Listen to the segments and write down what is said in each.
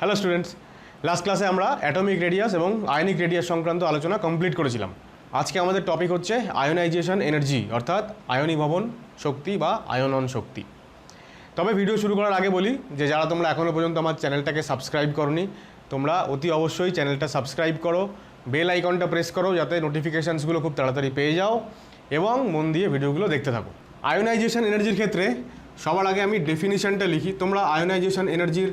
Hello students, last ক্লাসে আমরা atomic radius এবং আয়নিক রেডিয়াস সংক্রান্ত আলোচনা কমপ্লিট করেছিলাম। আজকে আমাদের টপিক হচ্ছে আয়োনাইজেশন এনার্জি, অর্থাৎ আয়নীভবন শক্তি বা আয়নন শক্তি। তবে ভিডিও শুরু করার আগে বলি যে যারা তোমরা এখনও পর্যন্ত আমার চ্যানেলটাকে সাবস্ক্রাইব করোনি, তোমরা অতি অবশ্যই চ্যানেলটা সাবস্ক্রাইব করো, বেল আইকনটা প্রেস করো যাতে নোটিফিকেশানসগুলো খুব তাড়াতাড়ি পেয়ে যাও এবং মন দিয়ে ভিডিওগুলো দেখতে থাকো। আয়োনাইজেশন এনার্জির ক্ষেত্রে সবার আগে আমি ডেফিনিশনটা লিখি। তোমরা আয়োনাইজেশন এনার্জির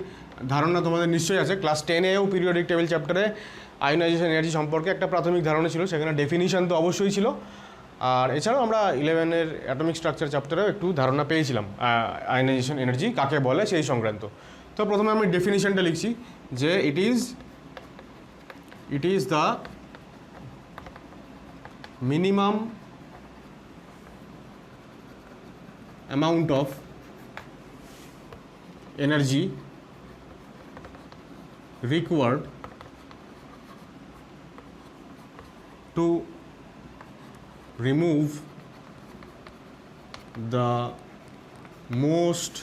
ধারণা তোমাদের নিশ্চয়ই আছে, ক্লাস 10এও পিরিয়ডিক টেবিল চ্যাপ্টারে আয়োনাইজেশন এনার্জি সম্পর্কে একটা প্রাথমিক ধারণা ছিল, সেখানে ডেফিনিশন তো অবশ্যই ছিল। আর এছাড়াও আমরা 11এর অ্যাটমিক স্ট্রাকচার চ্যাপ্টারেও একটু ধারণা পেয়েছিলাম আয়োনাইজেশন এনার্জি কাকে বলে সেই সংক্রান্ত। তো প্রথমে আমি ডেফিনিশনটা লিখছি যে it is the minimum amount of energy required to remove the most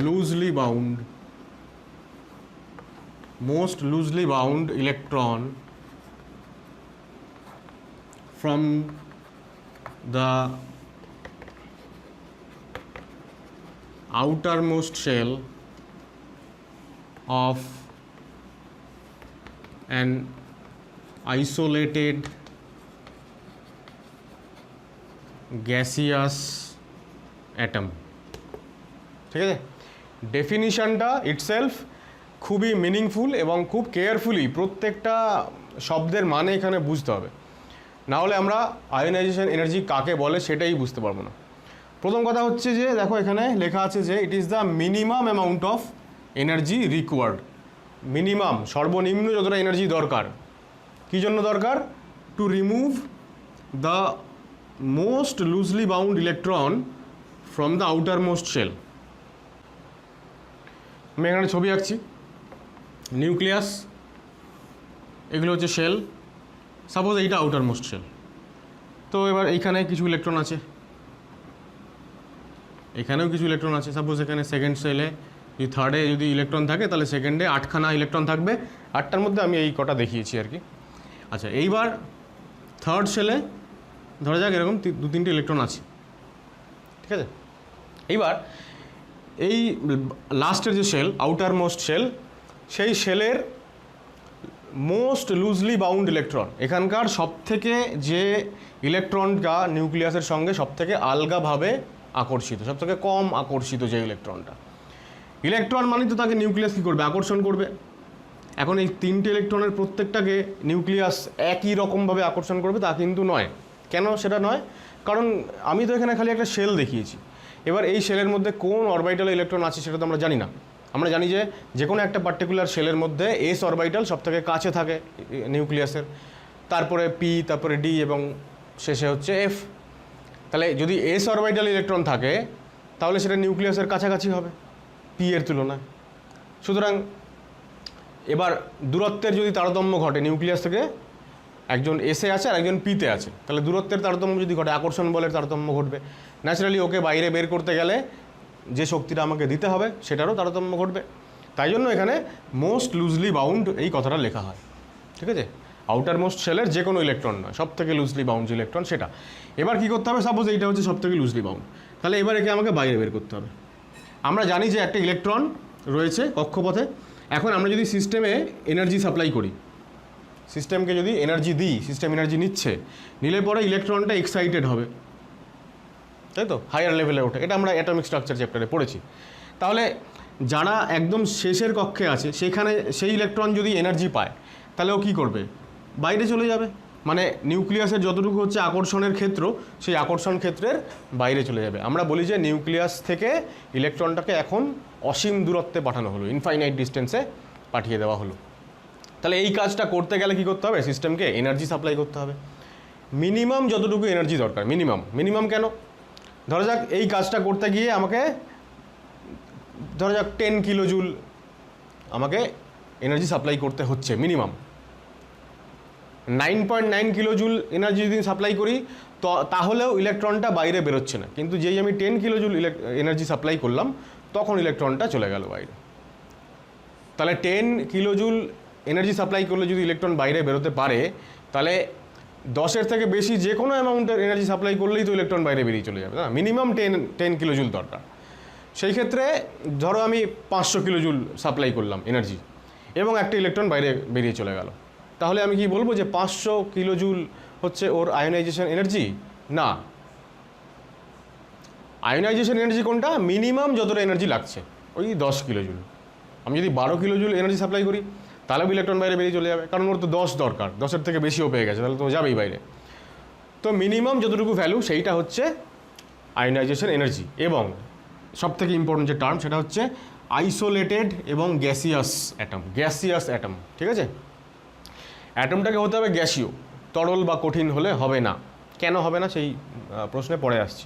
loosely bound electron from the outermost shell of an isolated gaseous atom। ঠিক আছে, ডেফিনিশনটা ইটসেলফ খুবই মিনিংফুল এবং খুব কেয়ারফুলি প্রত্যেকটা শব্দের মানে এখানে বুঝতে হবে, না হলে আমরা আয়োনাইজেশন এনার্জি কাকে বলে সেটাই বুঝতে পারবো না। প্রথম কথা হচ্ছে যে দেখো এখানে লেখা আছে যে it is the minimum amount of energy required. Minimum, সর্বনিম্ন যতটা এনার্জি দরকার। কী জন্য দরকার? To remove the most loosely bound electron from the outermost shell. আমি এখানে ছবি আঁকছি, নিউক্লিয়াস, এগুলো হচ্ছে শেল। সাপোজ এইটা আউটার মোস্ট শেল। তো এবার এইখানে কিছু ইলেকট্রন আছে, এখানেও কিছু ইলেকট্রন আছে। সাপোজ এখানে সেকেন্ড শেলে যদি থার্ডে যদি ইলেকট্রন থাকে তাহলে সেকেন্ডে 8খানা ইলেকট্রন থাকবে। 8টার মধ্যে আমি এই কটা দেখিয়েছি আর কি। আচ্ছা, এইবার থার্ড শেলে ধরা যাক এরকম 2-3টে ইলেকট্রন আছে, ঠিক আছে। এইবার এই লাস্টের যে শেল, আউটার মোস্ট শেল, সেই শেলের মোস্ট লুজলি বাউন্ড ইলেকট্রন, এখানকার সবথেকে যে ইলেকট্রনটা নিউক্লিয়াসের সঙ্গে সবথেকে আলগাভাবে আকর্ষিত, সবথেকে কম আকর্ষিত যে ইলেকট্রনটা। ইলেকট্রন মানে তো তাকে নিউক্লিয়াস কী করবে? আকর্ষণ করবে। এখন এই 3টে ইলেকট্রনের প্রত্যেকটাকে নিউক্লিয়াস একই রকমভাবে আকর্ষণ করবে তা কিন্তু নয়। কেন সেটা নয়? কারণ আমি তো এখানে খালি একটা শেল দেখিয়েছি। এবার এই শেলের মধ্যে কোন অরবিটালে ইলেকট্রন আছে সেটা তো আমরা জানি না। আমরা জানি যে কোনো একটা পার্টিকুলার শেলের মধ্যে এস অরবিটাল সবথেকে কাছে থাকে নিউক্লিয়াসের, তারপরে পি, তারপরে ডি এবং শেষে হচ্ছে এফ। তাহলে যদি এস অরবিটাল ইলেকট্রন থাকে তাহলে সেটা নিউক্লিয়াসের কাছাকাছি হবে পি এর তুলনায়। সুতরাং এবার দূরত্বের যদি তারতম্য ঘটে, নিউক্লিয়াস থেকে একজন এসে আছে আর একজন পিতে আছে, তাহলে দূরত্বের তারতম্য যদি ঘটে, আকর্ষণ বলের তারতম্য ঘটবে। ন্যাচারালি ওকে বাইরে বের করতে গেলে যে শক্তিটা আমাকে দিতে হবে সেটারও তারতম্য ঘটবে। তাই জন্য এখানে মোস্ট লুজলি বাউন্ড এই কথাটা লেখা হয়, ঠিক আছে। আউটার মোস্ট শেলের যে কোনো ইলেকট্রন নয়, সব থেকে লুজলি বাউন্ড যে ইলেকট্রন সেটা। এবার কী করতে হবে? সাপোজ এইটা হচ্ছে সব থেকে লুজলি বাউন্ড, তাহলে এবার একে আমাকে বাইরে বের করতে হবে। আমরা জানি যে একটা ইলেকট্রন রয়েছে কক্ষপথে। এখন আমরা যদি সিস্টেমে এনার্জি সাপ্লাই করি, সিস্টেমকে যদি এনার্জি দিই, সিস্টেম এনার্জি নিলে পরে ইলেকট্রনটা এক্সাইটেড হবে, তাই তো, হায়ার লেভেলে ওঠে। এটা আমরা অ্যাটমিক স্ট্রাকচার চ্যাপ্টারে পড়েছি। তাহলে যারা একদম শেষের কক্ষে আছে সেখানে সেই ইলেকট্রন যদি এনার্জি পায় তাহলে ও কী করবে? বাইরে চলে যাবে। মানে নিউক্লিয়াসের যতটুকু হচ্ছে আকর্ষণের ক্ষেত্র, সেই আকর্ষণ ক্ষেত্রের বাইরে চলে যাবে। আমরা বলি যে নিউক্লিয়াস থেকে ইলেকট্রনটাকে এখন অসীম দূরত্বে পাঠানো হলো, ইনফাইনাইট ডিস্টেন্সে পাঠিয়ে দেওয়া হলো। তাহলে এই কাজটা করতে গেলে কী করতে হবে? সিস্টেমকে এনার্জি সাপ্লাই করতে হবে। মিনিমাম যতটুকু এনার্জি দরকার, মিনিমাম কেন? ধরা যাক এই কাজটা করতে গিয়ে আমাকে ধরা যাক 10 কিলো জুল আমাকে এনার্জি সাপ্লাই করতে হচ্ছে মিনিমাম। 9.9 কিলো জুল এনার্জি যদি সাপ্লাই করি তো তাহলেও ইলেকট্রনটা বাইরে বেরোচ্ছে না, কিন্তু যেই আমি 10 কিলো জুল এনার্জি সাপ্লাই করলাম তখন ইলেকট্রনটা চলে গেল বাইরে। তাহলে 10 কিলোজুল এনার্জি সাপ্লাই করলে যদি ইলেকট্রন বাইরে বেরোতে পারে, তাহলে 10-এর থেকে বেশি যে কোনো অ্যামাউন্টের এনার্জি সাপ্লাই করলেই তো ইলেকট্রন বাইরে বেরিয়ে চলে যাবে না, মিনিমাম 10 কিলোজুল দরকার। সেই ক্ষেত্রে ধরো আমি 500 কিলোজুল সাপ্লাই করলাম এনার্জি এবং একটা ইলেকট্রন বাইরে বেরিয়ে চলে গেল, তাহলে আমি কি বলবো যে 500 কিলোজুল হচ্ছে ওর আয়োনাইজেশন এনার্জি? না, আয়োনাইজেশন এনার্জি কোনটা? মিনিমাম যতটা এনার্জি লাগছে ওই 10 কিলোজুল। আমি যদি 12 কিলোজুল এনার্জি সাপ্লাই করি তাহলেও ইলেকট্রন বাইরে বেরিয়ে চলে যাবে, কারণ ওর তো 10 দরকার, 10-এর থেকে বেশিও পেয়ে গেছে, তাহলে তো যাবেই বাইরে। তো মিনিমাম যতটুকু ভ্যালু সেইটা হচ্ছে আয়োনাইজেশন এনার্জি। এবং সবথেকে ইম্পর্টেন্ট যে টার্ম সেটা হচ্ছে আইসোলেটেড এবং গ্যাসিয়াস অ্যাটম। গ্যাসিয়াস অ্যাটম, ঠিক আছে? অ্যাটমটাকে হতে হবে গ্যাসীয়, তরল বা কঠিন হলে হবে না। কেন হবে না সেই প্রশ্নে পরে আসছি।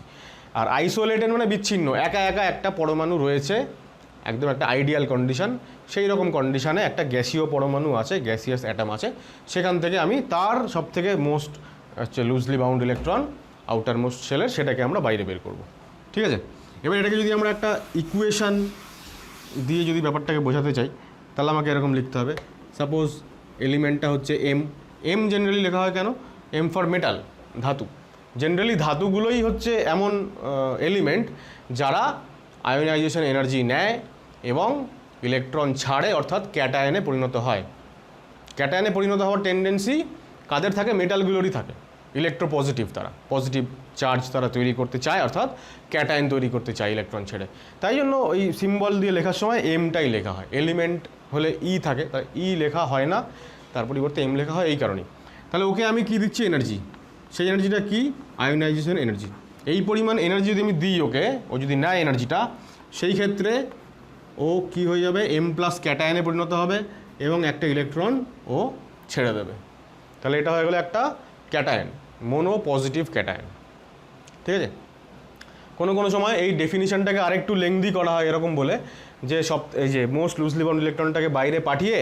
আর আইসোলেটেড মানে বিচ্ছিন্ন, একা একা একটা পরমাণু রয়েছে, একদম একটা আইডিয়াল কন্ডিশন, সেই রকম কন্ডিশনে একটা গ্যাসীয় পরমাণু আছে, গ্যাসিয়াস অ্যাটম আছে, সেখান থেকে আমি তার সবথেকে মোস্ট হচ্ছে loosely bound electron outer most শেলের, সেটাকে আমরা বাইরে বের করব, ঠিক আছে? এবার এটাকে যদি আমরা একটা ইকুয়েশান দিয়ে যদি ব্যাপারটাকে বোঝাতে চাই, তাহলে আমাকে এরকম লিখতে হবে। সাপোজ এলিমেন্টটা হচ্ছে এম জেনারেলি লেখা হয় কেন? এম ফর মেটাল, ধাতু। জেনারেলি ধাতুগুলোই হচ্ছে এমন এলিমেন্ট যারা আয়োনাইজেশন এনার্জি নেয় এবং ইলেকট্রন ছাড়ে, অর্থাৎ ক্যাটায়নে পরিণত হয়। ক্যাটায়নে পরিণত হওয়ার টেন্ডেন্সি কাদের থাকে? মেটালগুলোরই থাকে। ইলেকট্রোপজিটিভ, তারা পজিটিভ চার্জ তারা তৈরি করতে চায়, অর্থাৎ ক্যাটায়ন তৈরি করতে চায় ইলেকট্রন ছেড়ে। তাই জন্য ওই সিম্বল দিয়ে লেখার সময় এমটাই লেখা হয়। এলিমেন্ট হলে ই থাকে, তাই ই লেখা হয় না, তার পরিবর্তে এম লেখা হয় এই কারণেই। তাহলে ওকে আমি কি দিচ্ছি? এনার্জি। সেই এনার্জিটা কি? Ionization energy. এই পরিমাণ এনার্জি যদি আমি দিই ওকে, ও যদি নেয় এনার্জিটা, সেই ক্ষেত্রে ও কি হয়ে যাবে? এম প্লাস ক্যাটায়নে পরিণত হবে এবং একটা ইলেকট্রন ও ছেড়ে দেবে। তাহলে এটা হয়ে গেলো একটা ক্যাটায়ন, মোনো পজিটিভ ক্যাটায়ন, ঠিক আছে? কোনো কোনো সময় এই ডেফিনিশনটাকে আরেকটু লেংদি করা হয় এরকম বলে যে এই যে মোস্ট লুজলি বাউন্ড ইলেকট্রনটাকে বাইরে পাঠিয়ে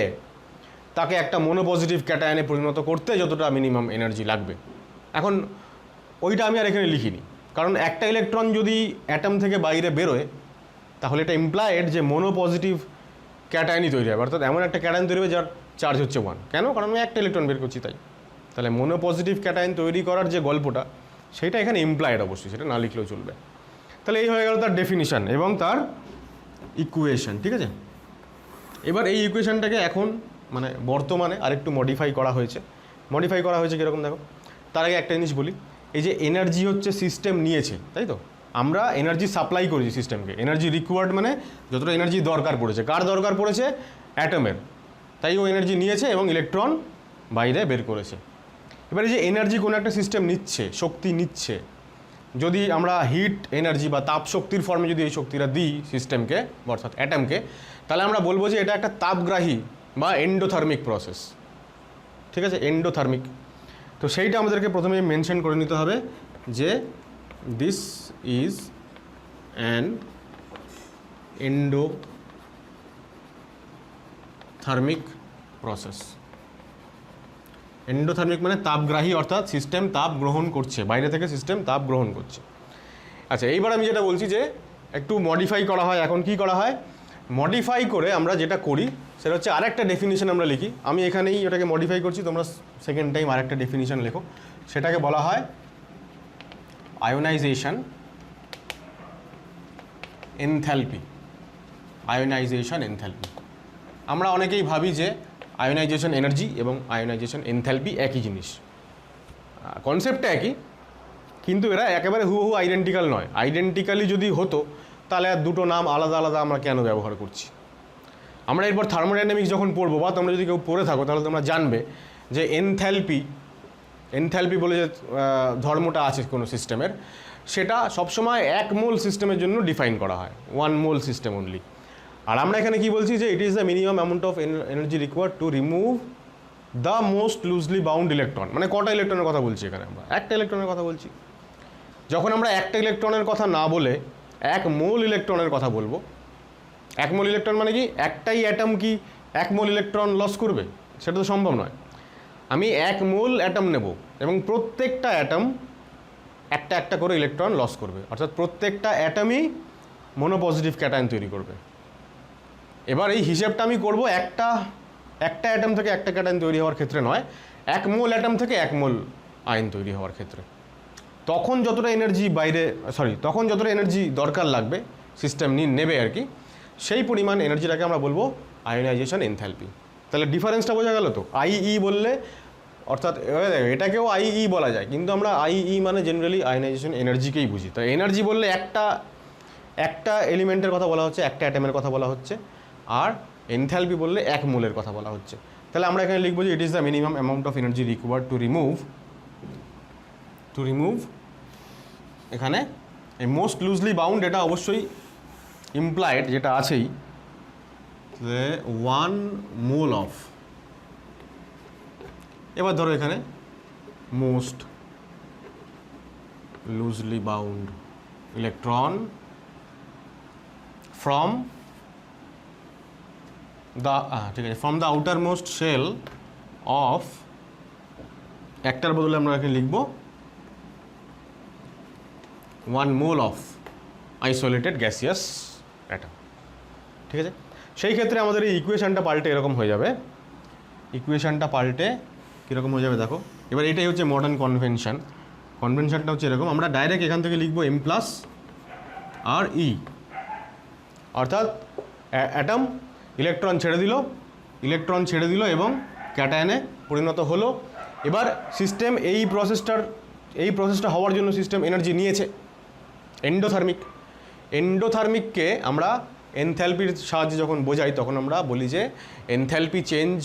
তাকে একটা মোনো পজিটিভ ক্যাটায়নে পরিণত করতে যতটা মিনিমাম এনার্জি লাগবে। এখন ওইটা আমি আর এখানে লিখিনি, কারণ একটা ইলেকট্রন যদি অ্যাটম থেকে বাইরে বেরোয় তাহলে এটা ইমপ্লায়েড যে মোনো পজিটিভ ক্যাটায়নই তৈরি হবে, অর্থাৎ এমন একটা ক্যাটায়ন তৈরি হবে যার চার্জ হচ্ছে 1। কেন? কারণ আমি একটা ইলেকট্রন বের করছি তাই। তাহলে মোনো পজিটিভ ক্যাটায়ন তৈরি করার যে গল্পটা, সেটা এখানে ইমপ্লায়েড, অবশ্যই সেটা না লিখলেও চলবে। তাহলে এই হয়ে গেল তার ডেফিনিশন এবং তার ইকুয়েশন, ঠিক আছে? এবার এই ইকুয়েশনটাকে এখন মানে বর্তমানে আরেকটু মডিফাই করা হয়েছে। মডিফাই করা হয়েছে কীরকম দেখো। তার আগে একটা জিনিস বলি, এই যে এনার্জি হচ্ছে সিস্টেম নিয়েছে, তাই তো? আমরা এনার্জি সাপ্লাই করেছি সিস্টেমকে। এনার্জি রিকোয়ার্ড মানে যতটা এনার্জি দরকার পড়েছে। কার দরকার পড়েছে? অ্যাটমের। তাই ও এনার্জি নিয়েছে এবং ইলেকট্রন বাইরে বের করেছে। এবারে যে এনার্জি কোনো একটা সিস্টেম নিচ্ছে, শক্তি নিচ্ছে, যদি আমরা হিট এনার্জি বা তাপ শক্তির ফর্মে যদি এই শক্তিটা দিই সিস্টেমকে, অর্থাৎ অ্যাটমকে, তাহলে আমরা বলবো যে এটা একটা তাপগ্রাহী বা এন্ডোথার্মিক প্রসেস, ঠিক আছে? এন্ডোথার্মিক। তো সেইটা আমাদেরকে প্রথমে মেনশন করে নিতে হবে যে this is an endothermic process. Endothermic মানে তাপগ্রাহী, অর্থাৎ সিস্টেম তাপ গ্রহণ করছে, বাইরে থেকে সিস্টেম তাপ গ্রহণ করছে। আচ্ছা, এইবার আমি যেটা বলছি যে একটু মডিফাই করা হয়। এখন কি করা হয়? মডিফাই করে আমরা যেটা করি সেটা হচ্ছে আরেকটা ডেফিনিশন আমরা লিখি। আমি এখানেই ওটাকে মডিফাই করছি, তোমরা সেকেন্ড টাইম আরেকটা ডেফিনিশন লেখো। সেটাকে বলা হয় আয়োনাইজেশন এনথ্যালপি। Ionisation enthalpy. আমরা অনেকেই ভাবি যে আয়োনাইজেশন এনার্জি এবং আয়োনাইজেশন এনথ্যালপি একই জিনিস, কনসেপ্টটা একই, কিন্তু এরা একেবারে হুবহু আইডেন্টিক্যাল নয়। আইডেন্টিক্যালি যদি হতো তাহলে আর দুটো নাম আলাদা আলাদা আমরা কেন ব্যবহার করছি? আমরা এরপর থার্মোডাইনামিক্স যখন পড়বো, বা তোমরা যদি কেউ পড়ে থাকো তাহলে তোমরা জানবে যে এনথ্যালপি বলে যে ধর্মটা আছে কোনো সিস্টেমের, সেটা সবসময় 1 মোল সিস্টেমের জন্য ডিফাইন করা হয়, 1 মোল সিস্টেম অনলি। আর আমরা এখানে কি বলছি যে it is the minimum amount of energy required to remove the most loosely bound electron. মানে কটা ইলেকট্রনের কথা বলছি এখানে? আমরা একটা ইলেকট্রনের কথা বলছি। যখন আমরা একটা ইলেকট্রনের কথা না বলে 1 মোল ইলেকট্রনের কথা বলবো, 1 মোল ইলেকট্রন মানে কি একটাই অ্যাটম কি 1 মোল ইলেকট্রন লস করবে? সেটা তো সম্ভব নয়। আমি 1 মোল অ্যাটম নেব এবং প্রত্যেকটা অ্যাটম একটা একটা করে ইলেকট্রন লস করবে, অর্থাৎ প্রত্যেকটা অ্যাটমই মোনোপজিটিভ ক্যাটায়ন তৈরি করবে। এবার এই হিসেবটা আমি করব একটা অ্যাটম থেকে একটা ক্যাটায়ন তৈরি হওয়ার ক্ষেত্রে নয়, 1 মোল অ্যাটম থেকে 1 মোল আয়ন তৈরি হওয়ার ক্ষেত্রে। তখন যতটা এনার্জি দরকার লাগবে সিস্টেম নেবে আর কি, সেই পরিমাণ এনার্জিটাকে আমরা বলবো আয়োনাইজেশন এনথ্যালপি। তাহলে ডিফারেন্সটা বোঝা গেল তো। আইই বললে অর্থাৎ এটাকেও আইই বলা যায়, কিন্তু আমরা আইই মানে জেনারেলি আয়োনাইজেশন এনার্জিকেই বুঝি। তো এনার্জি বললে একটা এলিমেন্টের কথা বলা হচ্ছে, একটা অ্যাটমের কথা বলা হচ্ছে, আর এনথ্যালপি বললে 1 মোলের কথা বলা হচ্ছে। তাহলে আমরা এখানে লিখবো যে it is the minimum amount of energy required to remove এখানে এই মোস্ট লুজলি বাউন্ড, এটা অবশ্যই ইমপ্লাইড, যেটা আছেই, 1 মোল অফ, এবার ধরো এখানে most loosely bound electron from the ঠিক আছে, from the outermost shell of, একটার বদলে আমরা এখানে লিখব 1 mole of isolated gaseous atom. ঠিক আছে, সেই ক্ষেত্রে আমাদের এই ইকুয়েশনটা পাল্টে এরকম হয়ে যাবে। ইকুয়েশনটা পাল্টে কীরকম হয়ে যাবে দেখো। এবার এটাই হচ্ছে মডার্ন কনভেনশনটা হচ্ছে এরকম, আমরা ডাইরেক্ট এখান থেকে লিখবো M প্লাস আর ই, অর্থাৎ অ্যাটম ইলেকট্রন ছেড়ে দিল এবং ক্যাটায়নে পরিণত হলো। এবার সিস্টেম এই প্রসেসটা হওয়ার জন্য সিস্টেম এনার্জি নিয়েছে এন্ডোথার্মিককে আমরা এনথ্যালপির সাহায্যে যখন বোঝাই তখন আমরা বলি যে এনথ্যালপি চেঞ্জ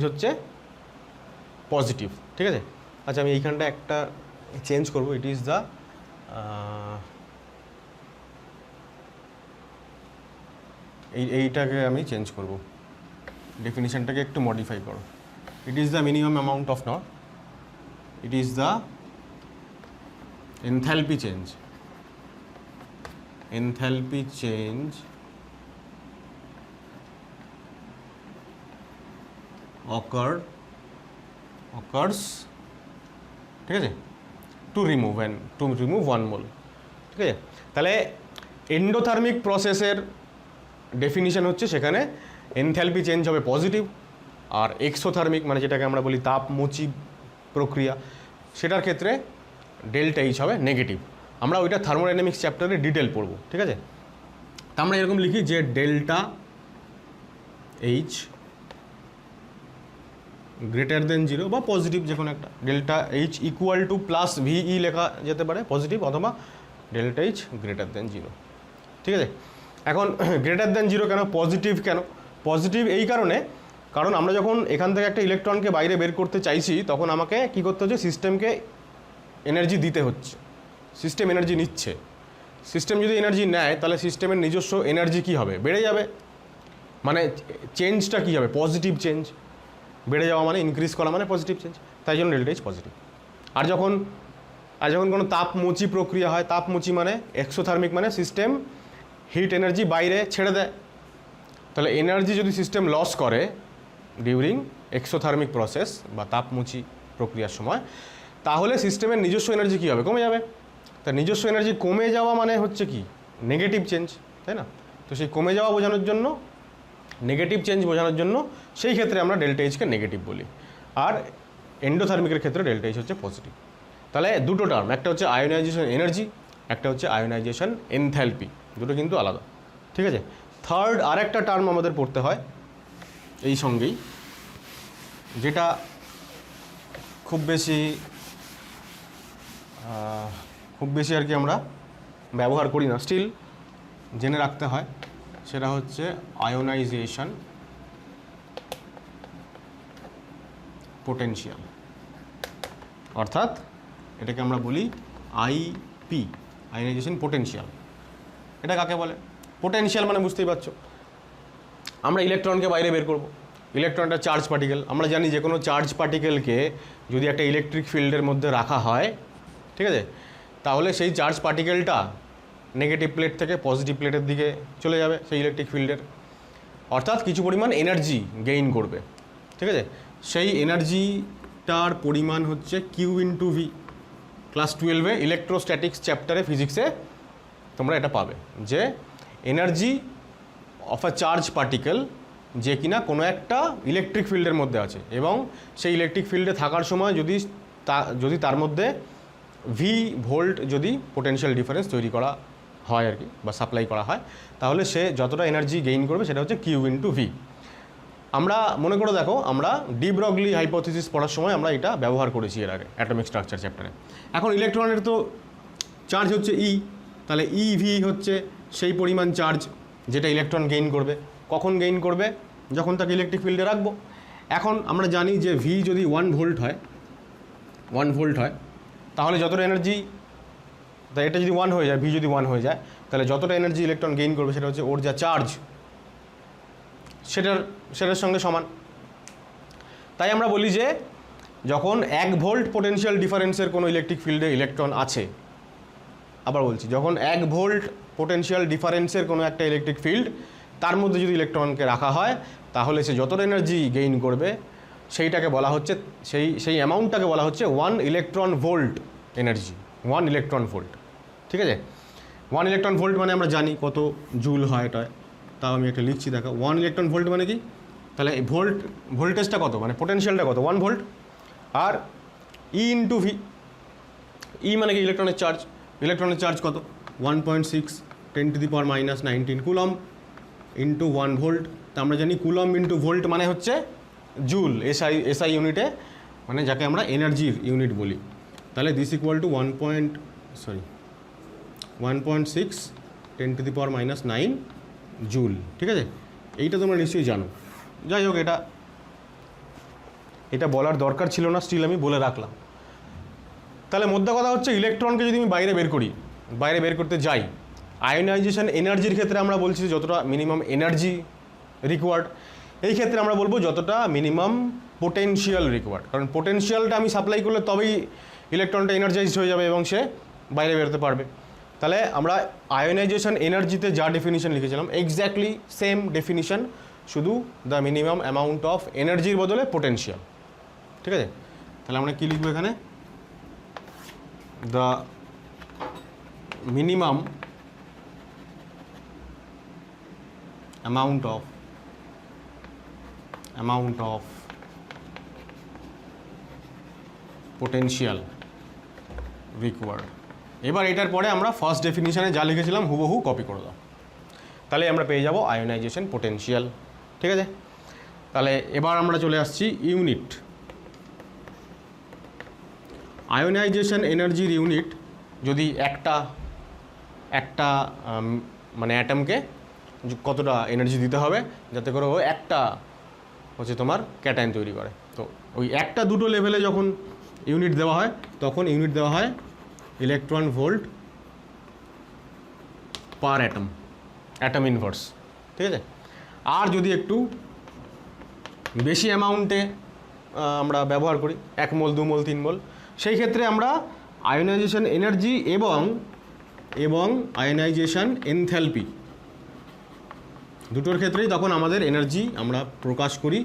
হচ্ছে পজিটিভ। ঠিক আছে, আচ্ছা আমি এইখানটা একটা চেঞ্জ করব, ইট ইজ দ্য এইটাকে আমি চেঞ্জ করব, ডেফিনিশনটাকে একটু মডিফাই করো। ইট is the minimum amount of not, it is the enthalpy change occurs ঠিক আছে, টু রিমুভ 1 মোল। ঠিক আছে, তাহলে এন্ডোথার্মিক প্রসেসের ডেফিনিশন হচ্ছে সেখানে এনথ্যালপি চেঞ্জ হবে পজিটিভ, আর এক্সোথার্মিক মানে যেটাকে আমরা বলি তাপমোচী প্রক্রিয়া, সেটার ক্ষেত্রে ডেল্টা এইচ হবে নেগেটিভ। আমরা ওইটা থার্মোডাইনামিক্স চ্যাপ্টারে ডিটেল পড়ব। ঠিক আছে, তা আমরা এরকম লিখি যে ডেল্টা এইচ গ্রেটার দেন 0 বা পজিটিভ, যে কোনো একটা, delta H equal to plus ভিই লেখা যেতে পারে পজিটিভ, অথবা ডেল্টা এইচ গ্রেটার দেন 0। ঠিক আছে, এখন গ্রেটার দেন 0 কেন, পজিটিভ এই কারণ আমরা যখন এখান থেকে একটা ইলেকট্রনকে বাইরে বের করতে চাইছি তখন আমাকে কী করতে হচ্ছে, সিস্টেমকে এনার্জি দিতে হচ্ছে। সিস্টেম এনার্জি নিচ্ছে, সিস্টেম যদি এনার্জি নেয় তাহলে সিস্টেমের নিজস্ব এনার্জি কী হবে, বেড়ে যাবে, মানে চেঞ্জটা কী হবে, পজিটিভ চেঞ্জ। বেড়ে যাওয়া মানে ইনক্রিজ করা মানে পজিটিভ চেঞ্জ, তাই জন্য ডেল্টা এইচ পজিটিভ। আর যখন কোনো তাপমোচী প্রক্রিয়া হয়, তাপমোচী মানে এক্সোথার্মিক মানে সিস্টেম হিট এনার্জি বাইরে ছেড়ে দেয়, তাহলে এনার্জি যদি সিস্টেম লস করে ডিউরিং এক্সোথার্মিক প্রসেস বা তাপমোচী প্রক্রিয়ার সময়, তাহলে সিস্টেমের নিজস্ব এনার্জি কী হবে, কমে যাবে। তার নিজস্ব এনার্জি কমে যাওয়া মানে হচ্ছে কি, নেগেটিভ চেঞ্জ, তাই না? তো সেই কমে যাওয়া বোঝানোর জন্য, নেগেটিভ চেঞ্জ বোঝানোর জন্য সেই ক্ষেত্রে আমরা ডেল্টা এইচকে নেগেটিভ বলি, আর এন্ডোথার্মিকের ক্ষেত্রে ডেল্টা এইচ হচ্ছে পজিটিভ। তাহলে দুটো টার্ম, একটা হচ্ছে আয়োনাইজেশন এনার্জি, একটা হচ্ছে আয়োনাইজেশন এনথ্যালপি, দুটো কিন্তু আলাদা। ঠিক আছে, থার্ড আর একটা টার্ম আমাদের পড়তে হয় এই সঙ্গেই, যেটা খুব বেশি আর কি আমরা ব্যবহার করি না, স্টিল জেনে রাখতে হয়, সেটা হচ্ছে আয়োনাইজেশন পোটেনশিয়াল, অর্থাৎ এটাকে আমরা বলি আইপি, আয়োনাইজেশন পোটেনশিয়াল। এটা কাকে বলে? পোটেনশিয়াল মানে বুঝতেই পারছো, আমরা ইলেকট্রনকে বাইরে বের করব, ইলেকট্রনটা চার্জ পার্টিকেল, আমরা জানি যে কোনো চার্জ পার্টিকেলকে যদি একটা ইলেকট্রিক ফিল্ডের মধ্যে রাখা হয়, ঠিক আছে, তাহলে সেই চার্জ পার্টিকেলটা নেগেটিভ প্লেট থেকে পজিটিভ প্লেটের দিকে চলে যাবে সেই ইলেকট্রিক ফিল্ডের, অর্থাৎ কিছু পরিমাণ এনার্জি গেইন করবে। ঠিক আছে, সেই এনার্জিটার পরিমাণ হচ্ছে কিউ ইন্টু ভি। ক্লাস 12-এ ইলেকট্রোস্ট্যাটিক্স চ্যাপ্টারে ফিজিক্সে তোমরা এটা পাবে যে energy of a charge particle যে কিনা কোনো একটা ইলেকট্রিক ফিল্ডের মধ্যে আছে এবং সেই ইলেকট্রিক ফিল্ডে থাকার সময় যদি তার মধ্যে ভি ভোল্ট যদি পোটেনশিয়াল ডিফারেন্স তৈরি করা হয় আর কি বা সাপ্লাই করা হয়, তাহলে সে যতটা এনার্জি গেইন করবে সেটা হচ্ছে কিউ ইন্টু ভি। আমরা মনে করে দেখো, আমরা ডি ব্রগলি হাইপোথিসিস পড়ার সময় আমরা এটা ব্যবহার করেছি এর আগে অ্যাটমিক স্ট্রাকচার চ্যাপ্টারে। এখন ইলেকট্রনের তো চার্জ হচ্ছে ই, তাহলে ই ভি হচ্ছে সেই পরিমাণ চার্জ যেটা ইলেকট্রন গেইন করবে। কখন গেইন করবে? যখন তাকে ইলেকট্রিক ফিল্ডে রাখবো। এখন আমরা জানি যে ভি যদি 1 ভোল্ট হয় তাহলে যতটা এনার্জি, তাই এটা যদি 1 হয়ে যায়, ভি যদি 1 হয়ে যায়, তাহলে যতটা এনার্জি ইলেকট্রন গেইন করবে সেটা হচ্ছে ওর যা চার্জ সেটার সঙ্গে সমান। তাই আমরা বলি যে যখন 1 ভোল্ট পোটেনশিয়াল ডিফারেন্সের কোনো ইলেকট্রিক ফিল্ডে ইলেকট্রন আছে, আবার বলছি, যখন 1 ভোল্ট পোটেনশিয়াল ডিফারেন্সের কোনো একটা ইলেকট্রিক ফিল্ড, তার মধ্যে যদি ইলেকট্রনকে রাখা হয়, তাহলে সে যতটা এনার্জি গেইন করবে সেইটাকে বলা হচ্ছে, সেই অ্যামাউন্টটাকে বলা হচ্ছে 1 electron volt energy, 1 electron volt. ঠিক আছে, 1 ইলেকট্রন ভোল্ট মানে আমরা জানি কত জুল হয় এটা, তাও আমি একটা লিখছি দেখো। 1 ইলেকট্রন ভোল্ট মানে কি? তাহলে এই ভোল্টেজটা কত, মানে পোটেনশিয়ালটা কত? 1 ভোল্ট। আর ই ইন্টু ভি, ই মানে কি? ইলেকট্রনের চার্জ। ইলেকট্রনের চার্জ কত? 1.6 10⁻⁻19 কুলম ইন্টু 1 ভোল্ট। তা আমরা জানি কুলম ইন্টু ভোল্ট মানে হচ্ছে জুল, এসআই ইউনিটে, মানে যাকে আমরা এনার্জির ইউনিট বলি। তাহলে দিস ইকুয়াল টু 1.6 10⁻⁹ জুল। ঠিক আছে, এইটা তোমরা নিশ্চয়ই জানো। যাই হোক, এটা বলার দরকার ছিল না, স্টিল আমি বলে রাখলাম। তাহলে মোদ্দা কথা হচ্ছে, ইলেকট্রনকে যদি আমি বাইরে বের করতে যাই, আয়োনাইজেশন এনার্জির ক্ষেত্রে আমরা বলছি যতটা মিনিমাম এনার্জি রিকোয়ার্ড, এই ক্ষেত্রে আমরা বলবো যতটা মিনিমাম পোটেনশিয়াল রিকোয়ার্ড। কারণ পোটেনশিয়ালটা আমি সাপ্লাই করলে তবেই ইলেকট্রনটা এনার্জাইজড হয়ে যাবে এবং সে বাইরে বেরোতে পারবে। তাহলে আমরা আয়োনাইজেশন এনার্জিতে যা ডেফিনিশন লিখেছিলাম, এক্স্যাক্টলি সেম ডেফিনিশন, শুধু দ্য মিনিমাম অ্যামাউন্ট অফ এনার্জির বদলে পোটেনশিয়াল। ঠিক আছে, তাহলে আমরা কী লিখবো এখানে? The minimum amount of potential required। এবার এটার পরে আমরা ফার্স্ট ডেফিনিশনে যা লিখেছিলাম হুবহু কপি করে দাও, তাহলে আমরা পেয়ে যাব আয়োনাইজেশন পোটেনশিয়াল। ঠিক আছে, তাহলে এবার আমরা চলে আসছি ইউনিট। আয়োনাইজেশন এনার্জির ইউনিট যদি একটা মানে অ্যাটমকে কতটা এনার্জি দিতে হবে যাতে করে ও একটা হচ্ছে তোমার ক্যাটায়ন তৈরি করে। তো ওই একটা দুটো লেভেলে যখন ইউনিট দেওয়া হয়, তখন ইউনিট দেওয়া হয় ইলেকট্রন ভোল্ট পার অ্যাটম ইনভার্স। ঠিক আছে, আর যদি একটু বেশি অ্যামাউন্টে আমরা ব্যবহার করি, 1 মোল 2 মোল 3 মোল, সেই ক্ষেত্রে আমরা আয়োনাইজেশন এনার্জি এবং আয়োনাইজেশন এনথ্যালপি দুটোর ক্ষেত্রেই তখন আমাদের এনার্জি আমরা প্রকাশ করি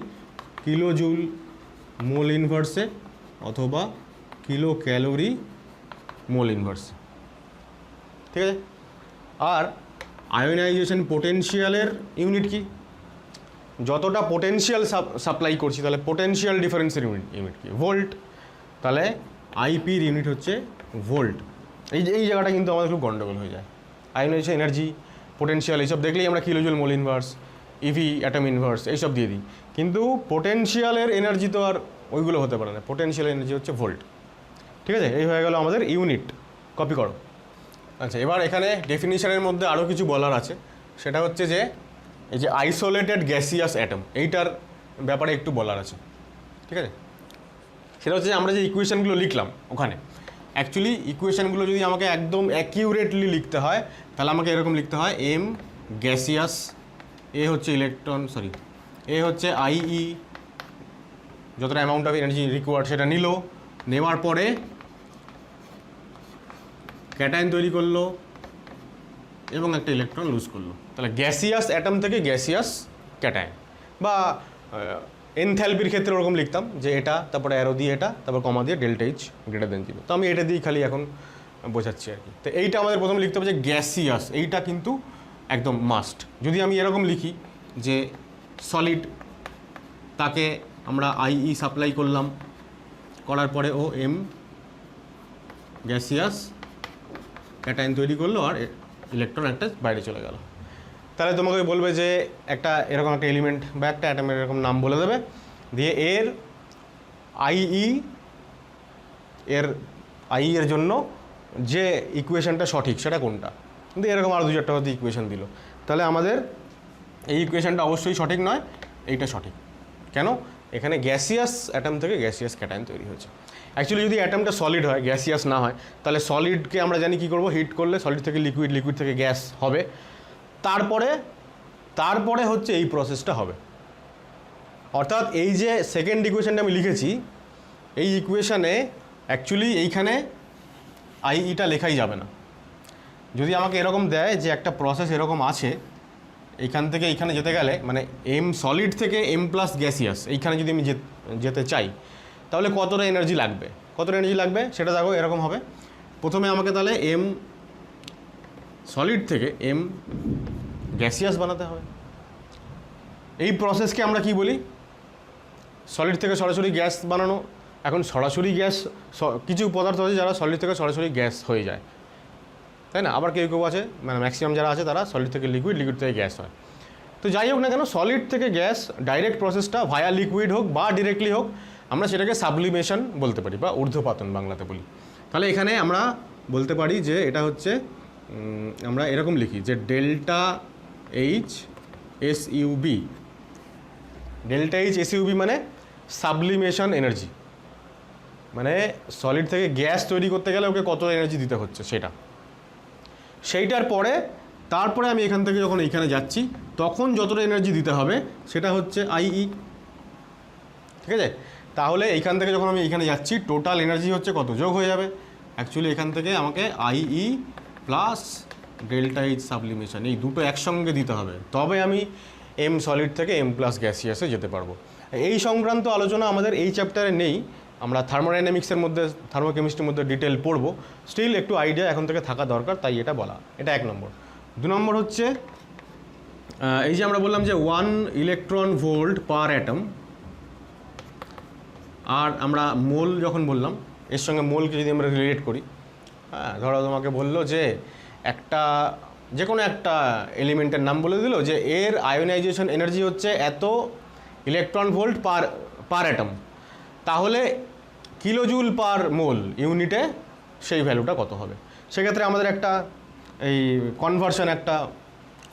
কিলো জুল মোল ইনভার্সে অথবা কিলো ক্যালোরি মোল ইনভার্সে। ঠিক আছে, আর আয়োনাইজেশন পোটেনশিয়ালের ইউনিট কি? যতটা পোটেনশিয়াল সাপ্লাই করছি, তাহলে পোটেনশিয়াল ডিফারেন্সের ইউনিট কি? ভোল্ট। তাহলে আইপির ইউনিট হচ্ছে ভোল্ট। এই জায়গাটা কিন্তু আমাদের খুব গন্ডগোল হয়ে যায়। আয়োনাইজেশন এনার্জি, পোটেনশিয়াল, এইসব দেখলেই আমরা kilojoule mole inverse, EV atom inverse এইসব দিয়ে দিই, কিন্তু পোটেনশিয়ালের এনার্জি তো আর ওইগুলো হতে পারে না। পোটেনশিয়াল এনার্জি হচ্ছে ভোল্ট। ঠিক আছে, এই হয়ে গেল আমাদের ইউনিট। কপি করো। আচ্ছা, এবার এখানে ডেফিনিশনের মধ্যে আরও কিছু বলার আছে। সেটা হচ্ছে যে এই যে আইসোলেটেড গ্যাসিয়াস অ্যাটম, এইটার ব্যাপারে একটু বলার আছে। ঠিক আছে, সেটা হচ্ছে আমরা যে ইকুয়েশনগুলো লিখলাম ওখানে, অ্যাকচুয়ালি ইকুয়েশনগুলো যদি আমাকে একদম অ্যাকিউরেটলি লিখতে হয়, তাহলে আমাকে এরকম লিখতে হয়: এম গ্যাসিয়াস, এ হচ্ছে এ হচ্ছে আইই, যতটা অ্যামাউন্ট অফ এনার্জি রিকোয়ার্ড সেটা নেওয়ার পরে ক্যাটায়ন তৈরি করলো এবং একটা ইলেকট্রন লুজ করলো। তাহলে গ্যাসিয়াস অ্যাটম থেকে গ্যাসিয়াস ক্যাটায়ন, বা এনথ্যালপির ক্ষেত্রে ওরকম লিখতাম যে এটা, তারপরে অ্যারো দিয়ে এটা, তারপর কমা দিয়ে ডেল্টা এইচ গ্রেটার দেন 0। তো আমি এটা দিয়েই খালি এখন বোঝাচ্ছি আর কি। তো এইটা আমাদের প্রথমে লিখতে হবে যে গ্যাসিয়াস, এইটা কিন্তু একদম মাস্ট। যদি আমি এরকম লিখি যে সলিড, তাকে আমরা আইই সাপ্লাই করলাম, করার পরে ও এম গ্যাসিয়াস ক্যাটায়ন তৈরি করলো আর ইলেকট্রন একটা বাইরে চলে গেল, তাহলে তোমাকে বলবে যে একটা এরকম একটা এলিমেন্ট বা একটা অ্যাটমের এরকম নাম বলে দেবে, দিয়ে এর আইই এর জন্য যে ইকুয়েশনটা সঠিক সেটা কোনটা, কিন্তু এরকম আরও 2-4টা হয়তো ইকুয়েশন দিল, তাহলে আমাদের এই ইকুয়েশনটা অবশ্যই সঠিক নয়, এইটা সঠিক। কেন? এখানে গ্যাসিয়াস অ্যাটম থেকে গ্যাসিয়াস ক্যাটায়ন তৈরি হয়েছে। অ্যাকচুয়ালি যদি অ্যাটমটা সলিড হয়, গ্যাসিয়াস না হয়, তাহলে সলিডকে আমরা জানি কী করবো, হিট করলে সলিড থেকে লিকুইড, লিকুইড থেকে গ্যাস হবে, তারপরে হচ্ছে এই প্রসেসটা হবে। অর্থাৎ এই যে সেকেন্ড ইকুয়েশনটা আমি লিখেছি, এই ইকুয়েশানে অ্যাকচুয়ালি এইখানে আইইটা লেখাই যাবে না। যদি আমাকে এরকম দেয় যে একটা প্রসেস এরকম আছে, এইখান থেকে এইখানে যেতে গেলে মানে এম সলিড থেকে এম প্লাস গ্যাসিয়াস এইখানে যদি আমি যেতে চাই, তাহলে কতটা এনার্জি লাগবে সেটা দেখো এরকম হবে। প্রথমে আমাকে তাহলে এম সলিড থেকে এম গ্যাসিয়াস বানাতে হবে। এই প্রসেসকে আমরা কি বলি? সলিড থেকে সরাসরি গ্যাস বানানো। এখন সরাসরি গ্যাস, কিছু পদার্থ আছে যারা সলিড থেকে সরাসরি গ্যাস হয়ে যায়, তাই না? আবার কেউ কেউ আছে, মানে ম্যাক্সিমাম যারা আছে তারা সলিড থেকে লিকুইড, লিকুইড থেকে গ্যাস হয়। তো যাই হোক না কেন, সলিড থেকে গ্যাস ডাইরেক্ট প্রসেসটা ভায়া লিকুইড হোক বা ডিরেক্টলি হোক, আমরা সেটাকে সাবলিমেশন বলতে পারি বা ঊর্ধ্বপাতন বাংলাতে বলি। তাহলে এখানে আমরা বলতে পারি যে এটা হচ্ছে, আমরা এরকম লিখি যে delta H S U B, delta H S U B মানে সাবলিমেশন এনার্জি, মানে সলিড থেকে গ্যাস তৈরি করতে গেলে ওকে কত এনার্জি দিতে হচ্ছে সেইটার পরে, তারপরে আমি এখান থেকে যখন এইখানে যাচ্ছি তখন যতটা এনার্জি দিতে হবে সেটা হচ্ছে আইই, ঠিক আছে? তাহলে এইখান থেকে যখন আমি এইখানে যাচ্ছি টোটাল এনার্জি হচ্ছে কত, যোগ হয়ে যাবে। অ্যাকচুয়ালি এখান থেকে আমাকে আইই প্লাস ডেল্টা এইচ সাবলিমেশন এই দুটো একসঙ্গে দিতে হবে, তবে আমি এম সলিড থেকে এম প্লাস গ্যাসিয়াসে যেতে পারবো। এই সংক্রান্ত আলোচনা আমাদের এই চ্যাপ্টারে নেই, আমরা থার্মোডাইনামিক্সের মধ্যে, থার্মোকেমিস্ট্রির মধ্যে ডিটেল পড়বো। স্টিল একটু আইডিয়া এখন থেকে থাকা দরকার, তাই এটা বলা। এটা 1 নম্বর। 2 নম্বর হচ্ছে এই যে আমরা বললাম যে 1 ইলেকট্রন ভোল্ট পার অ্যাটম, আর আমরা মোল যখন বললাম, এর সঙ্গে মোলকে যদি আমরা রিলেট করি, হ্যাঁ, ধরো তোমাকে বললো যে একটা যে কোনো একটা এলিমেন্টের নাম বলে দিল যে এর আয়োনাইজেশন এনার্জি হচ্ছে এত ইলেকট্রন ভোল্ট পার অ্যাটম, তাহলে কিলোজুল পার মোল ইউনিটে সেই ভ্যালুটা কত হবে। সেক্ষেত্রে আমাদের একটা এই কনভার্সন একটা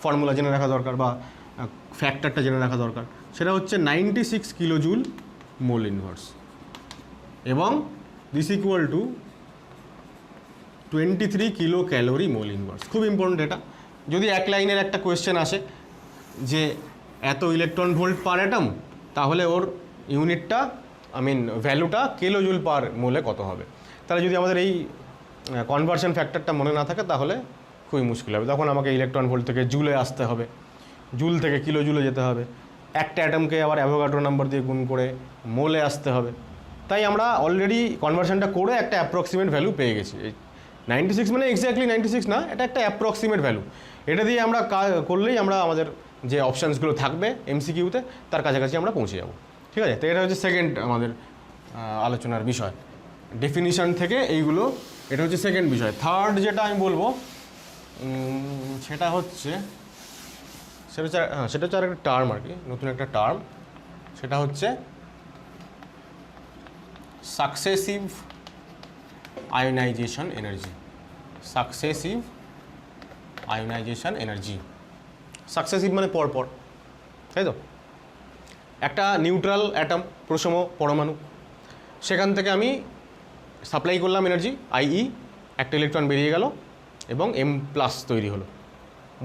ফর্মুলা জেনে রাখা দরকার বা ফ্যাক্টরটা জেনে রাখা দরকার, সেটা হচ্ছে 96 কিলোজুল মোল ইনভার্স, এবং this equal to 23 kilo calorie mole inverse. খুব ইম্পর্টেন্ট এটা। যদি এক লাইনের একটা কোয়েশ্চেন আসে যে এত ইলেকট্রন ভোল্ট পার অ্যাটম, তাহলে ওর ইউনিটটা ভ্যালুটা কিলোজুল পার মোলে কত হবে, তাহলে যদি আমাদের এই কনভার্সন ফ্যাক্টরটা মনে না থাকে তাহলে খুবই মুশকিল হবে। তখন আমাকে ইলেকট্রন ভোল্ট থেকে জুলে আসতে হবে, জুল থেকে কিলো জুলে যেতে হবে, একটা অ্যাটমকে আবার অ্যাভোগাড্রো নাম্বার দিয়ে গুণ করে মোলে আসতে হবে। তাই আমরা অলরেডি কনভার্সনটা করে একটা অ্যাপ্রক্সিমেট ভ্যালু পেয়ে গেছি। এই 96 মানে এক্স্যাক্টলি 96 না, এটা একটা অ্যাপ্রক্সিমেট ভ্যালু। এটা দিয়ে আমরা করলেই আমরা আমাদের যে অপশানসগুলো থাকবে এমসিকিউতে তার কাছাকাছি আমরা পৌঁছে যাব, ঠিক আছে? তো এটা হচ্ছে সেকেন্ড আমাদের আলোচনার বিষয়, ডেফিনিশন থেকে এইগুলো, এটা হচ্ছে সেকেন্ড বিষয়। থার্ড যেটা আমি বলবো সেটা হচ্ছে আর একটা টার্ম আর কি, নতুন একটা টার্ম, সেটা হচ্ছে successive ionization energy. Successive ionization energy, successive মানে পরপর, তাই তো? একটা নিউট্রাল অ্যাটম, প্রসম পরমাণু, সেখান থেকে আমি সাপ্লাই করলাম এনার্জি আইই, একটা ইলেকট্রন বেরিয়ে গেল এবং এম প্লাস তৈরি হলো,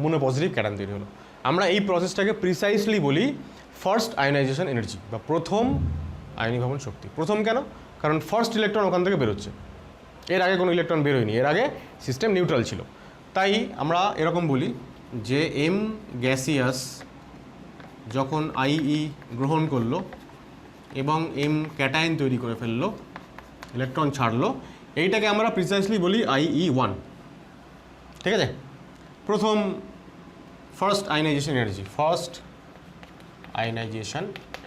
মনো পজিটিভ ক্যাটায়ন তৈরি হলো। আমরা এই প্রসেসটাকে প্রিসাইসলি বলি ফার্স্ট আয়োনাইজেশন এনার্জি বা প্রথম আয়নীভবন শক্তি। প্রথম কেন? কারণ ফার্স্ট ইলেকট্রন ওখান থেকে বেরোচ্ছে, এর আগে কোনো ইলেকট্রন বেরোয়নি, এর আগে সিস্টেম নিউট্রাল ছিল। তাই আমরা এরকম বলি যে এম গ্যাসিয়াস যখন আইই গ্রহণ করলো এবং এম ক্যাটায়ন তৈরি করে ফেললো, ইলেকট্রন ছাড়লো, এইটাকে আমরা প্রিসাইসলি বলি IE1, ঠিক আছে। প্রথম first ionisation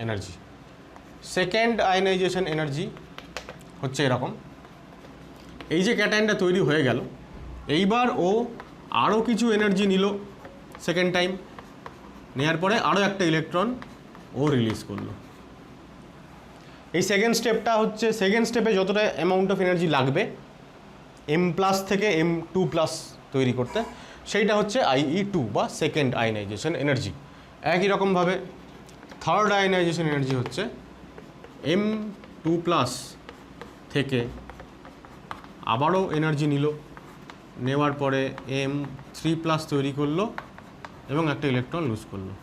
energy, second ionisation energy হচ্ছে এরকম। এই যে ক্যাটায়নটা তৈরি হয়ে গেল, এইবার ও আরও কিছু এনার্জি নিল সেকেন্ড টাইম, নেওয়ার পরে আরও একটা ইলেকট্রন ও রিলিজ করলো। এই সেকেন্ড স্টেপটা হচ্ছে, সেকেন্ড স্টেপে যতটা অ্যামাউন্ট অফ এনার্জি লাগবে M+ থেকে M2+ তৈরি করতে, সেইটা হচ্ছে IE2 বা সেকেন্ড আয়নাইজেশন এনার্জি। একই রকমভাবে থার্ড আয়নাইজেশন এনার্জি হচ্ছে M2+ থেকে আবারও এনার্জি নিল, নেওয়ার পরে M3+ তৈরি করলো এবং একটা ইলেকট্রন লুজ করলো,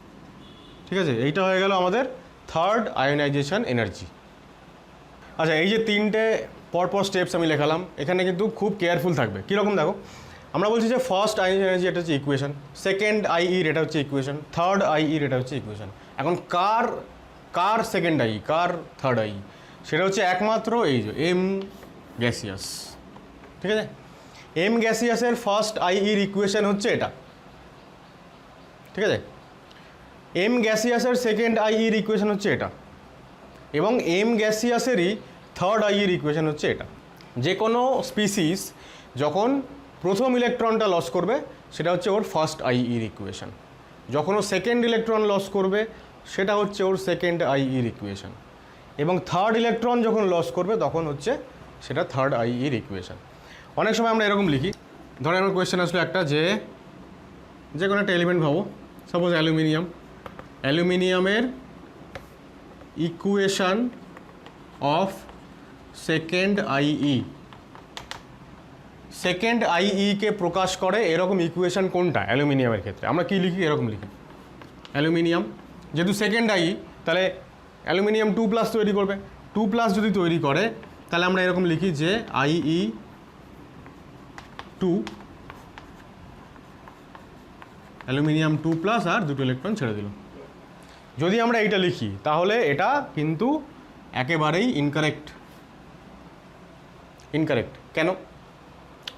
ঠিক আছে। এইটা হয়ে গেল আমাদের থার্ড আয়নাইজেশন এনার্জি। আচ্ছা, এই যে তিনটে পরপর স্টেপস আমি লেখালাম, এখানে কিন্তু খুব কেয়ারফুল থাকবে। কীরকম দেখো, আমরা বলছি যে ফার্স্ট আয়নাইজেশন এনার্জি এটা হচ্ছে ইকুয়েশন, সেকেন্ড IE এটা হচ্ছে ইকুয়েশন, থার্ড IE এটা হচ্ছে ইকুয়েশন। এখন কার সেকেন্ড IE, কার থার্ড IE, সেটা হচ্ছে একমাত্র এই যে M গ্যাসিয়াস, ঠিক আছে। M গ্যাসিয়াসের ফার্স্ট IEর ইকুয়েশন হচ্ছে এটা, ঠিক আছে। M গ্যাসিয়াসের সেকেন্ড IEর ইকুয়েশন হচ্ছে এটা, এবং M গ্যাসিয়াসেরই থার্ড IEর ইকুয়েশন হচ্ছে এটা। যে কোনো স্পিসিস যখন প্রথম ইলেকট্রনটা লস করবে সেটা হচ্ছে ওর ফার্স্ট IEর ইকুয়েশন, যখন ও সেকেন্ড ইলেকট্রন লস করবে সেটা হচ্ছে ওর সেকেন্ড IEর ইকুয়েশন, এবং থার্ড ইলেকট্রন যখন লস করবে তখন হচ্ছে সেটা থার্ড IEর ইকুয়েশন। অনেক সময় আমরা এরকম লিখি, ধরে আমার কোয়েশ্চেন আসলো একটা, যে কোনো একটা এলিমেন্ট ভাবো, সাপোজ অ্যালুমিনিয়ামের equation of second IE, second IE কে প্রকাশ করে এরকম ইকুয়েশন কোনটা অ্যালুমিনিয়ামের ক্ষেত্রে? আমরা কী লিখি? এরকম লিখি, অ্যালুমিনিয়াম যেহেতু সেকেন্ড IE, তাহলে অ্যালুমিনিয়াম 2+ তৈরি করবে, 2+ যদি তৈরি করে তাহলে আমরা এরকম লিখি যে IE2, অ্যালুমিনিয়াম 2+ আর দুটো ইলেকট্রন ছেড়ে দিল। যদি আমরা এইটা লিখি তাহলে এটা কিন্তু একেবারেই ইনকারেক্ট। কেন?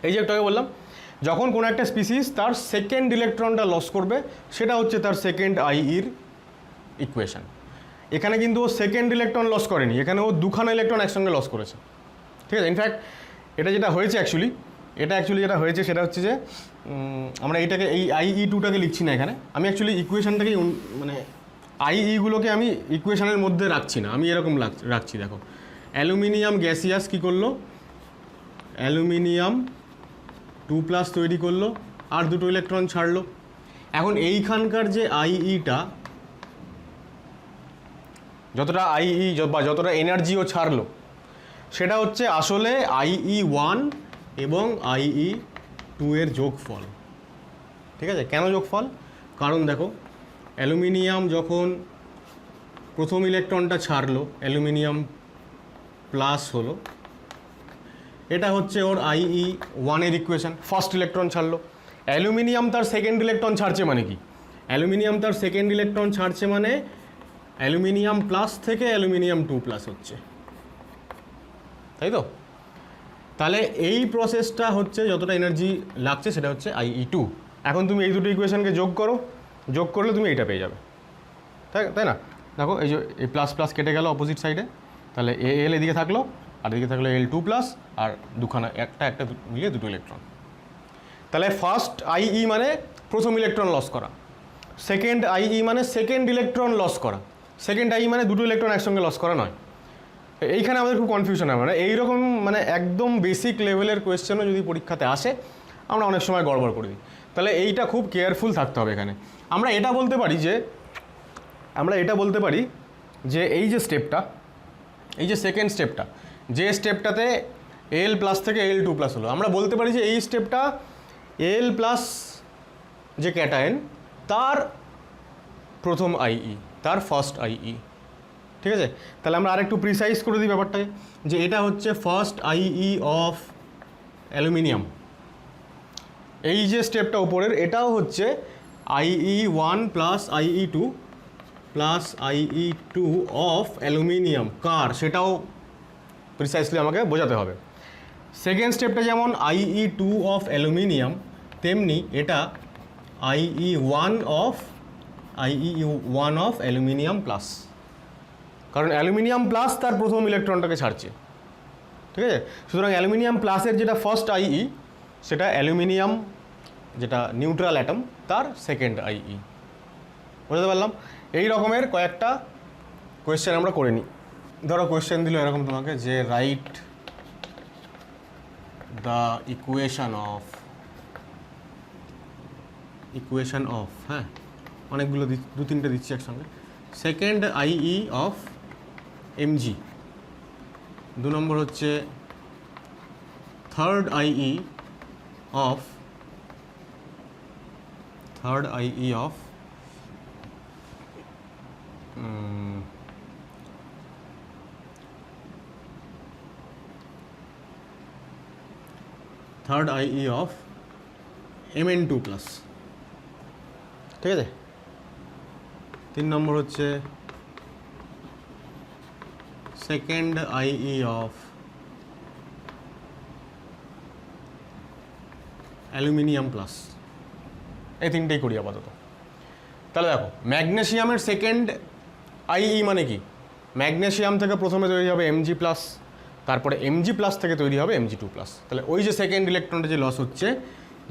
এই যে একটু বললাম, যখন কোনো একটা স্পিসিস তার সেকেন্ড ইলেকট্রনটা লস করবে সেটা হচ্ছে তার সেকেন্ড IEর ইকুয়েশন। এখানে কিন্তু ও সেকেন্ড ইলেকট্রন লস করেনি, এখানে ও দুখানা ইলেকট্রন একসঙ্গে লস করেছে, ঠিক আছে। ইনফ্যাক্ট এটা যেটা হয়েছে যেটা হয়েছে সেটা হচ্ছে যে আমরা এইটাকে, এই IE2টাকে লিখছি না এখানে, আমি অ্যাকচুয়ালি ইকুয়েশনটাকেই মানে IEগুলোকে আমি ইকুয়েশনের মধ্যে রাখছি না, আমি এরকম রাখছি। দেখো, অ্যালুমিনিয়াম গ্যাসিয়াস কী করলো, অ্যালুমিনিয়াম 2+ তৈরি করলো আর দুটো ইলেকট্রন ছাড়লো। এখন এইখানকার যে IEটা, যতটা IE বা যতটা এনার্জিও ছাড়লো সেটা হচ্ছে আসলে IE1 এবং IE2 এর যোগফল, ঠিক আছে। কেন যোগফল? কারণ দেখো, অ্যালুমিনিয়াম যখন প্রথম ইলেকট্রনটা ছাড়লো, অ্যালুমিনিয়াম প্লাস হলো, এটা হচ্ছে ওর IE1 এর ইকুয়েশন, ফার্স্ট ইলেকট্রন ছাড়লো। অ্যালুমিনিয়াম তার সেকেন্ড ইলেকট্রন ছাড়ছে মানে কি? অ্যালুমিনিয়াম তার সেকেন্ড ইলেকট্রন ছাড়ছে মানে অ্যালুমিনিয়াম প্লাস থেকে অ্যালুমিনিয়াম 2+ হচ্ছে, তাই তো? তাহলে এই প্রসেসটা হচ্ছে যতটা এনার্জি লাগছে সেটা হচ্ছে IE2। এখন তুমি এই দুটো ইকুয়েশনকে যোগ করলে তুমি এইটা পেয়ে যাবে, তাই না? দেখো, এই যে এই প্লাস কেটে গেল অপোজিট সাইডে, তাহলে AL এদিকে থাকলো আর এদিকে থাকলো L2+, আর দুখানা একটা মিলিয়ে দুটো ইলেকট্রন। তাহলে ফার্স্ট IE মানে প্রথম ইলেকট্রন লস করা, সেকেন্ড IE মানে সেকেন্ড ইলেকট্রন লস করা, সেকেন্ড IE মানে দুটো ইলেকট্রন একসঙ্গে লস করা নয়। এইখানে আমাদের খুব কনফিউশন হয়, মানে এইরকম মানে একদম বেসিক লেভেলের কোয়েশ্চেনও যদি পরীক্ষাতে আসে আমরা অনেক সময় গড়বড় করে দিই। তাহলে এইটা খুব কেয়ারফুল থাকতে হবে এখানে। আমরা এটা বলতে পারি যে এই যে স্টেপটা, এই যে সেকেন্ড স্টেপটা, যে স্টেপটাতে L+ থেকে L2+ হলো, আমরা বলতে পারি যে এই স্টেপটা L+ যে ক্যাটায়ন তার প্রথম IE, তার ফার্স্ট IE, ঠিক আছে। তাহলে আমরা আরেকটু প্রিসাইজ করে দিই ব্যাপারটাকে, যে এটা হচ্ছে ফার্স্ট IE অফ অ্যালুমিনিয়াম। এই যে স্টেপটা উপরের, এটাও হচ্ছে IE1 plus IE2 plus IE2 of aluminium. কার সেটাও প্রিসাইসলি আমাকে বোঝাতে হবে। সেকেন্ড স্টেপটা যেমন IE2 অফ অ্যালুমিনিয়াম, তেমনি এটা IE1 অফ অ্যালুমিনিয়াম প্লাস, কারণ অ্যালুমিনিয়াম প্লাস তার প্রথম ইলেকট্রনটাকে ছাড়ছে, ঠিক আছে। সুতরাং অ্যালুমিনিয়াম প্লাসের যেটা ফার্স্ট IE, সেটা অ্যালুমিনিয়াম যেটা নিউট্রাল অ্যাটম তার সেকেন্ড IE। বুঝতে পারলাম? এই রকমের কয়েকটা কোয়েশ্চেন আমরা করে নিই। ধরো কোয়েশ্চেন দিল এরকম তোমাকে যে রাইট দ্য ইকুয়েশন অফ, হ্যাঁ অনেকগুলো দু তিনটে দিচ্ছি একসঙ্গে। সেকেন্ড IE অফ Mg, 2 নম্বর হচ্ছে third IE of Mn2 plus, ঠিক আছে। 3 নম্বর হচ্ছে second IE of aluminium plus. এই তিনটেই করি আপাতত। তাহলে দেখো ম্যাগনেসিয়ামের সেকেন্ড IE মানে কি, ম্যাগনেসিয়াম থেকে প্রথমে তৈরি হবে Mg প্লাস, তারপরে Mg প্লাস থেকে তৈরি হবে Mg2 প্লাস। তাহলে ওই যে সেকেন্ড ইলেকট্রনটা যে লস হচ্ছে,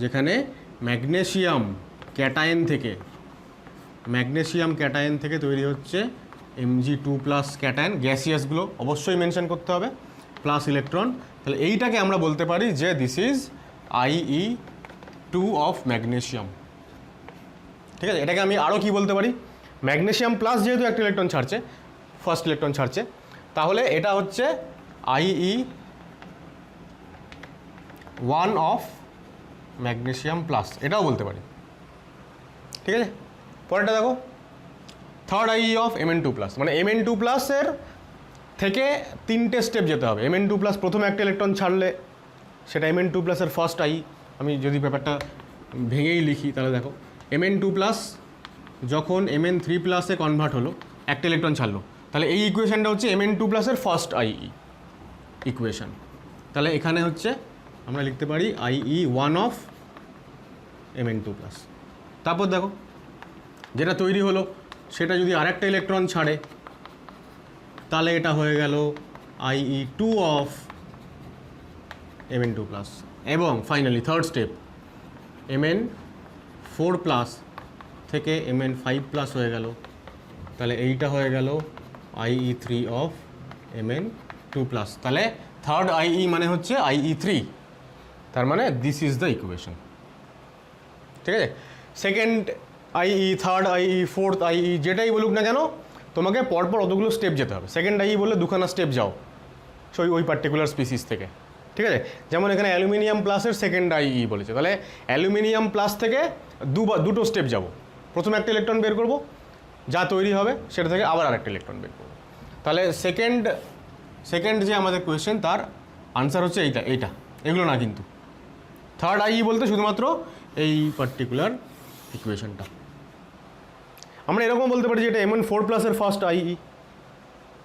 যেখানে ম্যাগনেসিয়াম ক্যাটায়েন থেকে তৈরি হচ্ছে Mg2 প্লাস ক্যাটায়েন, গ্যাসিয়াসগুলো অবশ্যই মেনশন করতে হবে, প্লাস ইলেকট্রন। তাহলে এইটাকে আমরা বলতে পারি যে this is IE2 of magnesium, ঠিক আছে। এটাকে আমি আরও কি বলতে পারি, ম্যাগনেসিয়াম প্লাস যেহেতু একটা ইলেকট্রন ছাড়ছে, ফার্স্ট ইলেকট্রন ছাড়ছে, তাহলে এটা হচ্ছে IE1 অফ ম্যাগনেসিয়াম প্লাস, এটাও বলতে পারি, ঠিক আছে। পরেরটা দেখো third IE of Mn2 plus, মানে Mn2 প্লাসের থেকে 3টে স্টেপ যেতে হবে। Mn2 প্লাস প্রথমে একটা ইলেকট্রন ছাড়লে সেটা Mn2 প্লাসের ফার্স্ট IE। আমি যদি ব্যাপারটা ভেঙেই লিখি তাহলে দেখো Mn2 প্লাস যখন Mn3 প্লাসে কনভার্ট হলো, একটা ইলেকট্রন ছাড়লো, তাহলে এই ইকুয়েশনটা হচ্ছে Mn2 প্লাসের ফার্স্ট IE ইকুয়েশন। তাহলে এখানে হচ্ছে আমরা লিখতে পারি IE1 অফ Mn2 প্লাস। তারপর দেখো যেটা তৈরি হলো সেটা যদি আরেকটা ইলেকট্রন ছাড়ে, তাহলে এটা হয়ে গেল IE2 অফ Mn2 প্লাস। এবং finally third step Mn4 plus থেকে Mn5 প্লাস হয়ে গেল, তাহলে এইটা হয়ে গেল IE3 অফ Mn2 প্লাস। তাহলে থার্ড IE মানে হচ্ছে IE3, তার মানে দিস ইজ দ্য ইকুয়েশন, ঠিক আছে। Second IE, third IE, fourth IE যেটাই বলুক না কেন, তোমাকে পরপর অতগুলো স্টেপ যেতে হবে। সেকেন্ড IE বললে দুখানা স্টেপ যাও ওই পার্টিকুলার স্পিসিস থেকে, ঠিক আছে। যেমন এখানে অ্যালুমিনিয়াম প্লাসের সেকেন্ড IE বলেছে, তাহলে অ্যালুমিনিয়াম প্লাস থেকে দুটো স্টেপ যাব। প্রথমে একটা ইলেকট্রন বের করব, যা তৈরি হবে সেটা থেকে আবার আরেকটা ইলেকট্রন বের করব। তাহলে সেকেন্ড যে আমাদের কোয়েশ্চেন, তার আনসার হচ্ছে এইটা, এগুলো না কিন্তু। থার্ড IE বলতে শুধুমাত্র এই পার্টিকুলার ইকুয়েশনটা। আমরা এরকম বলতে পারি যে এটা Mn4 প্লাসের ফার্স্ট IE,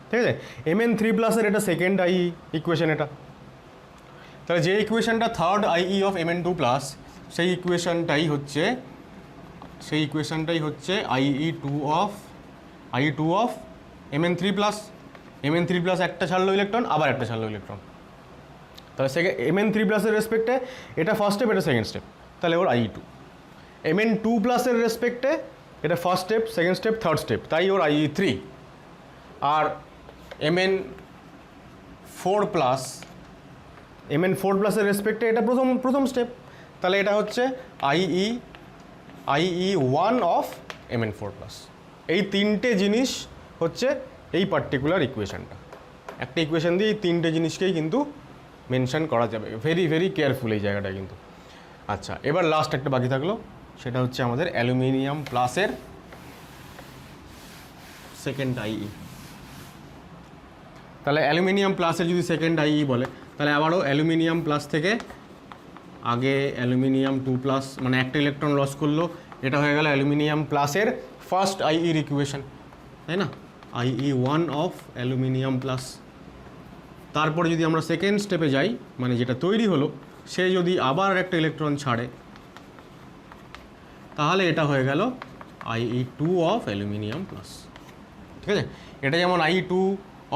ঠিক আছে। Mn3 প্লাসের এটা সেকেন্ড IE ইকুয়েশন এটা। তাহলে যে ইকুয়েশনটা third IE of Mn2 plus, সেই ইকুয়েশনটাই হচ্ছে IE2 of Mn3 plus. Mn3 plus একটা ছাড়লো ইলেকট্রন, আবার একটা ছাড়লো ইলেকট্রন, তাহলে Mn3 প্লাসের রেসপেক্টে এটা ফার্স্ট স্টেপ, এটা সেকেন্ড স্টেপ, তাহলে ওর IE2। Mn2 প্লাসের রেসপেক্টে এটা first step, second step, third step, তাই ওর IE3। আর Mn4 প্লাসের রেসপেক্টে এটা প্রথম স্টেপ, তাহলে এটা হচ্ছে IE1 অফ Mn4 প্লাস। এই তিনটে জিনিস হচ্ছে এই পার্টিকুলার ইকুয়েশনটা। একটা ইকুয়েশন দিয়ে এই তিনটে জিনিসকেই কিন্তু মেনশন করা যাবে, ভেরি ভেরি কেয়ারফুল এই জায়গাটা কিন্তু। আচ্ছা, এবার লাস্ট একটা বাকি থাকলো, সেটা হচ্ছে আমাদের অ্যালুমিনিয়াম প্লাসের সেকেন্ড IE। তাহলে অ্যালুমিনিয়াম প্লাসের যদি সেকেন্ড IE বলে, তাহলে আবারও অ্যালুমিনিয়াম প্লাস থেকে আগে অ্যালুমিনিয়াম 2 প্লাস, মানে একটা ইলেকট্রন লস করলো, এটা হয়ে গেল অ্যালুমিনিয়াম প্লাসের ফার্স্ট IE ইকুয়েশন, তাই না। IE1 অফ অ্যালুমিনিয়াম প্লাস, তারপরে যদি আমরা সেকেন্ড স্টেপে যাই, মানে যেটা তৈরি হলো সে যদি আবার একটা ইলেকট্রন ছাড়ে, তাহলে এটা হয়ে গেল IE2 অফ অ্যালুমিনিয়াম প্লাস। ঠিক আছে, এটা যেমন IE2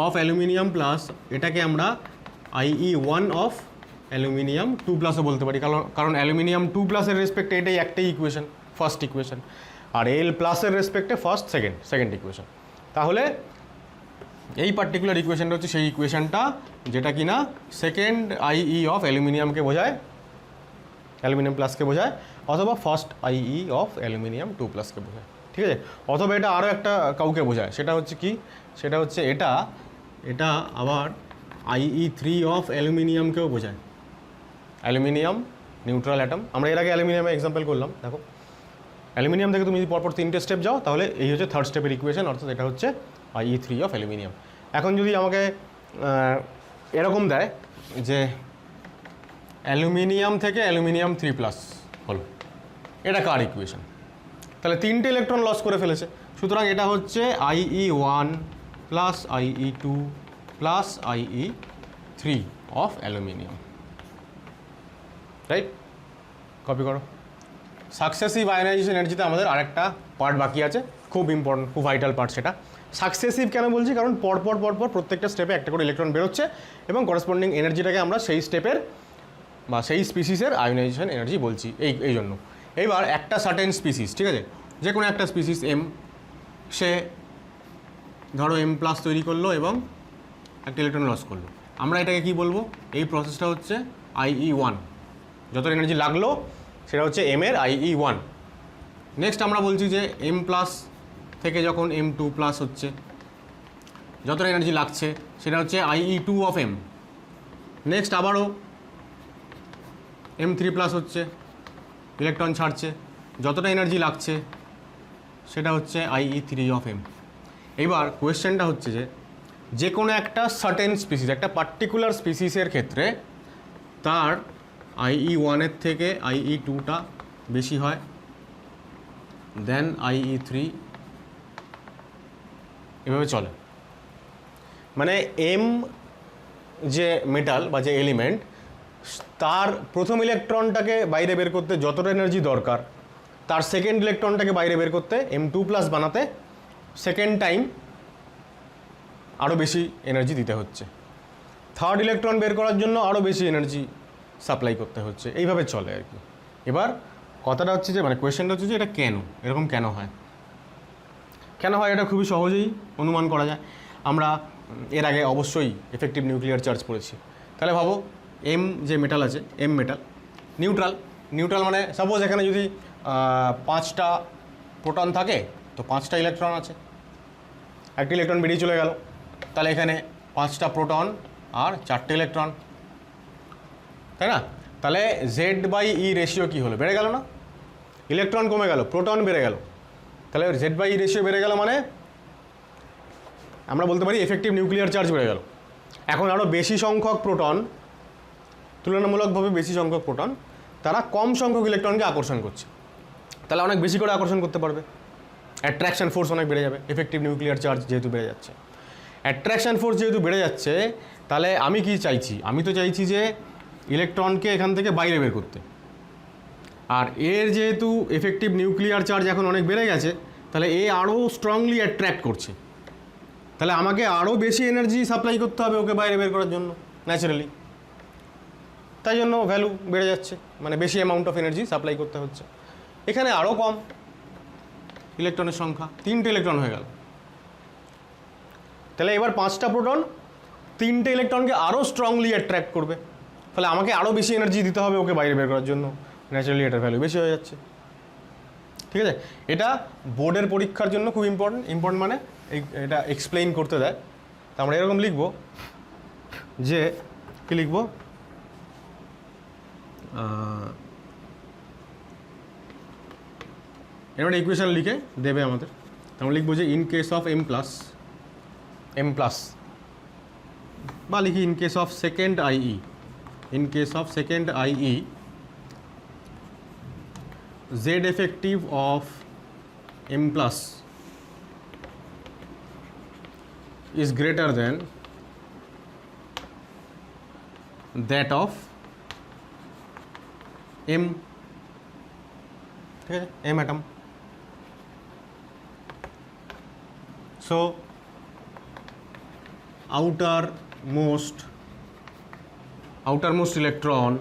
অফ অ্যালুমিনিয়াম প্লাস, এটাকে আমরা IE1 অফ অ্যালুমিনিয়াম 2 প্লাসও বলতে পারি, কারণ অ্যালুমিনিয়াম 2 প্লাসের রেসপেক্টে এটাই একটাই ইকুয়েশন, ফার্স্ট ইকুয়েশন, আর এল প্লাসের রেসপেক্টে ফার্স্ট সেকেন্ড ইকুয়েশন। তাহলে এই পার্টিকুলার ইকুয়েশনটা হচ্ছে সেই ইকুয়েশনটা যেটা কিনা সেকেন্ড IE অফ অ্যালুমিনিয়ামকে বোঝায়, অ্যালুমিনিয়াম প্লাসকে বোঝায়, অথবা ফার্স্ট IE অফ অ্যালুমিনিয়াম 2 প্লাসকে বোঝায়। ঠিক আছে, অথবা এটা আরও একটা কাউকে বোঝায়, সেটা হচ্ছে কি, সেটা হচ্ছে এটা আবার IE3 অফ অ্যালুমিনিয়ামকেও বোঝায়। অ্যালুমিনিয়াম নিউট্রাল অ্যাটম, আমরা এর আগে অ্যালুমিনিয়ামে এক্সাম্পল করলাম। দেখো অ্যালুমিনিয়াম থেকে তুমি যদি পরপর 3টে স্টেপ যাও, তাহলে এই হচ্ছে থার্ড স্টেপের ইকুয়েশন, অর্থাৎ এটা হচ্ছে IE3 অফ অ্যালুমিনিয়াম। এখন যদি আমাকে এরকম দেয় যে অ্যালুমিনিয়াম থেকে অ্যালুমিনিয়াম 3 প্লাস হলো, এটা কার ইকুয়েশন, তাহলে 3টে ইলেকট্রন লস করে ফেলেছে, সুতরাং এটা হচ্ছে IE1 plus IE2 plus IE3 of aluminium. Right, copy করো। সাকসেসিভ আয়নাইজেশন এনার্জিতে আমাদের আরেকটা পার্ট বাকি আছে, খুব ইম্পর্টেন্ট, খুব ভাইটাল পার্ট। সেটা সাকসেসিভ কেন বলছি, কারণ পরপর প্রত্যেকটা স্টেপে একটা করে ইলেকট্রন বেরোচ্ছে এবং করেসপন্ডিং এনার্জিটাকে আমরা সেই স্টেপের বা সেই স্পিসিসের আয়নাইজেশন এনার্জি বলছি, এই জন্য। এইবার একটা সার্টেন স্পিসিস, ঠিক আছে, যে কোনো একটা স্পিসিস এম, সে ধরো M প্লাস তৈরি করলো এবং একটা ইলেকট্রন লস করলো, আমরা এটাকে কি বলবো, এই প্রসেসটা হচ্ছে IE1, যত এনার্জি লাগলো সেটা হচ্ছে M এর IE1। নেক্সট আমরা বলছি যে M প্লাস থেকে যখন M2 প্লাস হচ্ছে, যত এনার্জি লাগছে সেটা হচ্ছে IE2 অফ M। নেক্সট আবারও M3 প্লাস হচ্ছে, ইলেকট্রন ছাড়ছে, যতটা এনার্জি লাগছে সেটা হচ্ছে IE3 অফ M। এইবার কোয়েশ্চেনটা হচ্ছে যে কোনো একটা সার্টেন স্পিসিস, একটা পার্টিকুলার স্পিসিসের ক্ষেত্রে তার IE1-এর থেকে IE2টা বেশি হয় দেন IE3, এভাবে চলে। মানে M যে মেটাল বা যে এলিমেন্ট, তার প্রথম ইলেকট্রনটাকে বাইরে বের করতে যতটা এনার্জি দরকার, তার সেকেন্ড ইলেকট্রনটাকে বাইরে বের করতে M2 প্লাস বানাতে সেকেন্ড টাইম আরও বেশি এনার্জি দিতে হচ্ছে, থার্ড ইলেকট্রন বের করার জন্য আরও বেশি এনার্জি সাপ্লাই করতে হচ্ছে, এইভাবে চলে আর কি। এবার কথাটা হচ্ছে যে, মানে কোয়েশ্চেনটা হচ্ছে যে এটা কেন, এরকম কেন হয় এটা খুবই সহজেই অনুমান করা যায়। আমরা এর আগে অবশ্যই এফেক্টিভ নিউক্লিয়ার চার্জ পড়েছি। তাহলে ভাবো M যে মেটাল আছে, M মেটাল নিউট্রাল মানে সাপোজ এখানে যদি 5টা প্রোটন থাকে তো 5টা ইলেকট্রন আছে, একটা ইলেকট্রন বেরিয়ে চলে গেল, তাহলে এখানে 5টা প্রোটন আর 4টে ইলেকট্রন, তাই না? তাহলে Z/E রেশিও কী হলো, বেড়ে গেল না? ইলেকট্রন কমে গেল, প্রোটন বেড়ে গেল, তাহলে Z/E রেশিও বেড়ে গেল, মানে আমরা বলতে পারি এফেক্টিভ নিউক্লিয়ার চার্জ বেড়ে গেল। এখন আরও বেশি সংখ্যক প্রোটন, তুলনামূলকভাবে বেশি সংখ্যক প্রোটন, তারা কম সংখ্যক ইলেকট্রনকে আকর্ষণ করছে, তাহলে অনেক বেশি করে আকর্ষণ করতে পারবে, অ্যাট্রাকশন ফোর্স অনেক বেড়ে যাবে। এফেক্টিভ নিউক্লিয়ার চার্জ যেহেতু বেড়ে যাচ্ছে, অ্যাট্রাকশন ফোর্স যেহেতু বেড়ে যাচ্ছে, তাহলে আমি কি চাইছি, আমি তো চাইছি যে ইলেকট্রনকে এখান থেকে বাইরে বের করতে, আর এর যেহেতু এফেক্টিভ নিউক্লিয়ার চার্জ এখন অনেক বেড়ে গেছে, তাহলে এ আরও স্ট্রংলি অ্যাট্রাক্ট করছে, তাহলে আমাকে আরও বেশি এনার্জি সাপ্লাই করতে হবে ওকে বাইরে বের করার জন্য ন্যাচারালি, তাই জন্য ভ্যালু বেড়ে যাচ্ছে, মানে বেশি অ্যামাউন্ট অফ এনার্জি সাপ্লাই করতে হচ্ছে। এখানে আরও কম ইলেকট্রনের সংখ্যা, 3টে ইলেকট্রন হয়ে গেল, তাহলে এবার 5টা প্রোটন 3টে ইলেকট্রনকে আরও স্ট্রংলি অ্যাট্রাক্ট করবে, ফলে আমাকে আরও বেশি এনার্জি দিতে হবে ওকে বাইরে বের করার জন্য, ন্যাচারালি এটার ভ্যালু বেশি হয়ে যাচ্ছে। ঠিক আছে, এটা বোর্ডের পরীক্ষার জন্য খুব ইম্পর্টেন্ট মানে এটা এক্সপ্লেইন করতে দেয়। তা আমরা এরকম লিখব যে কী লিখব, এবার ইকুয়েশন লিখে দেবে আমাদের, আমরা লিখব যে in case of M plus, বা লিখি in case of second IE, Z effective of M plus is greater than that of M, ঠিক আছে, M atom. So outermost electron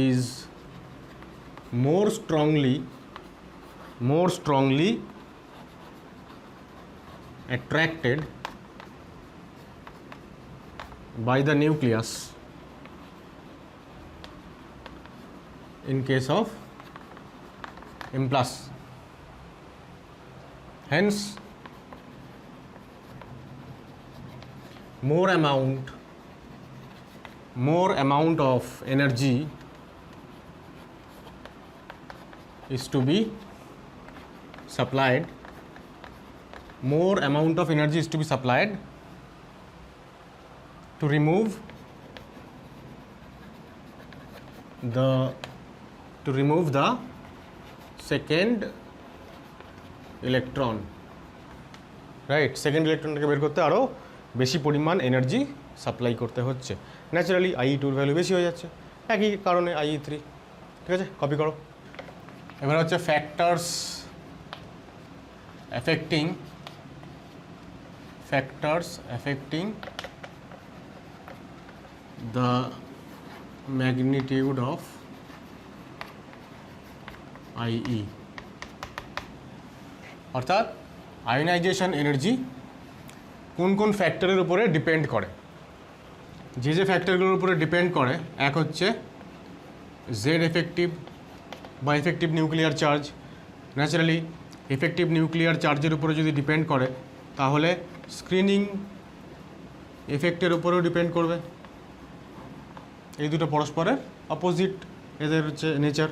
is more strongly attracted by the nucleus in case of M plus. Hence more amount of energy is to be supplied, more amount of energy is to be supplied to remove the second electron, right? Second ইলেকট্রনটাকে বের করতে আরও বেশি পরিমাণ energy supply করতে হচ্ছে। Naturally IE2 value বেশি হয়ে যাচ্ছে, একই কারণে IE3। ঠিক আছে, কপি করো। এবার হচ্ছে factors affecting the magnitude of IE, অর্থাৎ আয়োনাইজেশন এনার্জি কোন কোন ফ্যাক্টরের উপরে ডিপেন্ড করে। যে ফ্যাক্টরগুলোর উপরে ডিপেন্ড করে, এক হচ্ছে জেড এফেক্টিভ বা effective nuclear charge. Naturally effective nuclear চার্জের উপরে যদি ডিপেন্ড করে তাহলে স্ক্রিনিং এফেক্টের উপরেও ডিপেন্ড করবে। এই দুটো পরস্পরের অপোজিট এদের হচ্ছে নেচার।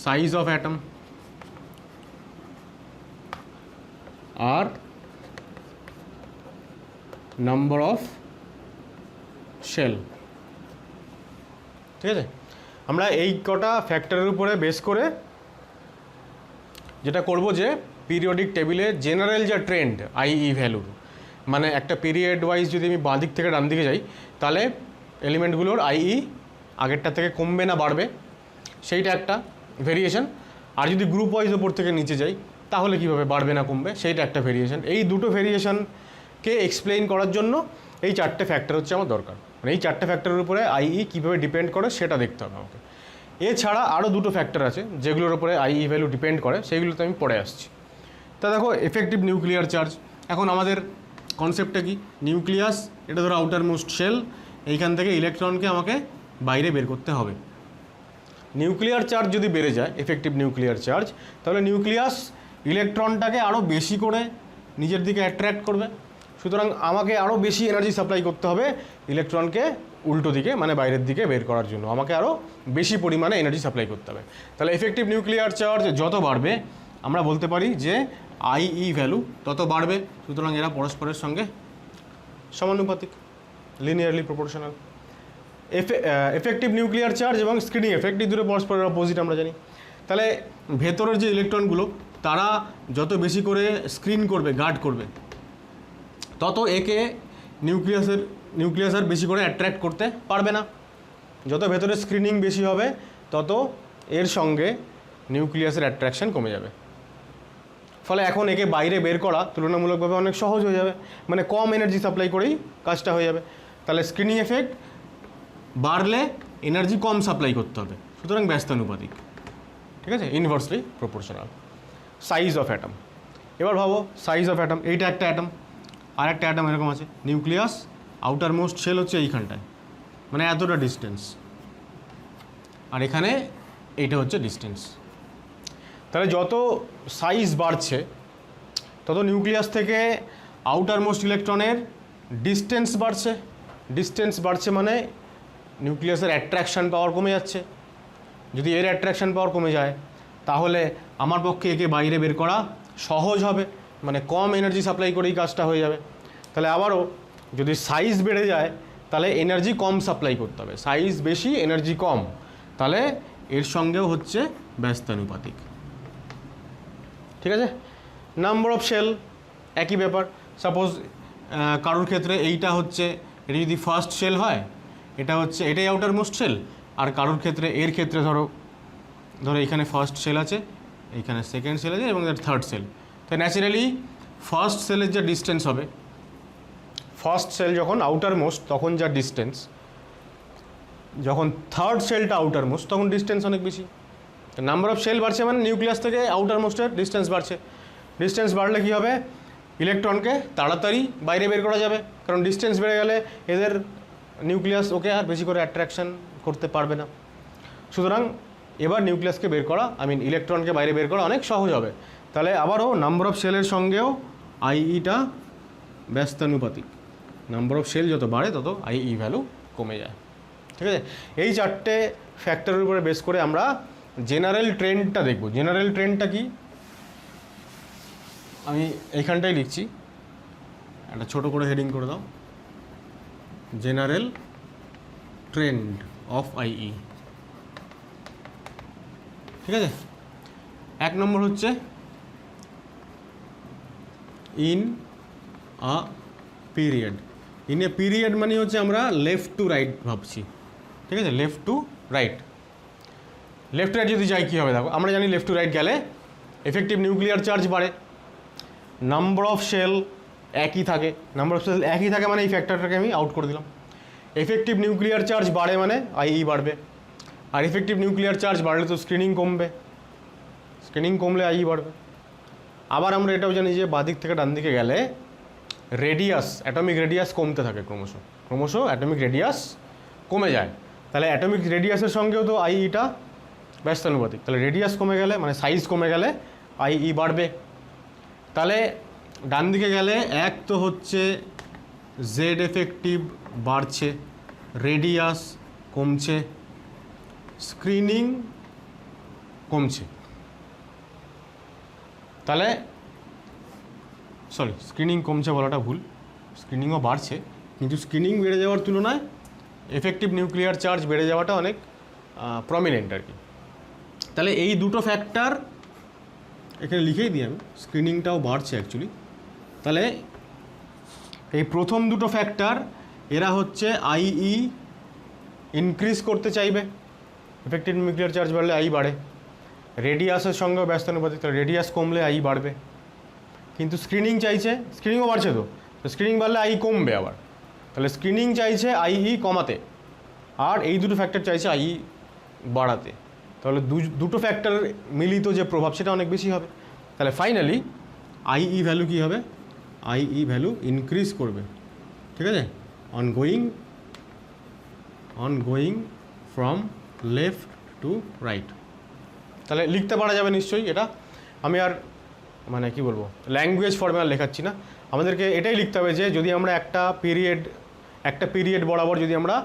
সাইজ অফ অ্যাটম আর নাম্বার অফ শেল। ঠিক আছে, আমরা এই কটা ফ্যাক্টরের উপরে বেস করে যেটা করব যে পিরিয়ডিক টেবিলে জেনারেল যা ট্রেন্ড IE ভ্যালুর, মানে একটা পিরিয়ড ওয়াইজ যদি আমি বাঁ দিক থেকে ডান দিকে যাই তাহলে এলিমেন্টগুলোর IE আগেরটা থেকে কমবে না বাড়বে, সেইটা একটা ভেরিয়েশন। আর যদি গ্রুপ ওয়াইজ ওপর থেকে নিচে যাই তাহলে কীভাবে বাড়বে না কমবে, সেইটা একটা ভেরিয়েশন। এই দুটো ভেরিয়েশনকে এক্সপ্লেইন করার জন্য এই চারটে ফ্যাক্টর হচ্ছে আমার দরকার। মানে এই চারটে ফ্যাক্টরের উপরে IE কীভাবে ডিপেন্ড করে সেটা দেখতে হবে আমাকে। এছাড়া আরও দুটো ফ্যাক্টর আছে যেগুলোর উপরে IE ভ্যালু ডিপেন্ড করে, সেইগুলোতে আমি পরে আসছি। তা দেখো, এফেক্টিভ নিউক্লিয়ার চার্জ। এখন আমাদের কনসেপ্টটা কি, নিউক্লিয়াস, এটা ধরো আউটার মোস্ট শেল, এইখান থেকে ইলেকট্রনকে আমাকে বাইরে বের করতে হবে। নিউক্লিয়ার চার্জ যদি বেড়ে যায়, এফেক্টিভ নিউক্লিয়ার চার্জ, তাহলে নিউক্লিয়াস ইলেকট্রনটাকে আরও বেশি করে নিজের দিকে অ্যাট্রাক্ট করবে। সুতরাং আমাকে আরও বেশি এনার্জি সাপ্লাই করতে হবে ইলেকট্রনকে উল্টো দিকে মানে বাইরের দিকে বের করার জন্য, আমাকে আরও বেশি পরিমাণে এনার্জি সাপ্লাই করতে হবে। তাহলে এফেক্টিভ নিউক্লিয়ার চার্জ যত বাড়বে আমরা বলতে পারি যে IE ভ্যালু তত বাড়বে। সুতরাং এরা পরস্পরের সঙ্গে সমানুপাতিক, linearly proportional. Effective nuclear charge এবং স্ক্রিনিং এফেক্ট, এই দুটো পরস্পরের অপোজিট আমরা জানি। তাহলে ভেতরের যে ইলেকট্রনগুলো তারা যত বেশি করে স্ক্রিন করবে, গার্ড করবে, তত একে নিউক্লিয়াস আর বেশি করে অ্যাট্রাক্ট করতে পারবে না। যত ভেতরে স্ক্রিনিং বেশি হবে তত এর সঙ্গে নিউক্লিয়াসের অ্যাট্রাকশন কমে যাবে। ফলে এখন একে বাইরে বের করা তুলনামূলকভাবে অনেক সহজ হয়ে যাবে, মানে কম এনার্জি সাপ্লাই করেই কাজটা হয়ে যাবে। তাহলে স্ক্রিনিং এফেক্ট বাড়লে এনার্জি কম সাপ্লাই করতে হবে, সুতরাং ব্যস্তানুপাতিক। ঠিক আছে, inversely proportional. Size of atom, এবার ভাবো সাইজ অফ অ্যাটম, এইটা একটা অ্যাটম, আর একটা অ্যাটম এরকম আছে, নিউক্লিয়াস, আউটার মোস্ট শেল হচ্ছে এইখানটায়, মানে এতটা ডিস্টেন্স, আর এখানে এইটা হচ্ছে ডিস্টেন্স। তাহলে যত সাইজ বাড়ছে তত নিউক্লিয়াস থেকে আউটার মোস্ট ইলেকট্রনের ডিস্টেন্স বাড়ছে। ডিস্টেন্স বাড়ছে মানে নিউক্লিয়াসের অ্যাট্রাকশান পাওয়ার কমে যাচ্ছে। যদি এর অ্যাট্রাকশান পাওয়ার কমে যায় তাহলে আমার পক্ষে একে বাইরে বের করা সহজ হবে, মানে কম এনার্জি সাপ্লাই করেই কাজটা হয়ে যাবে। তাহলে আবারও যদি সাইজ বেড়ে যায় তাহলে এনার্জি কম সাপ্লাই করতে হবে, সাইজ বেশি এনার্জি কম, তাহলে এর সঙ্গেও হচ্ছে ব্যস্তানুপাতিক। ঠিক আছে, নাম্বার অফ শেল একই ব্যাপার। সাপোজ কারোর ক্ষেত্রে এইটা হচ্ছে এটা যদি ফার্স্ট শেল হয়, এটা হচ্ছে এটাই আউটার মোস্ট শেল, আর কারোর ক্ষেত্রে এর ক্ষেত্রে ধরো এখানে ফার্স্ট শেল আছে, এইখানে সেকেন্ড শেল আছে এবং থার্ড শেল। তো ন্যাচারালি ফার্স্ট সেলের যে ডিস্টেন্স হবে, ফার্স্ট সেল যখন আউটার মোস্ট তখন যা ডিস্টেন্স, যখন থার্ড সেলটা আউটার মোস্ট তখন ডিস্টেন্স অনেক বেশি। নাম্বার অফ শেল বাড়ছে মানে নিউক্লিয়াস থেকে আউটার মোস্টের ডিস্টেন্স বাড়ছে। ডিস্টেন্স বাড়লে কী হবে, ইলেকট্রনকে তাড়াতাড়ি বাইরে বের করা যাবে, কারণ ডিস্টেন্স বেড়ে গেলে এদের নিউক্লিয়াস ওকে আর বেশি করে অ্যাট্রাকশন করতে পারবে না। সুতরাং এবার নিউক্লিয়াসকে বের করা, ইলেকট্রনকে বাইরে বের করা অনেক সহজ হবে। তাহলে আবারও নাম্বার অফ শেলের সঙ্গেও আইইটা ব্যস্তানুপাতিক। নাম্বার অফ শেল যত বাড়ে তত আইই ভ্যালু কমে যায়। ঠিক আছে, এই চারটে ফ্যাক্টরের উপরে বেস করে আমরা জেনারেল ট্রেন্ডটা দেখব। জেনারেল ট্রেন্ডটা কি, আমি এইখানটাই লিখছি, একটা ছোট করে হেডিং করে দাও, জেনারেল ট্রেন্ড অফ আইই। ঠিক আছে, 1 নম্বর হচ্ছে in a period. In a period মানে হচ্ছে আমরা লেফট টু রাইট ভাবছি। ঠিক আছে, left to right. Left right যদি যাই কী হবে দেখো, আমরা জানি লেফট টু রাইট গেলে এফেক্টিভ নিউক্লিয়ার চার্জ বাড়ে, নাম্বার অফ শেল একই থাকে। নাম্বার অফ শেল একই থাকে মানে এই ফ্যাক্টরটাকে আমি আউট করে দিলাম। এফেক্টিভ নিউক্লিয়ার চার্জ বাড়ে মানে আইই বাড়বে, আর এফেক্টিভ নিউক্লিয়ার চার্জ বাড়লে তো স্ক্রিনিং কমবে, স্ক্রিনিং কমলে আইই বাড়বে। আবার আমরা এটাও জানি যে বাদিক থেকে ডান দিকে গেলে রেডিয়াস, অ্যাটমিক রেডিয়াস কমতে থাকে, ক্রমশ ক্রমশ অ্যাটমিক রেডিয়াস কমে যায়। তাহলে অ্যাটমিক রেডিয়াসের সঙ্গেও তো আইইটা ব্যস্তানুপাতিক। তাহলে রেডিয়াস কমে গেলে মানে সাইজ কমে গেলে আইই বাড়বে। তাহলে ডান দিকে গেলে এক তো হচ্ছে জেড এফেক্টিভ বাড়ছে, রেডিয়াস কমছে, স্ক্রিনিং কমছে। তাহলে স্ক্রিনিং কমছে বলাটা ভুল, স্ক্রিনিংও বাড়ছে, কিন্তু স্ক্রিনিং বেড়ে যাওয়ার তুলনায় এফেক্টিভ নিউক্লিয়ার চার্জ বেড়ে যাওয়াটা অনেক প্রমিনেন্ট আর কি। তাহলে এই দুটো ফ্যাক্টর এখানে লিখেই দিই আমি, স্ক্রিনিংটাও বাড়ছে অ্যাকচুয়ালি। তাহলে এই প্রথম দুটো ফ্যাক্টর এরা হচ্ছে আইই ইনক্রিজ করতে চাইবে, এফেক্টিভ নিউক্লিয়ার চার্জ বাড়লে আই বাড়ে, রেডিয়াসের সঙ্গেও ব্যস্তানুপাতিক, তাহলে রেডিয়াস কমলে আই বাড়বে। কিন্তু স্ক্রিনিং চাইছে, স্ক্রিনিংও বাড়ছে তো স্ক্রিনিং বাড়লে আই কমবে আবার, তাহলে স্ক্রিনিং চাইছে আইই কমাতে, আর এই দুটো ফ্যাক্টর চাইছে আইই বাড়াতে। তাহলে দুটো ফ্যাক্টরের মিলিত যে প্রভাব সেটা অনেক বেশি হবে। তাহলে ফাইনালি আইই ভ্যালু কী হবে, আইই ভ্যালু ইনক্রিজ করবে। ঠিক আছে, ongoing from left to right. তাহলে লিখতে পারা যাবে নিশ্চয়ই। এটা আমি আর মানে কি বলবো, ল্যাঙ্গুয়েজ ফর্মে আর লেখাচ্ছি না, আমাদেরকে এটাই লিখতে হবে যে যদি আমরা একটা পিরিয়ড বরাবর যদি আমরা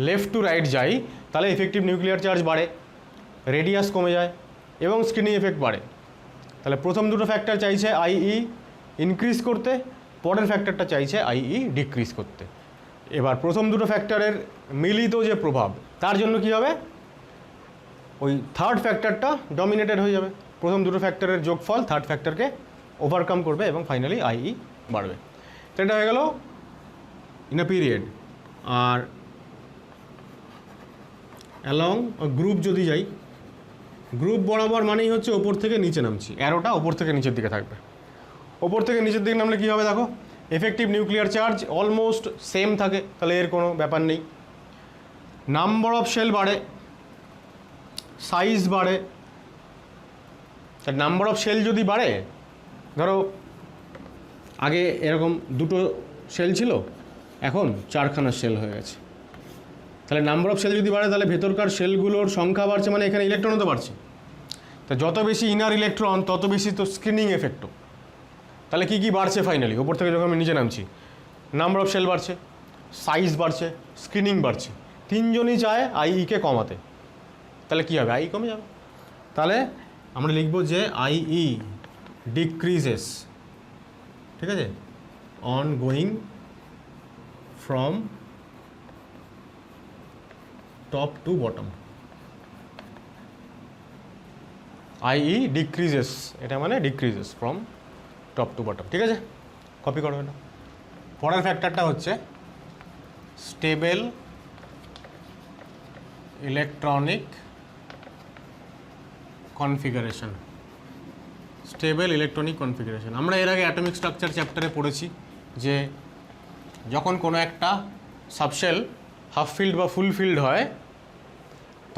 লেফট টু রাইট যাই, তাহলে এফেক্টিভ নিউক্লিয়ার চার্জ বাড়ে, রেডিয়াস কমে যায় এবং স্ক্রিনিং এফেক্ট বাড়ে। তাহলে প্রথম দুটো ফ্যাক্টর চাইছে আইই ইনক্রিজ করতে, পরের ফ্যাক্টরটা চাইছে আইই ডিক্রিজ করতে। এবার প্রথম দুটো ফ্যাক্টরের মিলিত যে প্রভাব, তার জন্য কি হবে, ওই থার্ড ফ্যাক্টরটা ডমিনেটেড হয়ে যাবে। প্রথম দুটো ফ্যাক্টরের যোগফল থার্ড ফ্যাক্টরকে ওভারকাম করবে এবং ফাইনালি আইই বাড়বে। তো এটা হয়ে গেল ইন আ পিরিয়ড। আর অ্যালং গ্রুপ যদি যাই, গ্রুপ বরাবর মানেই হচ্ছে ওপর থেকে নিচে নামছি, অ্যারোটা ওপর থেকে নিচের দিকে থাকবে। ওপর থেকে নিচের দিকে নামলে কী হবে দেখো, effective nuclear charge almost same থাকে, তাহলে এর কোনো ব্যাপার নেই। নাম্বার অফ শেল বাড়ে, সাইজ বাড়ে। নাম্বার অফ শেল যদি বাড়ে, ধরো আগে এরকম দুটো শেল ছিল, এখন 4খানা শেল হয়ে গেছে। তাহলে নাম্বার অফ শেল যদি বাড়ে, তাহলে ভেতরকার শেলগুলোর সংখ্যা বাড়ছে, মানে এখানে ইলেকট্রনও তো বাড়ছে। তো যত বেশি ইনার ইলেকট্রন তত বেশি তো স্ক্রিনিং এফেক্টও। তাহলে কী কী বাড়ছে ফাইনালি, ওপর থেকে যখন আমি নিচে নামছি, নাম্বার অফ শেল বাড়ছে, সাইজ বাড়ছে, স্ক্রিনিং বাড়ছে। তিনজনই চায় আইইকে কমাতে, তাহলে কী হবে, আই কমে যাবে। তাহলে আমরা লিখব যে আইই ডিক্রিজেস, ঠিক আছে, on going from top to bottom. আইই decreases, এটা মানে decreases from top to bottom. ঠিক আছে, কপি করো এটা। পরের ফ্যাক্টরটা হচ্ছে stable electronic configuration. Stable electronic configuration আমরা এর আগে অ্যাটমিক স্ট্রাকচার চ্যাপ্টারে পড়েছি যে যখন কোনো একটা সাবশেল হাফ ফিল্ড বা ফুল ফিল্ড হয়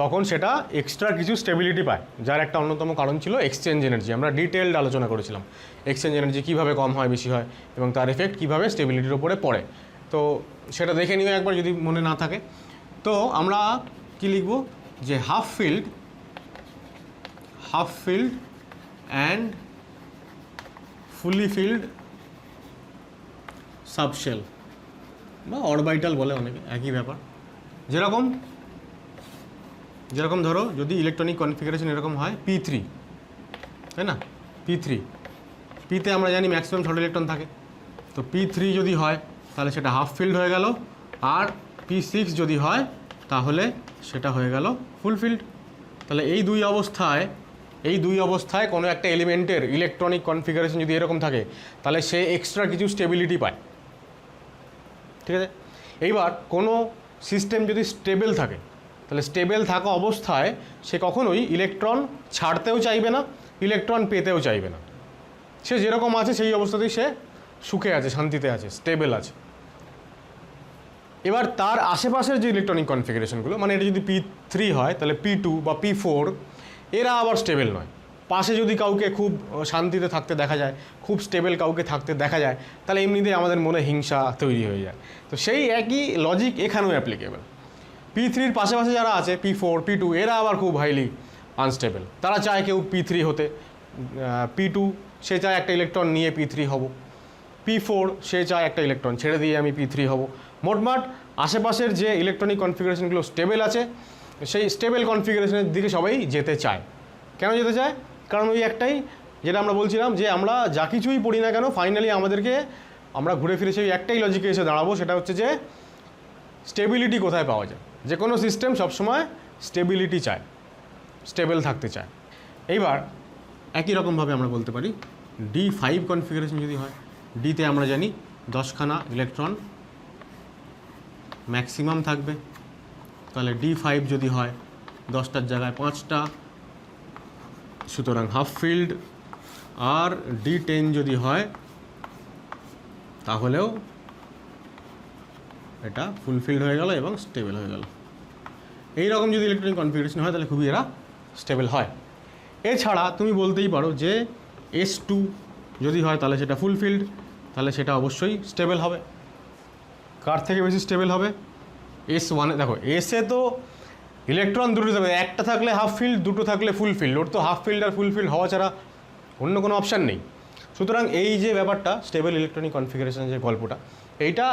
তখন সেটা এক্সট্রা কিছু স্টেবিলিটি পায়, যার একটা অন্যতম কারণ ছিল এক্সচেঞ্জ এনার্জি। আমরা ডিটেলড আলোচনা করেছিলাম এক্সচেঞ্জ এনার্জি কীভাবে কম হয় বেশি হয় এবং তার এফেক্ট কীভাবে স্টেবিলিটির ওপরে পড়ে। তো সেটা দেখে নিও একবার যদি মনে না থাকে। তো আমরা কি লিখব যে half filled and fully filled subshell বা অরবাইটাল বলে অনেকে, একই ব্যাপার। যেরকম ধরো যদি ইলেকট্রনিক কনফিগারেশন এরকম হয় P3, তাই না, পিতে আমরা জানি ম্যাক্সিমাম শর্ট ইলেকট্রন থাকে। তো P3 যদি হয় তাহলে সেটা হাফ ফিল্ড হয়ে গেল, আর P6 যদি হয় তাহলে সেটা হয়ে গেল ফুল ফিল্ড। তাহলে এই দুই অবস্থায় কোনো একটা এলিমেন্টের ইলেকট্রনিক কনফিগারেশন যদি এরকম থাকে তাহলে সে এক্সট্রা কিছু স্টেবিলিটি পায়, ঠিক আছে। এইবার কোনো সিস্টেম যদি স্টেবল থাকে তাহলে স্টেবল থাকা অবস্থায় সে কখনোই ইলেকট্রন ছাড়তেও চাইবে না, ইলেকট্রন পেতেও চাইবে না। সে যেরকম আছে সেই অবস্থাতেই সে সুখে আছে, শান্তিতে আছে, স্টেবল আছে। এবার তার আশেপাশের যে ইলেকট্রনিক কনফিগারেশনগুলো, মানে এটা যদি P3 হয় তাহলে P2 বা P4 এরা আবার স্টেবল নয়। পাশে যদি কাউকে খুব শান্তিতে থাকতে দেখা যায়, খুব স্টেবল কাউকে থাকতে দেখা যায়, তাহলে এমনিতেই আমাদের মনে হিংসা তৈরি হয়ে যায়। তো সেই একই লজিক এখানেও অ্যাপ্লিকেবল। P3-র পাশাপাশি যারা আছে P4, P2 এরা আবার খুব হাইলি আনস্টেবল। তারা চায় কেউ P3 হতে, P2 সে চায় একটা ইলেকট্রন নিয়ে P3 হব, P4 সে চায় একটা ইলেকট্রন ছেড়ে দিয়ে আমি P3 হব। মোটমাট আশেপাশের যে ইলেকট্রনিক কনফিগারেশনগুলো স্টেবল আছে সেই স্টেবল কনফিগারেশনের দিকে সবাই যেতে চায়। কেন যেতে চায়? কারণ ওই একটাই, যেটা আমরা বলছিলাম যে আমরা যা কিছুই পড়ি না কেন ফাইনালি আমরা ঘুরে ফিরে সেই একটাই লজিকে এসে দাঁড়াবো, সেটা হচ্ছে যে স্টেবিলিটি কোথায় পাওয়া যায়। যে কোনো সিস্টেম সবসময় স্টেবিলিটি চায়, স্টেবল থাকতে চায়। এইবার একই রকমভাবে আমরা বলতে পারি D5 কনফিগারেশন যদি হয়, ডিতে আমরা জানি 10খানা ইলেকট্রন ম্যাক্সিমাম থাকবে। তাহলে D5 যদি হয় 10টার জায়গায় 5টা, সুতরাং হাফ ফিল্ড। আর D10 যদি হয় তাহলেও এটা ফুলফিল্ড হয়ে গেল এবং স্টেবল হয়ে গেল। এই রকম যদি ইলেকট্রনিক কনফিগারেশন হয় তাহলে খুবই এরা স্টেবল হয়। এছাড়া তুমি বলতেই পারো যে S2 যদি হয় তাহলে সেটা ফুলফিল্ড, তাহলে সেটা অবশ্যই স্টেবল হবে। কার থেকে বেশি স্টেবল হবে? S1। দেখো এসে তো ইলেকট্রন দুটো থাকবে, একটা থাকলে হাফ ফিল্ড, দুটো থাকলে ফুলফিল্ড। ওর তো হাফ ফিল্ড আর ফুলফিল্ড হওয়া ছাড়া অন্য কোনো অপশান নেই। সুতরাং এই যে ব্যাপারটা স্টেবল ইলেকট্রনিক কনফিগারেশন যে গল্পটা, এইটা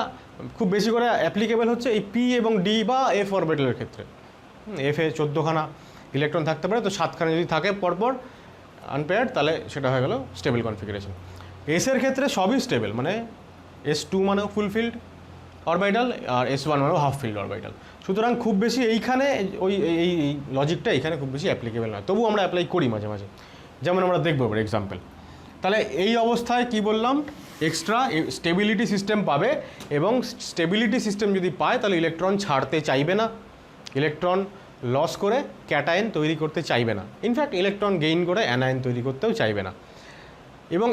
খুব বেশি করে অ্যাপ্লিকেবল হচ্ছে এই P এবং D বা F অরবিটালের ক্ষেত্রে। F-এ 14খানা ইলেকট্রন থাকতে পারে, তো 7খানা যদি থাকে পরপর আনপেয়ার্ড তাহলে সেটা হয়ে গেল স্টেবল কনফিগারেশন। এসের ক্ষেত্রে সবই স্টেবল, মানে S2 মানেও ফুলফিল্ড অরবিটাল আর S1 মানেও হাফ ফিল্ড অরবিটাল। সুতরাং খুব বেশি এইখানে এই লজিকটা এইখানে খুব বেশি অ্যাপ্লিকেবল নয়, তবু আমরা অ্যাপ্লাই করি মাঝে মাঝে, যেমন আমরা দেখবো এবার এক্সাম্পল। তাহলে এই অবস্থায় কি বললাম, এক্সট্রা স্টেবিলিটি সিস্টেম পাবে, এবং স্টেবিলিটি সিস্টেম যদি পায় তাহলে ইলেকট্রন ছাড়তে চাইবে না, ইলেকট্রন লস করে ক্যাটায়ন তৈরি করতে চাইবে না, ইনফ্যাক্ট ইলেকট্রন গেইন করে অ্যানায়ন তৈরি করতেও চাইবে না। এবং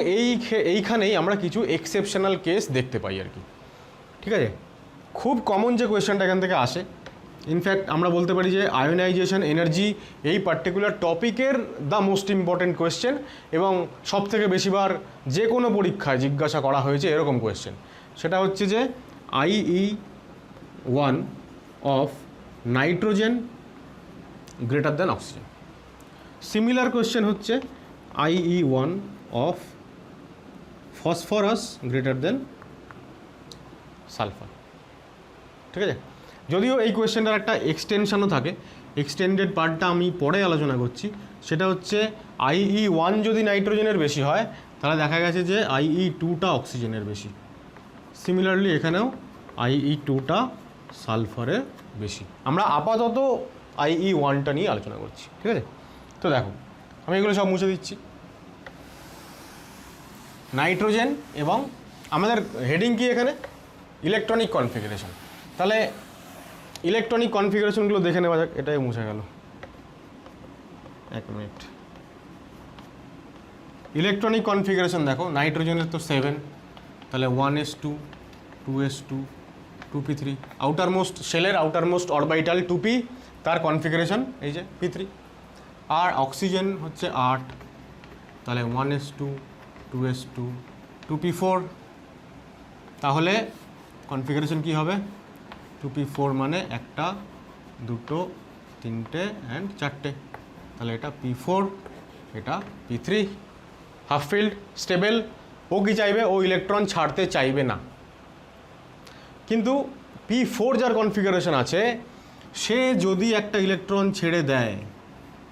এইখানেই আমরা কিছু এক্সেপশনাল কেস দেখতে পাই আর কি, ঠিক আছে। খুব কমন যে কোয়েশ্চেনটা এখান থেকে আসে, ইনফ্যাক্ট আমরা বলতে পারি যে আয়োনাইজেশন এনার্জি এই পার্টিকুলার টপিকের দ্য মোস্ট ইম্পর্টেন্ট কোয়েশ্চেন, এবং সবথেকে বেশিবার যে কোনো পরীক্ষায় জিজ্ঞাসা করা হয়েছে এরকম কোয়েশ্চেন। সেটা হচ্ছে যে IE1 of nitrogen greater than oxygen. Similar question হচ্ছে IE1 of phosphorus greater than sulphur, ঠিক আছে। যদিও এই কোয়েশ্চেনটার একটা এক্সটেনশনও থাকে, এক্সটেন্ডেড পার্টটা আমি পরে আলোচনা করছি। সেটা হচ্ছে IE1 যদি নাইট্রোজেনের বেশি হয় তাহলে দেখা গেছে যে IE2টা অক্সিজেনের বেশি। সিমিলারলি এখানেও IE2টা সালফারের বেশি। আমরা আপাতত IE1টা নিয়ে আলোচনা করছি, ঠিক আছে। তো দেখো আমি এগুলো সব মুছে দিচ্ছি। নাইট্রোজেন এবং আমাদের হেডিং কি এখানে? Electronic configuration. তাহলে ইলেকট্রনিক কনফিগারেশনগুলো দেখে নেওয়া যাক। এটাই মুছে গেল, 1 মিনিট। ইলেকট্রনিক কনফিগারেশন দেখো, নাইট্রোজেনের তো 7, তাহলে 1s2 2s2 2p3, outer most শেলের আউটার মোস্ট অরবিটাল 2p, তার কনফিগারেশন এই যে p3। আর অক্সিজেন হচ্ছে 8, তাহলে 1s2 2s2 2p4, তাহলে কনফিগারেশন কি হবে 2p4 মানে 1 2 3 অ্যান্ড 4, তাহলে এটা p4 এটা p3। হাফ ফিল্ড স্টেবল, ও কি চাইবে, ও ইলেকট্রন ছাড়তে চাইবে না। কিন্তু p4 যার কনফিগারেশন আছে, সে যদি একটা ইলেকট্রন ছেড়ে দেয়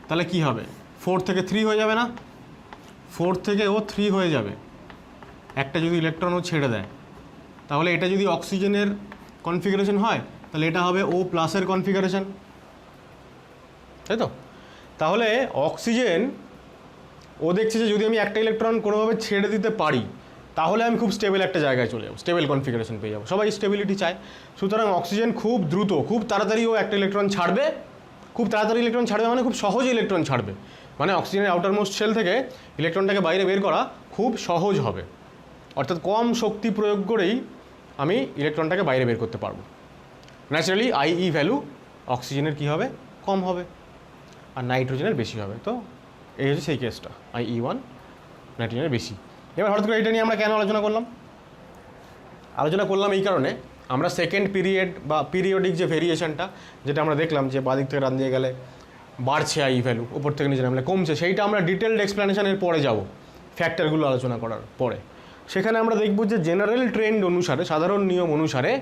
তাহলে কি হবে, 4 থেকে 3 হয়ে যাবে না, 4 থেকে ও 3 হয়ে যাবে। একটা যদি ইলেকট্রন ও ছেড়ে দেয়, তাহলে এটা যদি অক্সিজেনের কনফিগারেশন হয় তাহলে এটা হবে ও প্লাসের কনফিগারেশন, তাই তো। তাহলে অক্সিজেন ও দেখছে যে যদি আমি একটা ইলেকট্রন কোনোভাবে ছেড়ে দিতে পারি তাহলে আমি খুব স্টেবল একটা জায়গায় চলে যাবো, স্টেবল কনফিগারেশন পেয়ে যাবো। সবাই স্টেবিলিটি চায়, সুতরাং অক্সিজেন খুব দ্রুত খুব তাড়াতাড়ি ও একটা ইলেকট্রন ছাড়বে। খুব তাড়াতাড়ি ইলেকট্রন ছাড়বে মানে খুব সহজে ইলেকট্রন ছাড়বে, মানে অক্সিজেনের আউটার মোস্ট শেল থেকে ইলেকট্রনটাকে বাইরে বের করা খুব সহজ হবে, অর্থাৎ কম শক্তি প্রয়োগ করেই আমি ইলেকট্রনটাকে বাইরে বের করতে পারবো। ন্যাচারালি আইই ভ্যালু অক্সিজেনের কী হবে, কম হবে, আর নাইট্রোজেনের বেশি হবে। তো এই হচ্ছে সেই কেসটা, IE1 নাইট্রোজেনের বেশি। এবার হঠাৎ করে এটা নিয়ে আমরা কেন আলোচনা করলাম এই কারণে, আমরা সেকেন্ড পিরিয়ড বা পিরিয়ডিক যে ভেরিয়েশনটা যেটা আমরা দেখলাম যে বাদিক থেকে ডান দিয়ে গেলে বাড়ছে আই ভ্যালু, উপর থেকে নিচে নামলে কমছে, সেইটা আমরা ডিটেলড এক্সপ্লেনেশনের পরে যাব, ফ্যাক্টরগুলো আলোচনা করার পরে। সেখানে আমরা দেখব যে জেনারেল ট্রেন্ড অনুসারে, সাধারণ নিয়ম অনুসারে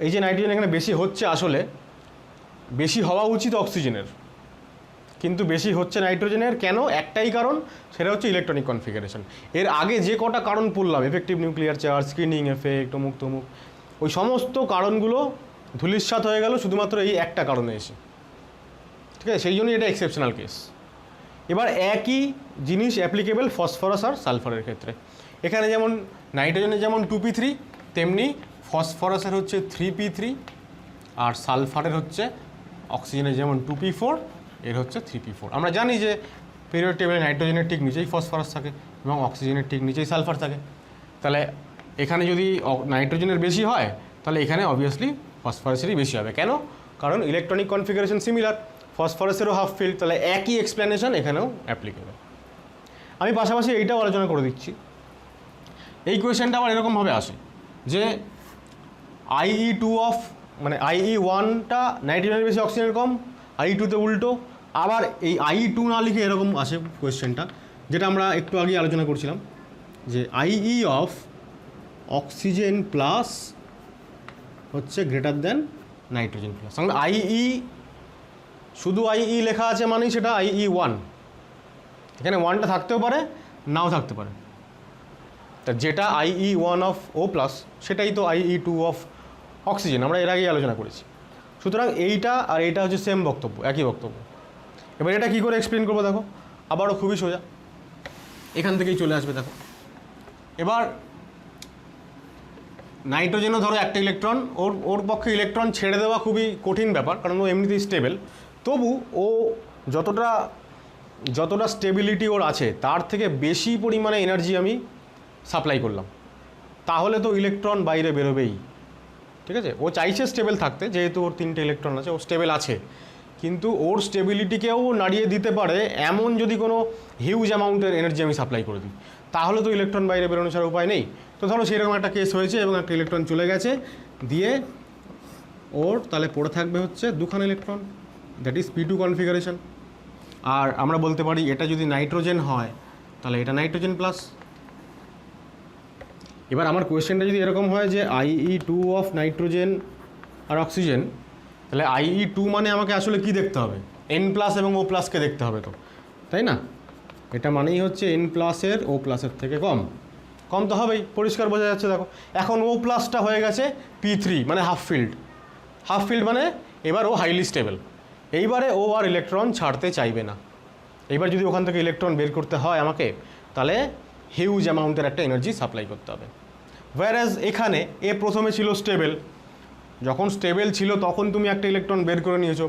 এই যে নাইট্রোজেন এখানে বেশি হচ্ছে, আসলে বেশি হওয়া উচিত অক্সিজেনের, কিন্তু বেশি হচ্ছে নাইট্রোজেনের। কেন? একটাই কারণ, সেটা হচ্ছে ইলেকট্রনিক কনফিগারেশন। এর আগে যে কটা কারণ পড়লাম, effective nuclear charge, screening effect, অমুক তমুক, ওই সমস্ত কারণগুলো ধূলিসাৎ হয়ে গেল শুধুমাত্র এই একটা কারণে এসে, ঠিক আছে? সেই জন্যই এটা এক্সেপশনাল কেস। এবার একই জিনিস অ্যাপ্লিকেবল ফসফরাস আর সালফারের ক্ষেত্রে। এখানে যেমন নাইট্রোজেনের যেমন 2p3, তেমনি ফসফরাসের হচ্ছে 3p3, আর সালফারের হচ্ছে অক্সিজেনের যেমন 2p4, এর হচ্ছে 3p4। আমরা জানি যে পিরিয়ড টেবিলে নাইট্রোজেনের ঠিক নিচেই ফসফরাস থাকে এবং অক্সিজেনের ঠিক নিচেই সালফার থাকে। তাহলে এখানে যদি নাইট্রোজেনের বেশি হয় তাহলে এখানে অবভিয়াসলি ফসফরাসেরই বেশি হবে। কেন? কারণ ইলেকট্রনিক কনফিগারেশন সিমিলার, ফসফরাসেরও হাফ ফিল্ড, তাহলে একই এক্সপ্লেনেশন এখানেও অ্যাপ্লিকেবল। আমি পাশাপাশি এইটাও আলোচনা করে দিচ্ছি। এই কোয়েশ্চেনটা আবার এরকমভাবে আসে যে IE2 অফ মানে IE1টা নাইট্রোজেনের বেশি অক্সিজেনের কম, IE2তে উল্টো। আবার এই IE2 না লিখে এরকম আসে কোয়েশ্চেনটা, যেটা আমরা একটু আগে আলোচনা করছিলাম যে IE অফ অক্সিজেন প্লাস হচ্ছে গ্রেটার দেন নাইট্রোজেন প্লাস। কারণ IE শুধু IE লেখা আছে মানেই সেটা IE1, এখানে 1টা থাকতেও পারে নাও থাকতে পারে। তা যেটা IE1 অফ O প্লাস সেটাই তো IE2 অফ অক্সিজেন, আমরা এর আগেই আলোচনা করেছি। সুতরাং এইটা আর এইটা হচ্ছে সেম বক্তব্য, একই বক্তব্য। এবার এটা কী করে এক্সপ্লেন করবো দেখো, আবারও খুবই সোজা, এখান থেকেই চলে আসবে দেখো। এবার নাইট্রোজেনও ধরো একটা ইলেকট্রন, ওর পক্ষে ইলেকট্রন ছেড়ে দেওয়া খুবই কঠিন ব্যাপার, কারণ ও এমনিতেই স্টেবল। তবু ও যতটা স্টেবিলিটি ওর আছে তার থেকে বেশি পরিমাণে এনার্জি আমি সাপ্লাই করলাম, তাহলে তো ইলেকট্রন বাইরে বেরোবেই, ঠিক আছে? ও চাইছে স্টেবল থাকতে, যেহেতু ওর 3টে ইলেকট্রন আছে, ও স্টেবল আছে, কিন্তু ওর স্টেবিলিটিকেও নাড়িয়ে দিতে পারে এমন যদি কোনো হিউজ অ্যামাউন্টের এনার্জি আমি সাপ্লাই করে দিই, তাহলে তো ইলেকট্রন বাইরে বেরোনো ছাড়া উপায় নেই। তো ধরো সেরকম একটা কেস হয়েছে এবং একটা ইলেকট্রন চলে গেছে, দিয়ে ওর তাহলে পড়ে থাকবে হচ্ছে 2খানা electron, that is P2 configuration. আর আমরা বলতে পারি এটা যদি নাইট্রোজেন হয় তাহলে এটা নাইট্রোজেন প্লাস। এবার আমার কোয়েশ্চেনটা যদি এরকম হয় যে IE2 of nitrogen R oxygen, তাহলে IE2 মানে আমাকে আসলে কি দেখতে হবে, N প্লাস এবং O প্লাসকে দেখতে হবে, তো তাই না? এটা মানেই হচ্ছে N প্লাসের O প্লাসের থেকে কম, কম তো হবেই, পরিষ্কার বোঝা যাচ্ছে। দেখো এখন O প্লাসটা হয়ে গেছে P3 মানে হাফ ফিল্ড মানে এবার ও হাইলি স্টেবল, এইবারে ও আর ইলেকট্রন ছাড়তে চাইবে না। এইবার যদি ওখান থেকে ইলেকট্রন বের করতে হয় আমাকে, তাহলে হিউজ অ্যামাউন্টের একটা এনার্জি সাপ্লাই করতে হবে। হোয়ারাজ এখানে এ প্রথমে ছিল স্টেবল, যখন স্টেবল ছিল তখন তুমি একটা ইলেকট্রন বের করে নিয়েছো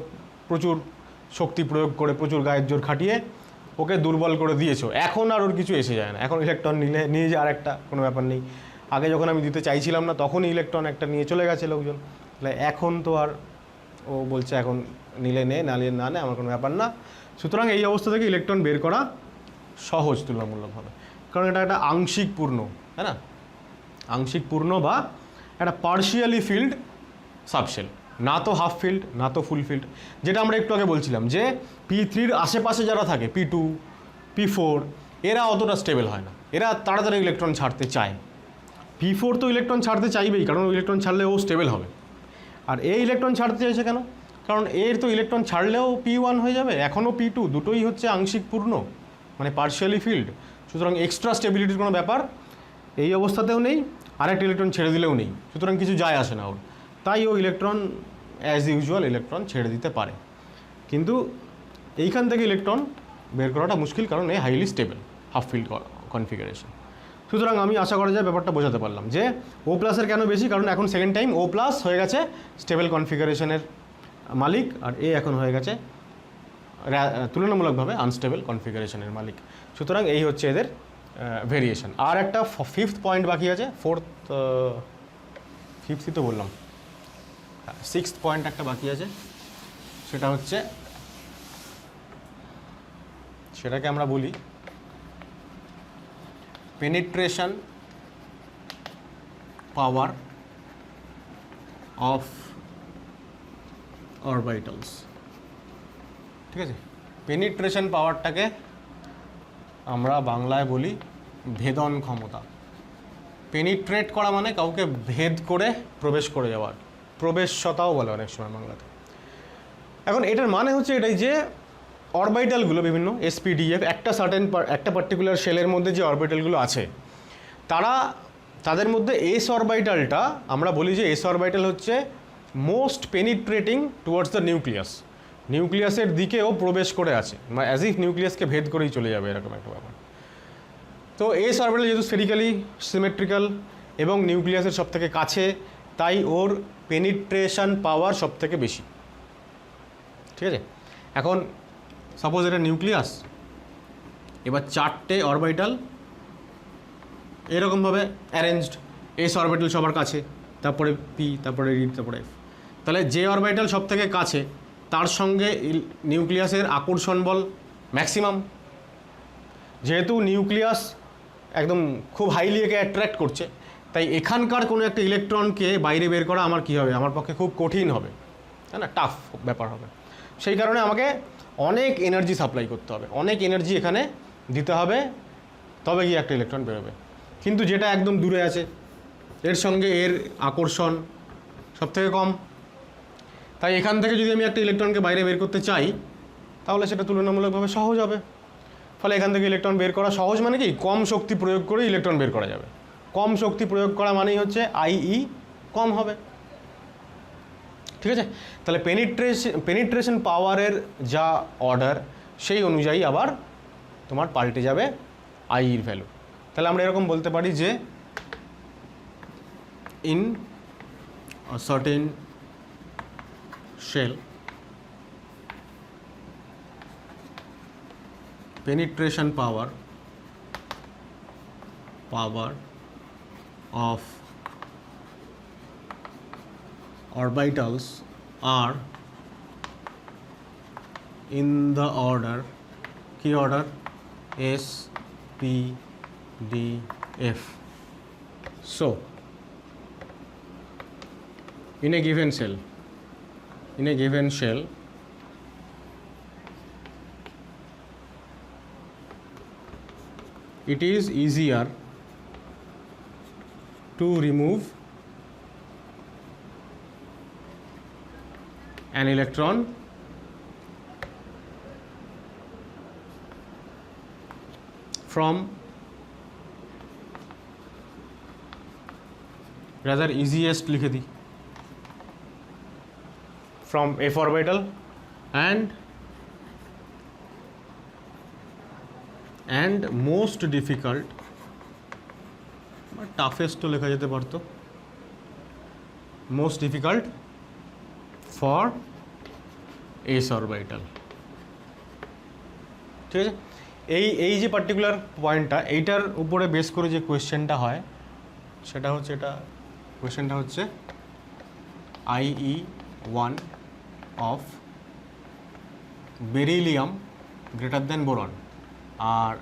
প্রচুর শক্তি প্রয়োগ করে, প্রচুর গায়ের জোর খাটিয়ে ওকে দুর্বল করে দিয়েছো, এখন আর ওর কিছু এসে যায় না, এখন ইলেকট্রন নিয়ে যায় আরেকটা, কোনো ব্যাপার নেই। আগে যখন আমি দিতে চাইছিলাম না তখনই ইলেকট্রন একটা নিয়ে চলে গেছে লোকজন, তাহলে এখন তো আর ও বলছে এখন নিলে নে, না নিলে না নে, আমার কোনো ব্যাপার না। সুতরাং এই অবস্থা থেকে ইলেকট্রন বের করা সহজ তুলনামূলকভাবে, কারণ এটা একটা আংশিক পূর্ণ, তাই না, আংশিক পূর্ণ বা একটা পার্শিয়ালি ফিল্ড সাবশেল, না তো হাফ ফিল্ড না তো ফুল ফিল্ড। যেটা আমরা একটু আগে বলছিলাম যে P3-র আশেপাশে যারা থাকে P2 P4 এরা অতটা স্টেবল হয় না, এরা তাড়াতাড়ি ইলেকট্রন ছাড়তে চায়। P4 তো ইলেকট্রন ছাড়তে চাইবেই, কারণ ইলেকট্রন ছাড়লে ও স্টেবল হবে। আর এ ইলেকট্রন ছাড়তে চাইছে কেন? কারণ এর তো ইলেকট্রন ছাড়লেও P1 হয়ে যাবে, এখনও P2, দুটোই হচ্ছে আংশিক পূর্ণ মানে পার্শিয়ালি ফিল্ড। সুতরাং এক্সট্রা স্টেবিলিটির কোনো ব্যাপার এই অবস্থাতেও নেই, আরেকটা ইলেকট্রন ছেড়ে দিলেও নেই, সুতরাং কিছু যায় আসে না ওর, তাই ও ইলেকট্রন অ্যাজ ইউজুয়াল ইলেকট্রন ছেড়ে দিতে পারে। কিন্তু এইখান থেকে ইলেকট্রন বের করাটা মুশকিল, কারণ a highly stable half field configuration. সুতরাং আমি আশা করা যায় ব্যাপারটা বোঝাতে পারলাম যে ও প্লাসের কেন বেশি, কারণ এখন সেকেন্ড টাইম ও প্লাস হয়ে গেছে স্টেবল কনফিগারেশনের মালিক, আর এ এখন হয়ে গেছে তুলনামূলকভাবে আনস্টেবল কনফিগারেশনের মালিক। সুতরাং এই হচ্ছে এদের ভেরিয়েশন। আর একটা ফিফথ পয়েন্ট বাকি আছে, ফিফথই তো বললাম, সিক্সথ পয়েন্ট একটা বাকি আছে, সেটা হচ্ছে, সেটাকে আমরা বলি পেনিট্রেশন পাওয়ার অফ অরবিটালস। ঠিক আছে, পেনিট্রেশন পাওয়ারটাকে আমরা বাংলায় বলি ভেদন ক্ষমতা। পেনিট্রেট করা মানে কাউকে ভেদ করে প্রবেশ করে যাওয়ার, প্রবেশতাও বলে অনেক সময় বাংলাতে। এখন এটার মানে হচ্ছে এটাই যে অরবিটালগুলো বিভিন্ন SPDF একটা পার্টিকুলার শেলের মধ্যে যে অরবিটালগুলো আছে তাদের মধ্যে এস অরবিটালটা আমরা বলি যে এস অরবিটাল হচ্ছে most penetrating towards the nucleus, নিউক্লিয়াসের দিকেও প্রবেশ করে আছে, মানে অ্যাজ ইফ নিউক্লিয়াসকে ভেদ করেই চলে যাবে এরকম একটা ব্যাপার। তো এস অরবিটাল যেহেতু স্ফেরিক্যালি সিমেট্রিক্যাল এবং নিউক্লিয়াসের সব থেকে কাছে, তাই ওর পেনিট্রেশন পাওয়ার সব থেকে বেশি। ঠিক আছে, এখন সাপোজ এটা নিউক্লিয়াস, এবার চারটে অরবিটাল এরকমভাবে অ্যারেঞ্জড, এস অরবিটাল সবার কাছে, তারপরে পি, তারপরে ডি, তারপরে এফ। তাহলে যে অরবিটাল সব থেকে কাছে তার সঙ্গে নিউক্লিয়াসের আকর্ষণ বল ম্যাক্সিমাম। যেহেতু নিউক্লিয়াস একদম খুব হাইলি একে অ্যাট্রাক্ট করছে, তাই এখানকার কোনো একটা ইলেকট্রনকে বাইরে বের করা আমার কী হবে, আমার পক্ষে খুব কঠিন হবে, তাই না, টাফ ব্যাপার হবে। সেই কারণে আমাকে অনেক এনার্জি সাপ্লাই করতে হবে, অনেক এনার্জি এখানে দিতে হবে, তবে গিয়ে একটা ইলেকট্রন বেরোবে। কিন্তু যেটা একদম দূরে আছে এর সঙ্গে এর আকর্ষণ সব থেকে কম, তাই এখান থেকে যদি আমি একটা ইলেকট্রনকে বাইরে বের করতে চাই তাহলে সেটা তুলনামূলকভাবে সহজ হবে। ফলে এখান থেকে ইলেকট্রন বের করা সহজ মানে কি, কম শক্তি প্রয়োগ করে ইলেকট্রন বের করা যাবে। কম শক্তি প্রয়োগ করা মানেই হচ্ছে IE কম হবে। ঠিক আছে, তাহলে পেনিট্রেশন পাওয়ারের যা অর্ডার সেই অনুযায়ী আবার তোমার পাল্টে যাবে IEর ভ্যালু। তাহলে আমরা এরকম বলতে পারি যে in a certain shell penetration power of orbitals are in the order, key order S, P, D, F. So in a given shell it is easier to remove an electron from, rather easiest লিখে দিই, from F orbital and most difficult বা toughest তো লেখা যেতে পারতো, most difficult for S orbital. ঠিক আছে, এই যে পার্টিকুলার পয়েন্টটা, এইটার উপরে বেস করে যে কোয়েশ্চেনটা হয় সেটা হচ্ছে, এটা কোয়েশ্চেনটা হচ্ছে IE1 of beryllium greater than boron. আর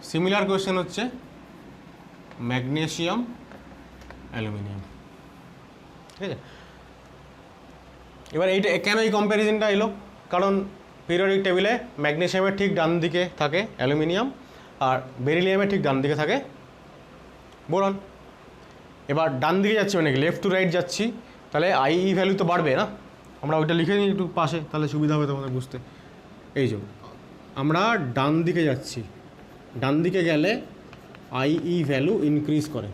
সিমিলার কোয়েশ্চেন হচ্ছে ম্যাগনেসিয়াম অ্যালুমিনিয়াম। ঠিক আছে, এবার এইটা কেন এই কম্প্যারিজনটা এলো, কারণ পিরিয়ডিক টেবিলে ম্যাগনেসিয়ামের ঠিক ডান দিকে থাকে অ্যালুমিনিয়াম আর বেরিলিয়ামের ঠিক ডান দিকে থাকে বোরন। এবার ডান দিকে যাচ্ছি মানে কি, লেফট টু রাইট যাচ্ছি, তাহলে IE ভ্যালু তো বাড়বে না। আমরা ওইটা লিখে নিই একটু পাশে, তাহলে সুবিধা হবে তোমাদের বুঝতে। এই যে আমরা ডান দিকে যাচ্ছি, ডান দিকে গেলে IE ভ্যালু ইনক্রিজ করে,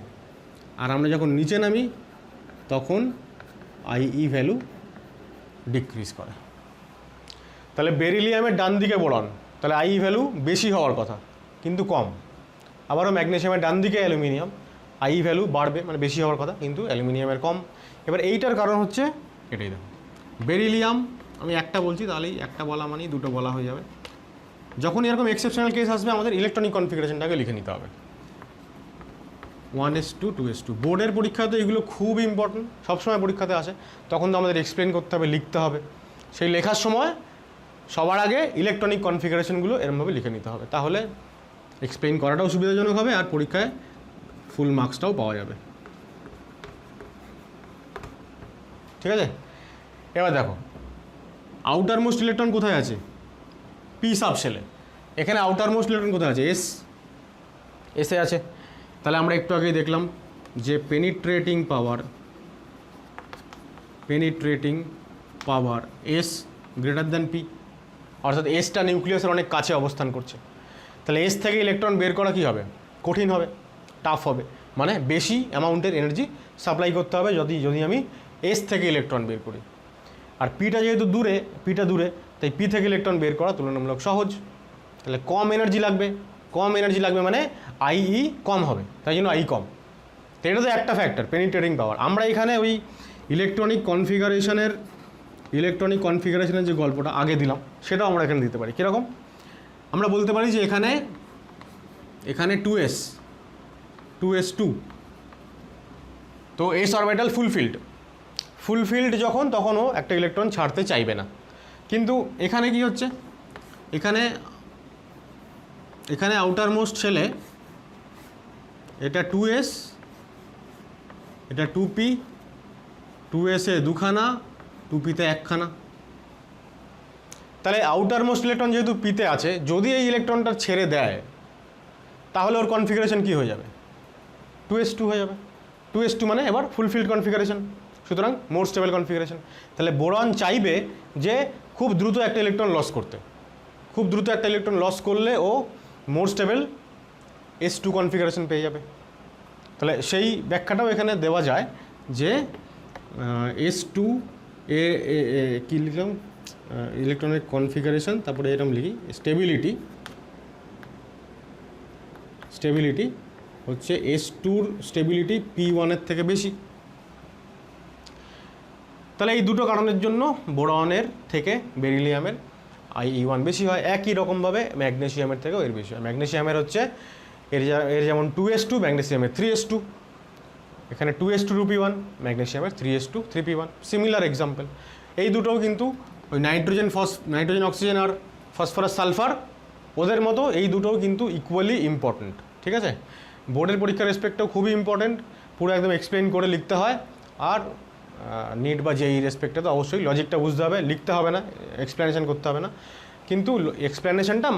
আর আমরা যখন নিচে নামি তখন IE ভ্যালু ডিক্রিজ করে। তাহলে বেরিলিয়ামের ডান দিকে বোরন, তাহলে IE ভ্যালু বেশি হওয়ার কথা কিন্তু কম। আবারও ম্যাগনেসিয়ামের ডান দিকে অ্যালুমিনিয়াম, IE ভ্যালু বাড়বে মানে বেশি হওয়ার কথা কিন্তু অ্যালুমিনিয়ামের কম। এবার এইটার কারণ হচ্ছে এটাই, দেখো বেরিলিয়াম আমি একটা বলছি, তাহলেই একটা বলা মানেই দুটো বলা হয়ে যাবে। যখন এরকম এক্সেপশনাল কেস আসবে আমাদের ইলেকট্রনিক কনফিগারেশনটাকে লিখে নিতে হবে 1s2 2s2। বোর্ডের পরীক্ষাতে এগুলো খুব ইম্পর্টেন্ট, সবসময় পরীক্ষাতে আসে, তখন তো আমাদের এক্সপ্লেন করতে হবে, লিখতে হবে। সেই লেখার সময় সবার আগে ইলেকট্রনিক কনফিগারেশনগুলো এরমভাবে লিখে নিতে হবে, তাহলে এক্সপ্লেন করাটাও সুবিধাজনক হবে আর পরীক্ষায় ফুল মার্কসটাও পাওয়া যাবে। ঠিক আছে, এবার দেখো আউটার মোস্ট ইলেকট্রন কোথায় আছে, পি সাবশেলে। এখানে আউটার মোস্ট ইলেকট্রন কোথায় আছে, এসে আছে। তাহলে আমরা একটু আগেই দেখলাম যে penetrating power S greater than P, অর্থাৎ এসটা নিউক্লিয়াসের অনেক কাছে অবস্থান করছে। তাহলে এস থেকে ইলেকট্রন বের করা কী হবে, কঠিন হবে, টাফ হবে, মানে বেশি অ্যামাউন্টের এনার্জি সাপ্লাই করতে হবে যদি আমি এস থেকে ইলেকট্রন বের করি। আর পিটা যেহেতু পিটা দূরে, তাই পি থেকে ইলেকট্রন বের করা তুলনামূলক সহজ। তাহলে কম এনার্জি লাগবে মানে IE কম হবে, তাই জন্য IE কম। তো এটা তো একটা ফ্যাক্টর, পেনিট্রেটিং পাওয়ার। আমরা এখানে ওই ইলেকট্রনিক কনফিগারেশনের যে গল্পটা আগে দিলাম সেটাও আমরা এখানে দিতে পারি। কীরকম, আমরা বলতে পারি যে এখানে 2s2, তো এস অরবিটাল ফুলফিল্ড যখন, তখনও একটা ইলেকট্রন ছাড়তে চাইবে না। কিন্তু এখানে কি হচ্ছে, এখানে আউটার মোস্ট শেলে এটা 2s, এটা 2p, 2s-এ দুখানা, 2p-তে একখানা। তাহলে আউটার মোস্ট ইলেকট্রন যেহেতু পিতে আছে, যদি এই ইলেকট্রনটা ছেড়ে দেয় তাহলে ওর কনফিগারেশন কী হয়ে যাবে, 2s2 হয়ে যাবে। 2s2 মানে এবার ফুলফিল্ড কনফিগারেশন, সুতরাং মোর স্টেবল কনফিগারেশন। তাহলে বোরন চাইবে যে খুব দ্রুত একটা ইলেকট্রন লস করতে, খুব দ্রুত একটা ইলেকট্রন লস করলে ও মোর স্টেবল S2 কনফিগারেশন পেয়ে যাবে। তাহলে সেই ব্যাখ্যাটাও এখানে দেওয়া যায় যে S2 কী লিখলাম, ইলেকট্রনের কনফিগারেশন, তারপরে এরকম লিখি স্টেবিলিটি হচ্ছে S2-র স্টেবিলিটি P1-এর থেকে বেশি। তাহলে এই দুটো কারণের জন্য বোরনের থেকে বেরিলিয়ামের IE1 বেশি হয়। একই রকমভাবে ম্যাগনেসিয়ামের থেকেও এর বেশি হয়। ম্যাগনেসিয়ামের হচ্ছে এর যেমন 2s2, ম্যাগনেসিয়ামের 3s2। এখানে 2s2 2p1, ম্যাগনেসিয়ামের 3s2 3p1। Similar example. এই দুটোও কিন্তু ওই নাইট্রোজেন অক্সিজেন আর ফসফরাস সালফার ওদের মতো এই দুটোও কিন্তু ইকুয়ালি ইম্পর্টেন্ট। ঠিক আছে, বোর্ডের পরীক্ষার রেসপেক্টেও খুবই ইম্পর্টেন্ট, পুরো একদম এক্সপ্লেন করে লিখতে হয়। আর নিট বা JEE রেসপেক্টে তো অবশ্যই লজিকটা বুঝতে হবে, লিখতে হবে না, এক্সপ্লেনেশন করতে হবে না, কিন্তু এক্সপ্লেনেশনটা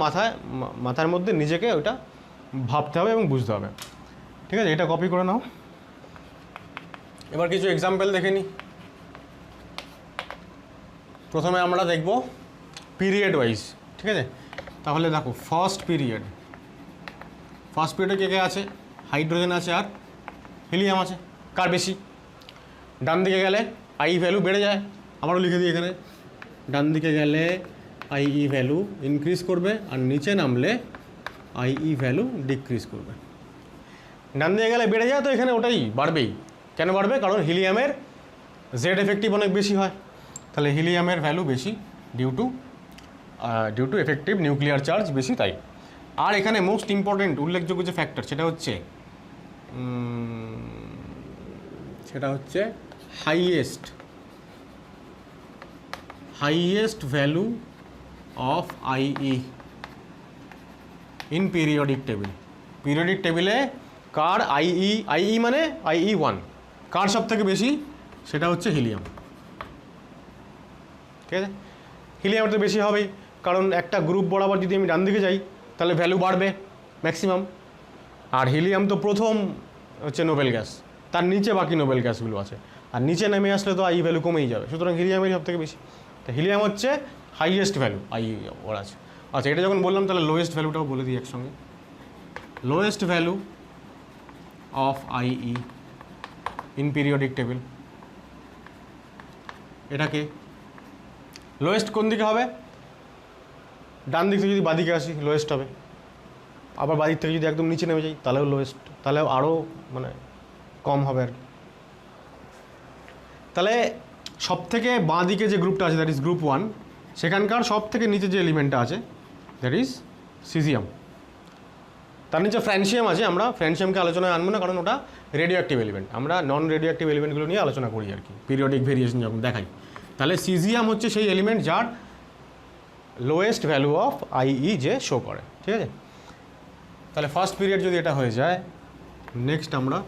মাথার মধ্যে নিজেকে ওইটা ভাবতে হবে এবং বুঝতে হবে। ঠিক আছে, এটা কপি করে নাও। এবার কিছু এক্সাম্পল দেখে নিই। প্রথমে আমরা দেখব পিরিয়ড ওয়াইজ। ঠিক আছে, তাহলে দেখো ফার্স্ট পিরিয়ডে কে আছে, হাইড্রোজেন আছে আর হিলিয়াম আছে। কার বেশি, ডান দিকে গেলে IE ভ্যালু বেড়ে যায়, আবারও লিখে দিই এখানে, ডান দিকে গেলে IE ভ্যালু ইনক্রিজ করবে আর নিচে নামলে IE ভ্যালু ডিক্রিজ করবে। ডান দিকে গেলে বেড়ে যায়, তো এখানে ওটাই বাড়বেই। কেন বাড়বে, কারণ হিলিয়ামের জেড এফেক্টিভ অনেক বেশি হয়, তাহলে হিলিয়ামের ভ্যালু বেশি due to effective nuclear charge বেশি তাই। আর এখানে মোস্ট ইম্পর্টেন্ট উল্লেখযোগ্য যে ফ্যাক্টর সেটা হচ্ছে highest value of আইই in periodic table. Periodic টেবিলে কার আইই মানে IE1 কার সব থেকে বেশি, সেটা হচ্ছে হিলিয়াম। ঠিক আছে, হিলিয়ামের তো বেশি হবেই, কারণ একটা গ্রুপ বরাবর যদি আমি ডান দিকে যাই তাহলে ভ্যালু বাড়বে ম্যাক্সিমাম। আর হিলিয়াম তো প্রথম হচ্ছে নোবেল গ্যাস, তার নিচে বাকি নোবেল গ্যাসগুলো আছে, আর নিচে নেমে আসলে তো আই ভ্যালু কমেই যাবে, সুতরাং হিলিয়ামেরই সব থেকে বেশি। তো হিলিয়াম হচ্ছে হাইয়েস্ট ভ্যালু ওর আছে। আচ্ছা, এটা যখন বললাম তাহলে লোয়েস্ট ভ্যালুটাও বলে দিই একসঙ্গে। Lowest value of আইই in periodic table, এটাকে লোয়েস্ট কোন দিকে হবে, ডান দিক থেকে যদি বাদিকে আসি লোয়েস্ট হবে, আবার বাদিক থেকে যদি একদম নিচে নেমে যাই তাহলেও লোয়েস্ট, তাহলেও আরও মানে কম হবে আর কি। তাহলে সব থেকে বাঁ দিকে যে গ্রুপটা আছে দ্যাট ইজ গ্রুপ 1, সেখানকার সব থেকে নিচে যে এলিমেন্টটা আছে দ্যাট ইজ সিজিয়াম। তার নিচে ফ্র্যান্সিয়াম আছে, আমরা ফ্র্যান্সিয়ামকে আলোচনায় আনবো না কারণ ওটা রেডিও অ্যাক্টিভ এলিমেন্ট, আমরা নন রেডিও অ্যাক্টিভ এলিমেন্টগুলো নিয়ে আলোচনা করি আর কি, পিরিয়ডিক ভেরিয়েশন যখন দেখাই। তাহলে সিজিয়াম হচ্ছে সেই এলিমেন্ট যার লোয়েস্ট ভ্যালু অফ আইই যে শো করে। ঠিক আছে, তাহলে ফার্স্ট পিরিয়ড যদি এটা হয়ে যায়, নেক্সট আমরা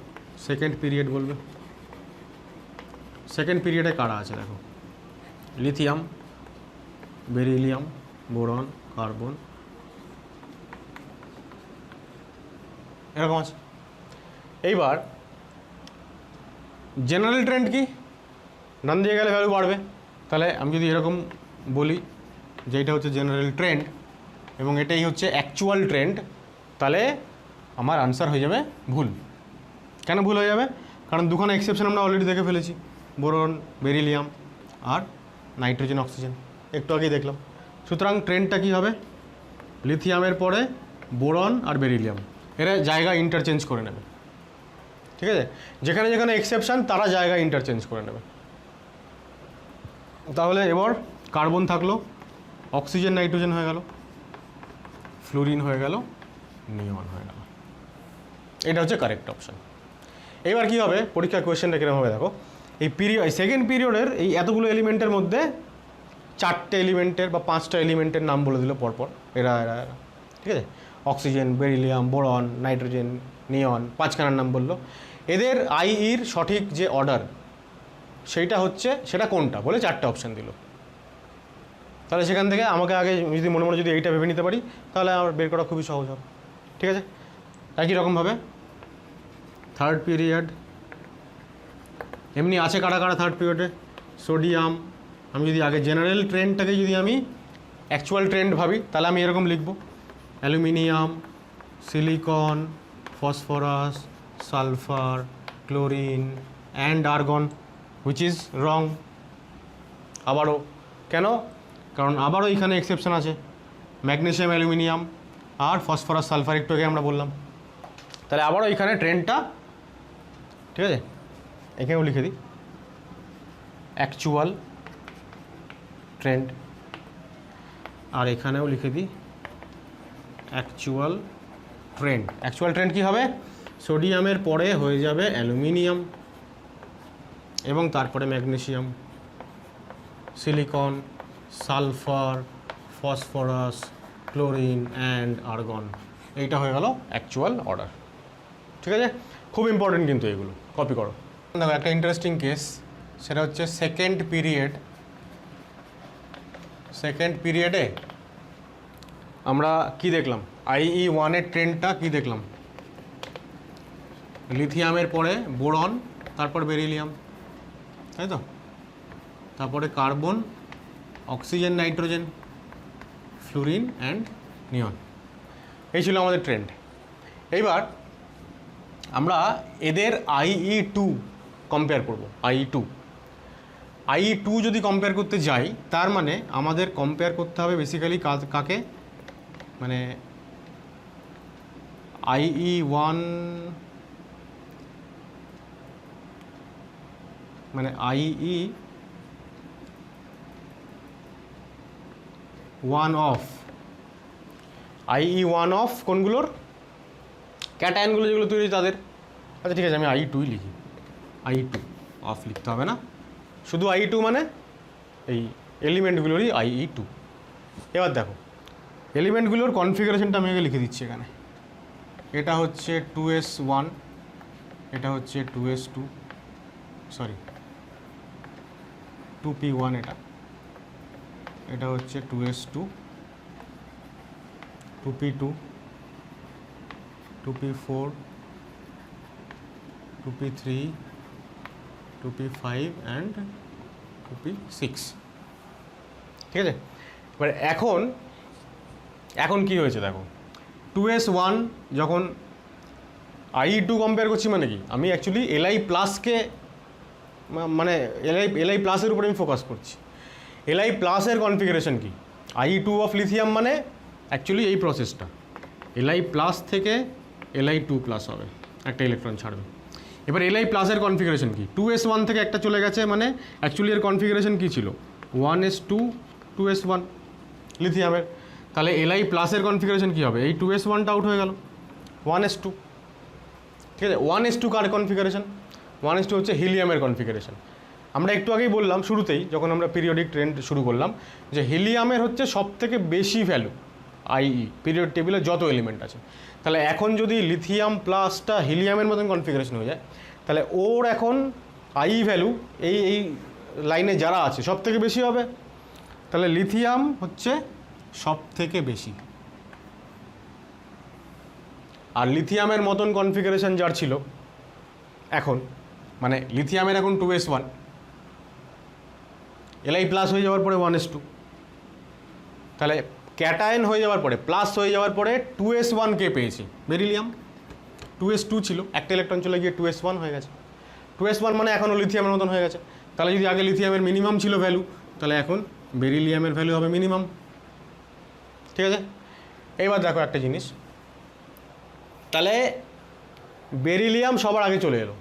সেকেন্ড পিরিয়ড বলবো। সেকেন্ড পিরিয়ডে কারা আছে দেখো, লিথিয়াম, বেরিলিয়াম, বোরন, কার্বন, এরকম আছে। এইবার জেনারেল ট্রেন্ড কি, ডান দিয়ে গেলে ভ্যালু বাড়বে, তাহলে আমি যদি এরকম বলি যে এটা হচ্ছে জেনারেল ট্রেন্ড এবং এটাই হচ্ছে অ্যাকচুয়াল ট্রেন্ড, তাহলে আমার আনসার হয়ে যাবে ভুল। কেন ভুল হয়ে যাবে, কারণ দুখানা এক্সেপশন আমরা অলরেডি দেখে ফেলেছি, বোরন, বেরিলিয়াম আর নাইট্রোজেন, অক্সিজেন, একটু আগেই দেখলাম। সুতরাং ট্রেন্ডটা কী হবে, লিথিয়ামের পরে বোরন আর বেরিলিয়াম, এরা জায়গা ইন্টারচেঞ্জ করে নেবে। ঠিক আছে, যেখানে যেখানে এক্সেপশন তারা জায়গা ইন্টারচেঞ্জ করে নেবে। তাহলে এবার কার্বন থাকলো, অক্সিজেন নাইট্রোজেন হয়ে গেল, ফ্লুরিন হয়ে গেল, নিয়ন হয়ে গেল। এটা হচ্ছে কারেক্ট অপশন। এবার কী হবে, পরীক্ষা কোয়েশ্চেনটা কীরকম হবে দেখো, এই সেকেন্ড পিরিয়ডের এই এতগুলো এলিমেন্টের মধ্যে 4টে এলিমেন্টের বা 5টা এলিমেন্টের নাম বলে দিল পরপর, এরা এরা এরা। ঠিক আছে, অক্সিজেন, বেরিলিয়াম, বোরন, নাইট্রোজেন, নিয়ন, 5খানার নাম বললো। এদের আইইর সঠিক যে অর্ডার সেইটা হচ্ছে, সেটা কোনটা বলে 4টে অপশান দিল। তাহলে সেখান থেকে আমাকে আগে যদি মনে মনে যদি এইটা ভেবে নিতে পারি তাহলে আমার বের করা খুবই সহজ হবে। ঠিক আছে, একই রকমভাবে থার্ড পিরিয়ড এমনি আছে কারা কারা থার্ড পিরিয়ডে, সোডিয়াম। আমি যদি আগে জেনারেল ট্রেন্ডটাকে যদি আমি অ্যাকচুয়াল ট্রেন্ড ভাবি তাহলে আমি এরকম লিখব, aluminium, silicon, phosphorus, sulphur, chlorine and argon, which is wrong. আবারও কেন, কারণ আবারও এখানে এক্সেপশন আছে, ম্যাগনেসিয়াম, অ্যালুমিনিয়াম আর ফসফরাস, সালফার একটু আগে আমরা বললাম। তাহলে আবারও এখানে ট্রেন্ডটা, ঠিক আছে, এখানেও লিখে দিই অ্যাকচুয়াল ট্রেন্ড, আর এখানেও লিখে দিই অ্যাকচুয়াল ট্রেন্ড। অ্যাকচুয়াল ট্রেন্ড কী হবে, সোডিয়ামের পরে হয়ে যাবে অ্যালুমিনিয়াম এবং তারপরে magnesium, silicon, sulphur, phosphorus, chlorine and argon. এইটা হয়ে গেল অ্যাকচুয়াল অর্ডার। ঠিক আছে, খুব ইম্পর্টেন্ট কিন্তু এগুলো কপি করো। দেখো একটা ইন্টারেস্টিং কেস, সেটা হচ্ছে সেকেন্ড পিরিয়ডে আমরা কি দেখলাম, IE1-এর ট্রেন্ডটা কি দেখলাম, লিথিয়ামের পরে বোরন, তারপর বেরিলিয়াম, তাই তো, তারপরে carbon, oxygen, nitrogen, fluorine and নিয়ন। এই ছিল আমাদের ট্রেন্ড। এইবার আমরা এদের IE2 কম্পেয়ার করব। IE2 যদি কম্পেয়ার করতে যাই তার মানে আমাদের কম্পেয়ার করতে হবে বেসিক্যালি কাকে, মানে IE1 মানে IE 1 অফ, IE 1 অফ কোনগুলোর, ক্যাটায়নগুলো যেগুলো তৈরি তাদের। আচ্ছা ঠিক আছে, আমি IE 2 লিখি, IE 2 অফ লিখতে হবে না, শুধু IE 2 মানে এই এলিমেন্টগুলোরই IE 2। এবার দেখো এলিমেন্টগুলোর কনফিগারেশনটা আমি আগে লিখে দিচ্ছি এখানে। এটা হচ্ছে 2s1, এটা হচ্ছে 2s2, সরি 2p1, এটা হচ্ছে 2s2, 2p2, 2p4, 2p3, 2p5 and 2p6। ঠিক আছে, এবার এখন কি হয়েছে দেখো, 2s1 যখন IE 2 কম্পেয়ার করছি মানে কি, আমি অ্যাকচুয়ালি Li প্লাসকে মানে Li প্লাসের উপরে আমি ফোকাস করছি। Li প্লাসের কনফিগারেশন কি, IE 2 অফ লিথিয়াম মানে অ্যাকচুয়ালি এই প্রসেসটা, Li প্লাস থেকে Li 2 প্লাস হবে, একটা ইলেকট্রন ছাড়বে। এবার Li প্লাসের কনফিগারেশন কি, 2s1 থেকে একটা চলে গেছে মানে অ্যাকচুয়ালি এর কনফিগারেশন কী ছিল, 1s2 2s1 লিথিয়ামের। তাহলে Li প্লাসের কনফিগারেশন কী হবে, এই 2s1টা আউট হয়ে গেল, 1s2। ঠিক আছে, 1s2 কার কনফিগারেশন, 1s2 হচ্ছে হিলিয়ামের কনফিগারেশন। আমরা একটু আগেই বললাম শুরুতেই যখন আমরা পিরিয়ডিক ট্রেন্ড শুরু করলাম যে হিলিয়ামের হচ্ছে সবথেকে বেশি ভ্যালু IE পিরিয়ড টেবিলে যত এলিমেন্ট আছে। তাহলে এখন যদি লিথিয়াম প্লাসটা হিলিয়ামের মতন কনফিগারেশন হয়ে যায়, তাহলে ওর এখন IE ভ্যালু এই লাইনে যারা আছে সব থেকে বেশি হবে। তাহলে লিথিয়াম হচ্ছে সব থেকে বেশি, আর লিথিয়ামের মতন কনফিগারেশন যার ছিল এখন, মানে লিথিয়ামের এখন 2s1, Li প্লাস হয়ে যাওয়ার পরে 1s2, তাহলে ক্যাটায়ন হয়ে যাওয়ার পরে প্লাস হয়ে যাওয়ার পরে 2s1 কে পেয়েছি, বেরিলিয়াম। 2s2 ছিল, একটা ইলেকট্রন চলে গিয়ে 2s1 হয়ে গেছে, 2s1 মানে এখনও লিথিয়ামের মতন হয়ে গেছে। তাহলে যদি আগে লিথিয়ামের মিনিমাম ছিল ভ্যালু, তাহলে এখন বেরিলিয়ামের ভ্যালু হবে মিনিমাম। ঠিক আছে, এইবার দেখো একটা জিনিস, তাহলে বেরিলিয়াম সবার আগে চলে এলো।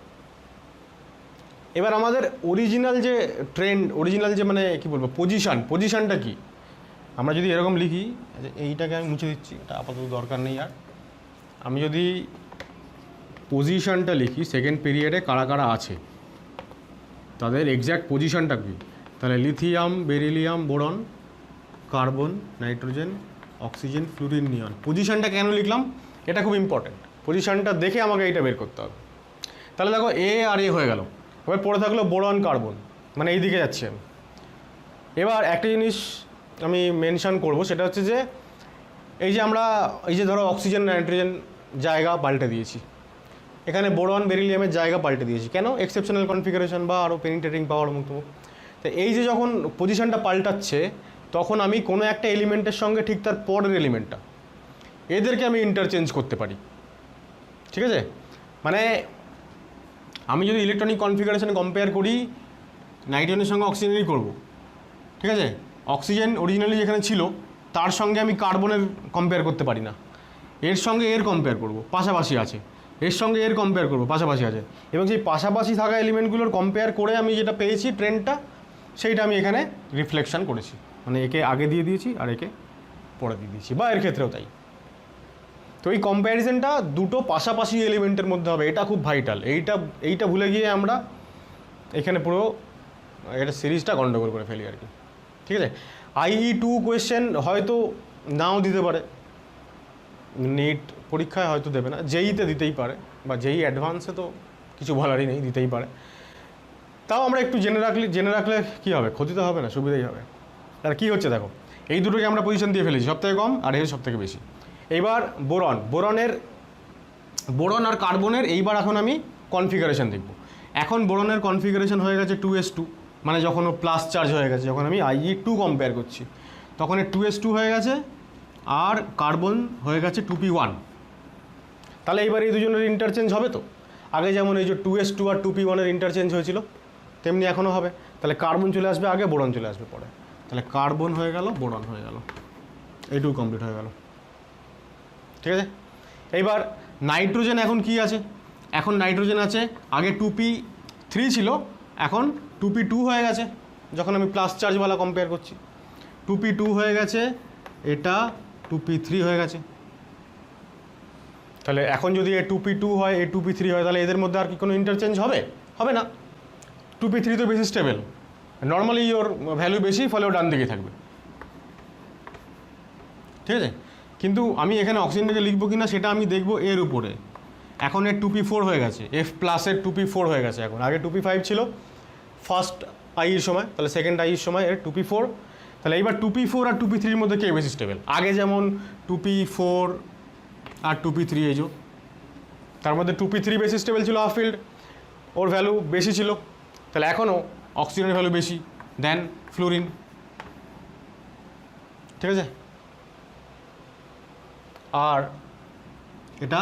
এবার আমাদের অরিজিনাল যে ট্রেন্ড, অরিজিনাল যে মানে কি বলবো পজিশানটা কি, আমরা যদি এরকম লিখি, এইটাকে আমি মুছে দিচ্ছি, এটা আপাতত দরকার নেই আর। আমি যদি পজিশানটা লিখি সেকেন্ড পিরিয়ডে কারা কারা আছে তাদের এক্স্যাক্ট পজিশানটা কি, তাহলে lithium, beryllium, boron, carbon, nitrogen, oxygen, fluorine, neon. পজিশানটা কেন লিখলাম এটা খুব ইম্পর্টেন্ট, পজিশানটা দেখে আমাকে এইটা বের করতে হবে। তাহলে দেখো A আর A হয়ে গেল, এবার পড়ে থাকলো বোরন, কার্বন, মানে এই দিকে যাচ্ছি আমি। এবার একটা জিনিস আমি মেনশন করব, সেটা হচ্ছে যে এই যে আমরা এই যে ধরো অক্সিজেন, নাইট্রোজেন জায়গা পাল্টে দিয়েছি, এখানে বোরন, বেরিলিয়ামের জায়গা পাল্টে দিয়েছি কেন, এক্সেপশনাল কনফিগারেশন বা আরও পেনিট্রেটিং পাওয়ার মতো। তো এই যে যখন পজিশনটা পাল্টাচ্ছে তখন আমি কোনো একটা এলিমেন্টের সঙ্গে ঠিক তার পরের এলিমেন্টটা, এদেরকে আমি ইন্টারচেঞ্জ করতে পারি। ঠিক আছে, মানে আমি যদি ইলেকট্রনিক কনফিগারেশন কম্পেয়ার করি নাইট্রোজেনের সঙ্গে অক্সিজেনই করব। ঠিক আছে, অক্সিজেন অরিজিনালি যেখানে ছিল তার সঙ্গে আমি কার্বনের কম্পেয়ার করতে পারি না, এর সঙ্গে এর কম্পেয়ার করব, পাশাপাশি আছে, এর সঙ্গে এর কম্পেয়ার করব, পাশাপাশি আছে, এবং সেই পাশাপাশি থাকা এলিমেন্টগুলোর কম্পেয়ার করে আমি যেটা পেয়েছি ট্রেন্ডটা, সেইটা আমি এখানে রিফ্লেকশন করেছি, মানে একে আগে দিয়ে দিয়েছি আর একে পরে দিয়ে দিয়েছি, বা এর ক্ষেত্রেও তাই। তো এই কম্প্যারিজনটা দুটো পাশাপাশি এলিমেন্টের মধ্যে হবে, এটা খুব ভাইটাল। এইটা ভুলে গিয়ে আমরা এখানে পুরো এটা সিরিজটা গন্ডগোল করে ফেলি আর কি। ঠিক আছে, IE 2 কোয়েশ্চেন হয়তো নাও দিতে পারে, নেট পরীক্ষায় হয়তো দেবে না, জেইতে দিতেই পারে, বা জেই অ্যাডভান্সে তো কিছু বলারই নেই, দিতেই পারে। তাও আমরা একটু জেনে রাখলে কী হবে, ক্ষতি তো হবে না, সুবিধাই হবে। আর কী হচ্ছে দেখো, এই দুটোকে আমরা পজিশন দিয়ে ফেলেছি, সবথেকে কম আর এর সবথেকে বেশি। এইবার বোরন আর কার্বনের এইবার এখন আমি কনফিগারেশন দেখব। এখন বোরনের কনফিগারেশন হয়ে গেছে 2s2, মানে যখন ও প্লাস চার্জ হয়ে গেছে, যখন আমি IE 2 কম্পেয়ার করছি তখন 2s2 হয়ে গেছে, আর কার্বন হয়ে গেছে 2p1। তাহলে এইবার এই দুজনের ইন্টারচেঞ্জ হবে তো, আগে যেমন এই যে 2s2 আর 2p1 এর ইন্টারচেঞ্জ হয়েছিল তেমনি এখনও হবে। তাহলে কার্বন চলে আসবে আগে, বোরন চলে আসবে পরে, তাহলে কার্বন হয়ে গেল, বোরন হয়ে গেল, এইটুকু কমপ্লিট হয়ে গেল। ঠিক আছে, এইবার নাইট্রোজেন এখন কি আছে, এখন নাইট্রোজেন আছে, আগে 2p3 ছিল, এখন 2p2 হয়ে গেছে যখন আমি প্লাস চার্জওয়ালা কম্পেয়ার করছি, 2p2 হয়ে গেছে, এটা 2p3 হয়ে গেছে। তাহলে এখন যদি এ 2p2 হয়, এ 2p3 হয়, তাহলে এদের মধ্যে আর কি কোনো ইন্টারচেঞ্জ হবে? হবে না। 2p3 তো বেশি স্টেবল, নর্মালি ওর ভ্যালু বেশি, ফলে ও ডান দিকে থাকবে, ঠিক আছে। কিন্তু আমি এখানে অক্সিজেনটাকে লিখবো কি না সেটা আমি দেখবো এর উপরে। এখন এর 2p4 হয়ে গেছে, F প্লাসের 2p4 হয়ে গেছে এখন, আগে 2p5 ছিল ফার্স্ট আইয়ের সময়, তাহলে সেকেন্ড আইয়ের সময় এর 2p4। তাহলে এইবার 2p4 আর 2p3 এর মধ্যে কে বেশি স্টেবল? আগে যেমন 2p4 আর 2p3 এই যে, তার মধ্যে 2p3 বেশি স্টেবল ছিল, হাফ ফিল্ড, ওর ভ্যালু বেশি ছিল। তাহলে এখনও অক্সিজেনের ভ্যালু বেশি দেন ফ্লোরিন, ঠিক আছে। আর এটা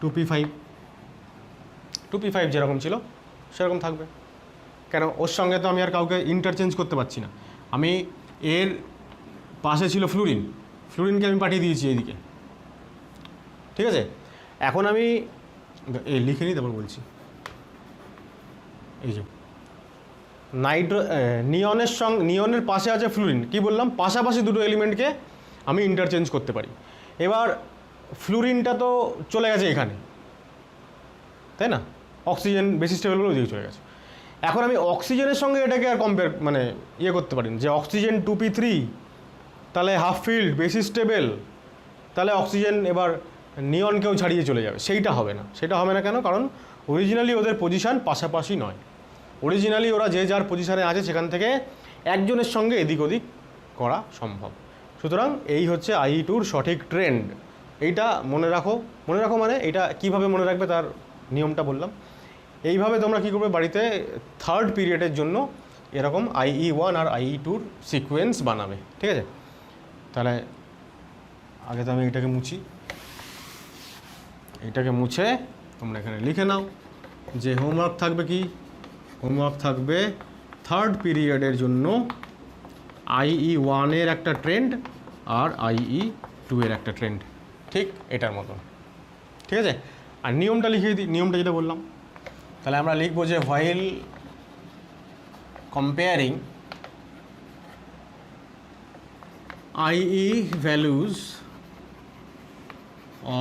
2p5, 2p5 যেরকম ছিল সেরকম থাকবে। কেন? ওর সঙ্গে তো আমি আর কাউকে ইন্টারচেঞ্জ করতে পারছি না। আমি এর পাশে ছিল ফ্লোরিন, ফ্লোরিনকে আমি পাঠিয়ে দিয়েছি এইদিকে, ঠিক আছে। এখন আমি লিখে নিই, তারপর বলছি। এই যে নিয়নের পাশে আছে ফ্লোরিন, কি বললাম? পাশাপাশি দুটো এলিমেন্টকে আমি ইন্টারচেঞ্জ করতে পারি। এবার ফ্লোরিনটা তো চলে গেছে এখানে, তাই না? অক্সিজেন বেশি স্টেবল বলে ওদিকে চলে গেছে। এখন আমি অক্সিজেনের সঙ্গে এটাকে আর কম্পেয়ার মানে করতে পারি যে অক্সিজেন 2p3 তাহলে হাফ ফিল্ড বেশি স্টেবল, তাহলে অক্সিজেন এবার নিয়নকেও ছাড়িয়ে চলে যাবে, সেইটা হবে না। সেটা হবে না কেন? কারণ অরিজিনালি ওদের পজিশান পাশাপাশি নয়, অরিজিনালি ওরা যে যার পজিশানে আছে সেখান থেকে একজনের সঙ্গে এদিক ওদিক করা সম্ভব। সুতরাং এই হচ্ছে IE2-র সঠিক ট্রেন্ড। এইটা মনে রাখো মানে এটা কিভাবে মনে রাখবে তার নিয়মটা বললাম। এইভাবে তোমরা কী করবে, বাড়িতে থার্ড পিরিয়ডের জন্য এরকম IE1 আর IE2-র সিকোয়েন্স বানাবে, ঠিক আছে। তাহলে আগে তো আমি এটাকে মুছি, এইটাকে মুছে তোমরা এখানে লিখে নাও যে হোমওয়ার্ক থাকবে কি? হোমওয়ার্ক থাকবে থার্ড পিরিয়ডের জন্য IE1-এর একটা ট্রেন্ড আর IE2-এর একটা ট্রেন্ড, ঠিক এটার মতন, ঠিক আছে। আর নিয়মটা লিখিয়ে দিই, নিয়মটা যেটা বললাম। তাহলে আমরা লিখবো যে while comparing IE values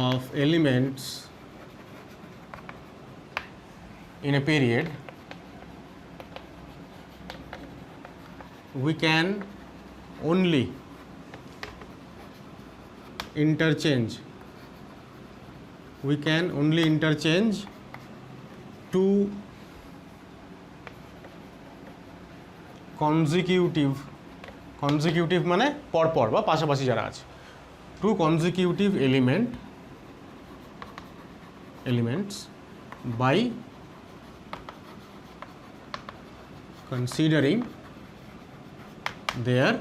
of elements in a period, we can only interchange two consecutive মানে পরপর বা পাশাপাশি যারা আছে, two consecutive elements by considering their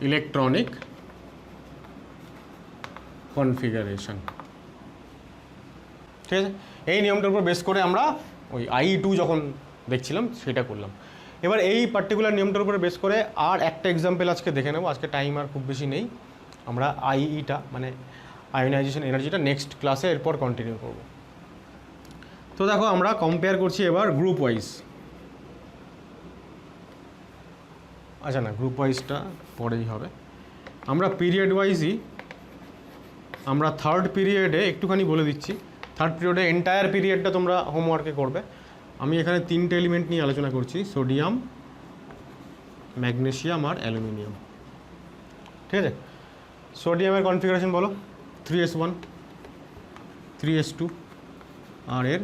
electronic configuration, ঠিক আছে। এই নিয়মটার উপর বেস করে আমরা ওই IE2 যখন দেখছিলাম সেটা করলাম। এবার এই পার্টিকুলার নিয়মটার উপরে বেস করে আর একটা এক্সাম্পল আজকে দেখে নেব, আজকে টাইম আর খুব বেশি নেই। আমরা IE-টা মানে আয়োনাইজেশন এনার্জিটা নেক্সট ক্লাসে এরপর কন্টিনিউ করব। তো দেখো আমরা কম্পেয়ার করছি এবার গ্রুপ ওয়াইজ। আচ্ছা না, গ্রুপ ওয়াইজটা পরেই হবে, আমরা পিরিয়ড ওয়াইজই আমরা থার্ড পিরিয়ডে একটুখানি বলে দিচ্ছি। থার্ড পিরিয়ডে এন্টায়ার পিরিয়ডটা তোমরা হোমওয়ার্কে করবে। আমি এখানে তিনটে এলিমেন্ট নিয়ে আলোচনা করছি, সোডিয়াম, ম্যাগনেসিয়াম আর অ্যালুমিনিয়াম, ঠিক আছে। সোডিয়ামের কনফিগারেশন বলো, 3s1 3s2 আর এর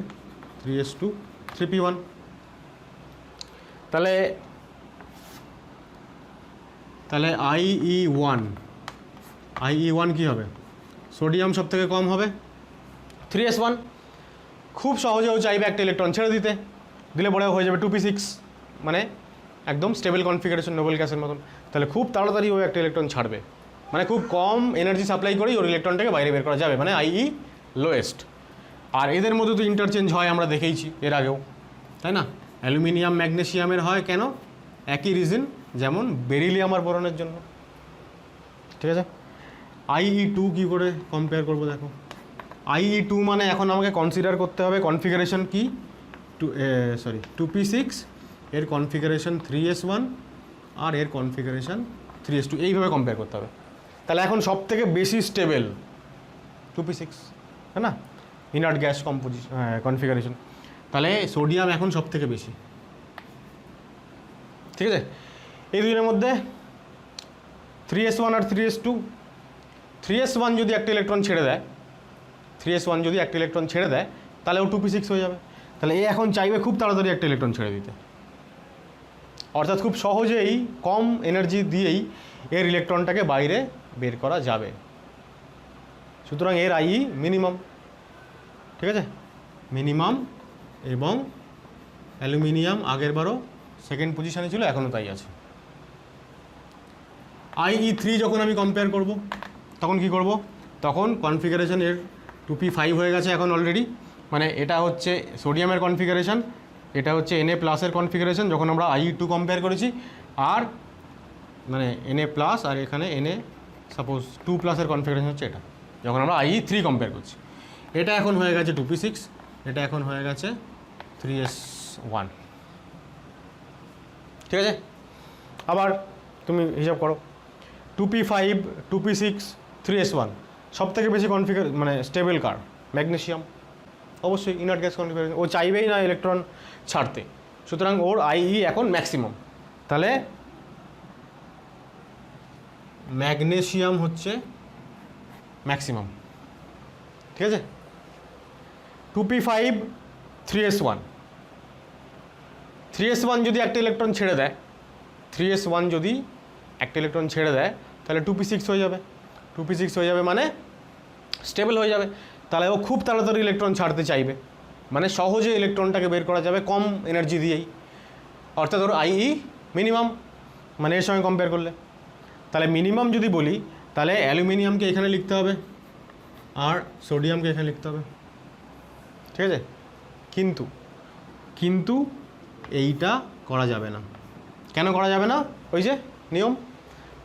3s2 3p1। তাহলে IE1 কি হবে? সোডিয়াম সব থেকে কম হবে, 3s1। খুব সহজেও চাইবে একটা ইলেকট্রন ছেড়ে দিলে পরে হয়ে যাবে 2p6, মানে একদম স্টেবল কনফিগারেশন নোবেল গ্যাসের মতন। তাহলে খুব তাড়াতাড়ি ও একটা ইলেকট্রন ছাড়বে, মানে খুব কম এনার্জি সাপ্লাই করেই ওর ইলেকট্রনটাকে বাইরে বের করা যাবে, মানে IE লোয়েস্ট। আর এদের মধ্যে তো ইন্টারচেঞ্জ হয়, আমরা দেখেইছি এর আগেও, তাই না? অ্যালুমিনিয়াম ম্যাগনেসিয়ামের হয় কেন? একই রিজন, যেমন বেরিলিয়াম আর বোরনের জন্য, ঠিক আছে। IE2 কী করে কম্পেয়ার করবো দেখো। IE2 মানে এখন আমাকে কনসিডার করতে হবে কনফিগারেশন কি? 2p6 এর কনফিগারেশন 3s1 আর এর কনফিগারেশন 3s2, এইভাবে কম্পেয়ার করতে হবে। তাহলে এখন সব থেকে বেশি স্টেবল 2p6, হ্যাঁ না, ইনার্ট গ্যাস কনফিগারেশন, তাহলে সোডিয়াম এখন সব থেকে বেশি, ঠিক আছে। এই দুজনের মধ্যে 3s1 আর 3s2, 3s1 যদি একটা ইলেকট্রন ছেড়ে দেয়, 3s1 যদি একটা ইলেকট্রন ছেড়ে দেয় তাহলে ও 2p6 হয়ে যাবে। তাহলে এ এখন চাইবে খুব তাড়াতাড়ি একটা ইলেকট্রন ছেড়ে দিতে, অর্থাৎ খুব সহজেই কম এনার্জি দিয়েই এর ইলেকট্রনটাকে বাইরে বের করা যাবে। সুতরাং এর আই মিনিমাম, ঠিক আছে, মিনিমাম। এবং অ্যালুমিনিয়াম আগের বারও সেকেন্ড পজিশানে ছিল, এখনও তাই আছে। IE3 যখন আমি কম্পেয়ার করব তখন কি করব, তখন কনফিগারেশন এর 2p5 হয়ে গেছে এখন অলরেডি, মানে এটা হচ্ছে সোডিয়ামের কনফিগারেশন, এটা হচ্ছে Na+ এর কনফিগারেশন যখন আমরা IE2 কম্পেয়ার করেছি, আর মানে Na+ আর এখানে Na সাপোজ 2+ এর কনফিগারেশন হচ্ছে এটা যখন আমরা IE3 কম্পেয়ার করছি। এটা এখন হয়ে গেছে 2p6, এটা এখন হয়ে গেছে 3s1, ঠিক আছে। আবার তুমি হিসাব করো, 2p5, 2p6, 3s1 সব থেকে বেশি মানে স্টেবল কার? ম্যাগনেসিয়াম, অবশ্যই ইনার্ট গ্যাস কনফিগারেশন, ও চাইবেই না ইলেকট্রন ছাড়তে, সুতরাং ওর IE এখন ম্যাক্সিমাম। তাহলে ম্যাগনেসিয়াম হচ্ছে ম্যাক্সিমাম, ঠিক আছে। 2p5, 3s1, 3s1 যদি একটা ইলেকট্রন ছেড়ে দেয়, 3s1 যদি একটা ইলেকট্রন ছেড়ে দেয় তাহলে 2p6 হয়ে যাবে, 2p6 হয়ে যাবে মানে স্টেবল হয়ে যাবে। তাহলে ও খুব তাড়াতাড়ি ইলেকট্রন ছাড়তে চাইবে, মানে সহজে ইলেকট্রনটাকে বের করা যাবে কম এনার্জি দিয়েই, অর্থাৎ ওর IE মিনিমাম, মানে এর সঙ্গে কম্পেয়ার করলে। তাহলে মিনিমাম যদি বলি তাহলে অ্যালুমিনিয়ামকে এখানে লিখতে হবে আর সোডিয়ামকে এখানে লিখতে হবে, ঠিক আছে। কিন্তু এইটা করা যাবে না। কেন করা যাবে না? ওই যে নিয়ম,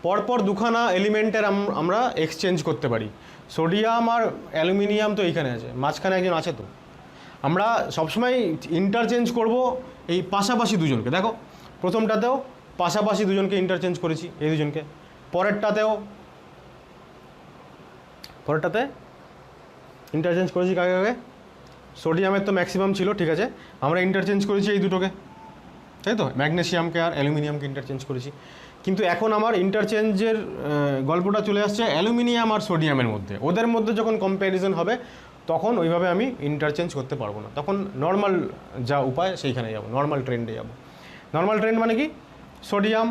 পরপর দুখানা এলিমেন্টের আমরা এক্সচেঞ্জ করতে পারি। সোডিয়াম আর অ্যালুমিনিয়াম তো এইখানে আছে, মাঝখানে একজন আছে, তো আমরা সবসময় ইন্টারচেঞ্জ করব এই পাশাপাশি দুজনকে। দেখো প্রথমটাতেও পাশাপাশি দুজনকে ইন্টারচেঞ্জ করেছি, এই দুজনকে, পরেরটাতে ইন্টারচেঞ্জ করেছি কাকে কাকে? সোডিয়ামের তো ম্যাক্সিমাম ছিল, ঠিক আছে, আমরা ইন্টারচেঞ্জ করেছি এই দুটোকে, তাই তো, ম্যাগনেসিয়ামকে আর অ্যালুমিনিয়ামকে ইন্টারচেঞ্জ করেছি। কিন্তু এখন আমার ইন্টারচেঞ্জের গল্পটা চলে আসছে অ্যালুমিনিয়াম আর সোডিয়ামের মধ্যে। ওদের মধ্যে যখন কম্প্যারিজন হবে তখন ওইভাবে আমি ইন্টারচেঞ্জ করতে পারবো না, তখন নর্মাল যা উপায় সেইখানে যাব, নর্মাল ট্রেন্ডে যাব। নর্মাল ট্রেন্ড মানে কি? সোডিয়াম,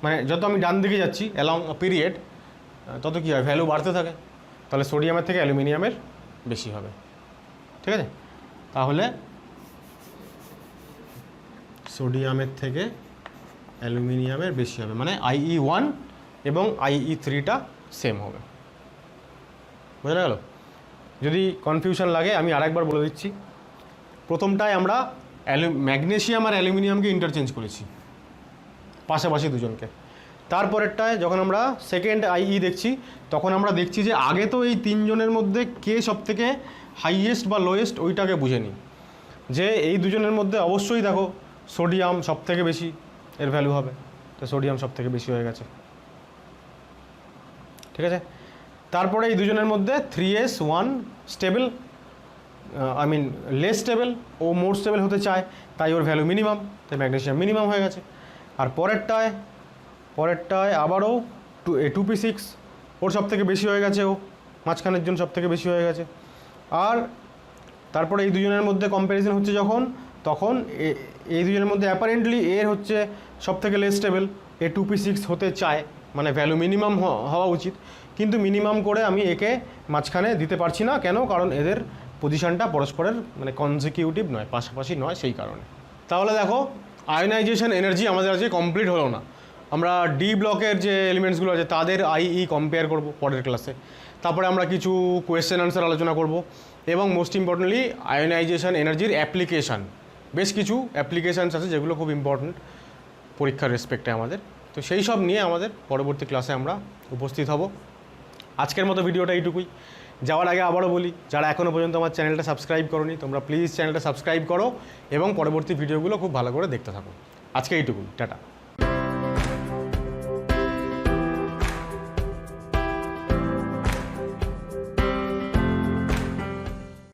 মানে যত আমি ডান দিকে যাচ্ছি অ্যালং পিরিয়ড তত কী হয়, ভ্যালু বাড়তে থাকে, তাহলে সোডিয়ামের থেকে অ্যালুমিনিয়ামের বেশি হবে, ঠিক আছে। তাহলে সোডিয়ামের থেকে অ্যালুমিনিয়ামের বেশি হবে, মানে IE1 এবং IE3টা সেম হবে, বোঝা গেল? যদি কনফিউশন লাগে আমি আরেকবার বলে দিচ্ছি। প্রথমটায় আমরা ম্যাগনেসিয়াম আর অ্যালুমিনিয়ামকে ইন্টারচেঞ্জ করেছি পাশাপাশি দুজনকে। তারপরেরটায় যখন আমরা সেকেন্ড IE দেখছি তখন আমরা দেখছি যে আগে তো এই তিনজনের মধ্যে কে সবথেকে হাইয়েস্ট বা লোয়েস্ট ওইটাকে বুঝে নিই, যে এই দুজনের মধ্যে অবশ্যই দেখো সোডিয়াম সব থেকে বেশি এর ভ্যালু হবে, তো সোডিয়াম সব থেকে বেশি হয়ে গেছে, ঠিক আছে। তারপরে এই দুজনের মধ্যে 3s1 stable, I mean less stable, ও মোর স্টেবল হতে চায়, তাই ওর ভ্যালু মিনিমাম, তাই ম্যাগনেসিয়াম মিনিমাম হয়ে গেছে। আর পরেরটায় আবারও 2p6, ওর সব থেকে বেশি হয়ে গেছে, ও মাঝখানের জন্য সব থেকে বেশি হয়ে গেছে। আর তারপরে এই দুজনের মধ্যে কম্প্যারিজন হচ্ছে যখন, তখন এই দুজনের মধ্যে অ্যাপারেন্টলি এর হচ্ছে সব থেকে লেস স্টেবল, এ 2p6 হতে চায়, মানে ভ্যালু মিনিমাম হওয়া উচিত, কিন্তু মিনিমাম করে আমি একে মাঝখানে দিতে পারছি না। কেন? কারণ এদের পজিশনটা পরস্পরের মানে কনজিকিউটিভ নয়, পাশাপাশি নয়, সেই কারণে। তাহলে দেখো আয়োনাইজেশন এনার্জি আমাদের আজকে কমপ্লিট হলো না। আমরা ডি ব্লকের যে এলিমেন্টসগুলো আছে তাদের IE কম্পেয়ার করব পরের ক্লাসে, তারপরে আমরা কিছু কোয়েশ্চেন আনসার আলোচনা করব, এবং মোস্ট ইম্পর্টেন্টলি আয়োনাইজেশন এনার্জির অ্যাপ্লিকেশান, বেশ কিছু অ্যাপ্লিকেশানস আছে যেগুলো খুব ইম্পর্টেন্ট পরীক্ষার রেসপেক্টে আমাদের, তো সেই সব নিয়ে আমাদের পরবর্তী ক্লাসে আমরা উপস্থিত হব। আজকের মতো ভিডিওটা এইটুকুই। যাওয়ার আগে আবারও বলি, যারা এখনও পর্যন্ত আমার চ্যানেলটা সাবস্ক্রাইব করোনি তোমরা প্লিজ চ্যানেলটা সাবস্ক্রাইব করো এবং পরবর্তী ভিডিওগুলো খুব ভালো করে দেখতে থাকো। আজকে এইটুকুই, টাটা।